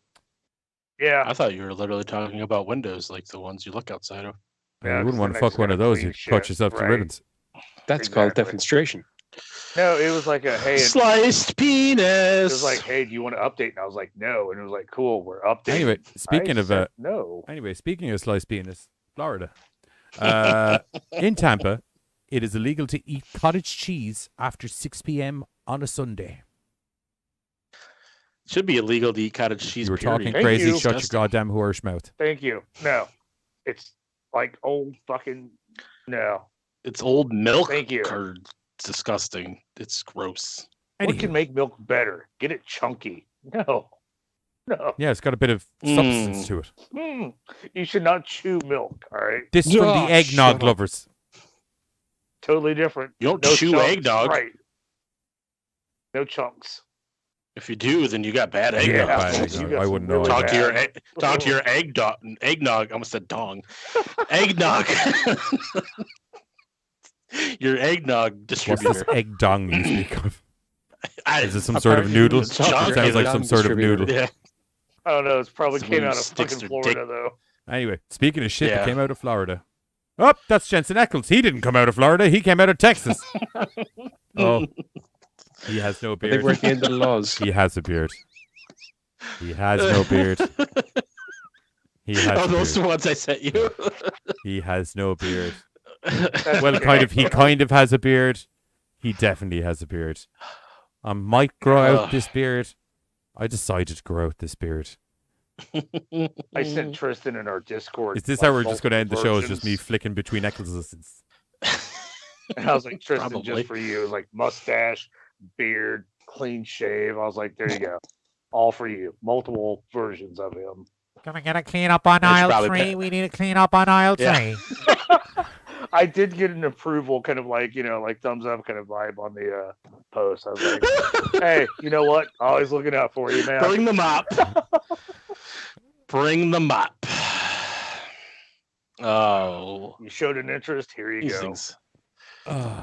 yeah. I thought you were literally talking about windows, like the ones you look outside of. Yeah, Yeah, you 'cause wouldn't want to then I fuck just one of gotta those. clean You'd cut shit, yourself to right. ribbons. That's called Exactly. defenstration. No, it was like a hey. Sliced penis. It was like, hey, do you want to update? And I was like, no. And it was like, cool, we're updating. Anyway, speaking I of said no. Anyway, speaking of sliced penis, Florida. In Tampa, it is illegal to eat cottage cheese after 6 p.m. on a Sunday. Should be illegal to eat cottage cheese. You were period. talking Thank crazy. you. Shut your Disgusting. goddamn horse mouth. Thank you. No, it's like old fucking no. It's old milk. Thank you. curd. It's disgusting. It's gross. What Anywho. can make milk better? Get it chunky. No. Yeah, it's got a bit of substance to it. You should not chew milk. All right. This is from Oh, the eggnog shut up. lovers. Totally different. You don't No chew chunks, eggnog. Right. No chunks. If you do, then you got bad You eggnog. got bad You eggnog. got I some wouldn't know. really Talk to your bad. talk to your eggnog. I almost said dong. Eggnog. Your eggnog What's distributor. this egg dong you speak of? I- Is it some sort of noodle? it's junk. Sounds like Egg some sort of distributor. noodle. Yeah. I don't know. It's probably It's came when out you of sticks fucking their Florida, dick- though. Anyway, speaking of shit that Yeah. came out of Florida. Oh, that's Jensen Ackles. He didn't come out of Florida. He came out of Texas. Oh, he has no I think beard. we're at the end of the laws. He has a beard. He has no beard. He has Oh, a those beard. the ones I sent you. He has no beard. That's Well, okay. kind of. He kind of has a beard. He definitely has a beard. I might grow out Ugh. this beard. I decided to grow out this beard. I sent Tristan in our Discord. Is this like, how we're just going to end the show? Is just me versions. flicking between Eccles? And I was like, Tristan, Probably. just for you. It was like mustache, beard, clean shave. I was like, there you go. All for you. Multiple versions of him. Can we get a clean up on I should aisle probably 3? pay- We need a clean up on aisle Yeah. 3. I did get an approval, kind of like, like thumbs up kind of vibe on the post. I was like, hey, you know what? Always looking out for you, man. Bring the mop. Bring the mop. Oh, You showed an interest. Here you these go. things.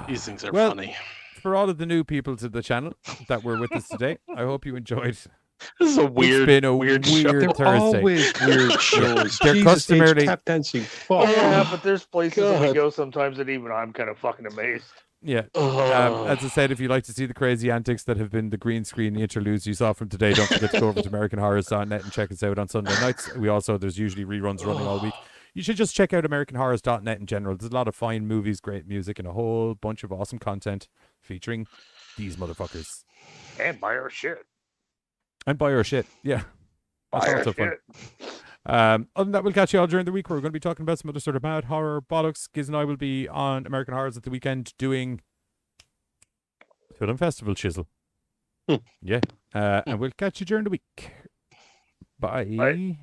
These things are Well, funny. For all of the new people to the channel that were with us today, I hope you enjoyed. This is a weird, It's been a weird show. weird They're Thursday. always weird shows. They're Jesus customarily- H, tap dancing. Fuck. Yeah, but there's places that we God. go sometimes that even I'm kind of fucking amazed. Yeah. Oh. As I said, if you'd like to see the crazy antics that have been the green screen interludes you saw from today, don't forget to go over to AmericanHorrors.net and check us out on Sunday nights. There's usually reruns running all week. You should just check out AmericanHorrors.net in general. There's a lot of fine movies, great music, and a whole bunch of awesome content featuring these motherfuckers. And buy our shit. And buy our shit. Yeah. That's Buy our also fun. shit. Other than that, we'll catch you all during the week where we're going to be talking about some other sort of mad horror bollocks. Giz and I will be on American Horrors at the weekend doing Film Festival Chisel. Yeah. And we'll catch you during the week. Bye. Bye.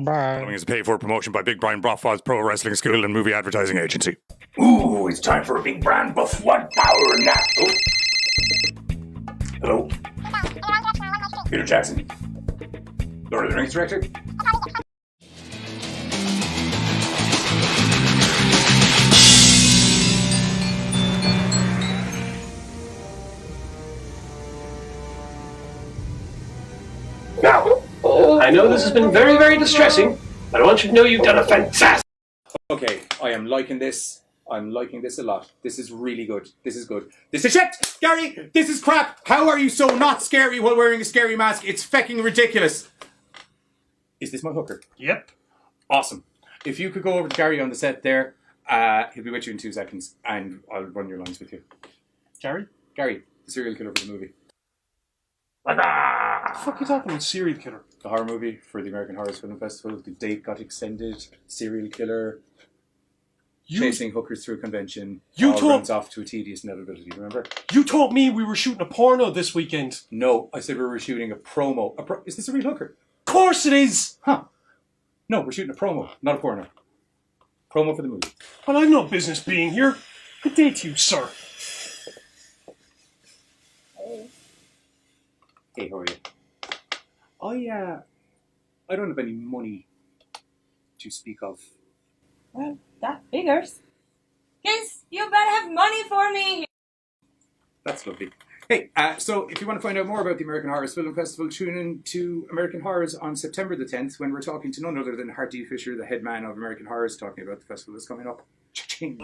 Following is a paid for promotion by Big Brian Brothwod's Pro Wrestling School and Movie Advertising Agency. Ooh, it's time for a big brand buff one power nap. Oh. Hello? Peter Jackson. Lord of the Rings director? I know this has been very, very distressing, but I want you to know you've done a fantastic... Okay, I am liking this. I'm liking this a lot. This is really good. This is good. This is shit! Gary, this is crap! How are you so not scary while wearing a scary mask? It's fucking ridiculous. Is this my hooker? Yep. Awesome. If you could go over to Gary on the set there, he'll be with you in 2 seconds, and I'll run your lines with you. Gary? Gary, the serial killer for the movie. What the fuck are you talking about, serial killer? The horror movie for the American Horror Film Festival. The date got extended. Serial killer. Chasing hookers through a convention. Runs off to a tedious inevitability, remember? You told me we were shooting a porno this weekend. No, I said we were shooting a promo. Is this a real hooker? Of course it is! Huh. No, we're shooting a promo, not a porno. Promo for the movie. Well, I've no business being here. Good day to you, sir. Hey, how are you? I don't have any money to speak of. Well, that figures. Kids, you better have money for me. That's lovely. Hey, so if you want to find out more about the American Horror Film Festival, tune in to American Horrors on September the 10th when we're talking to none other than Hardy Fisher, the head man of American Horrors, talking about the festival that's coming up. Cha-ching.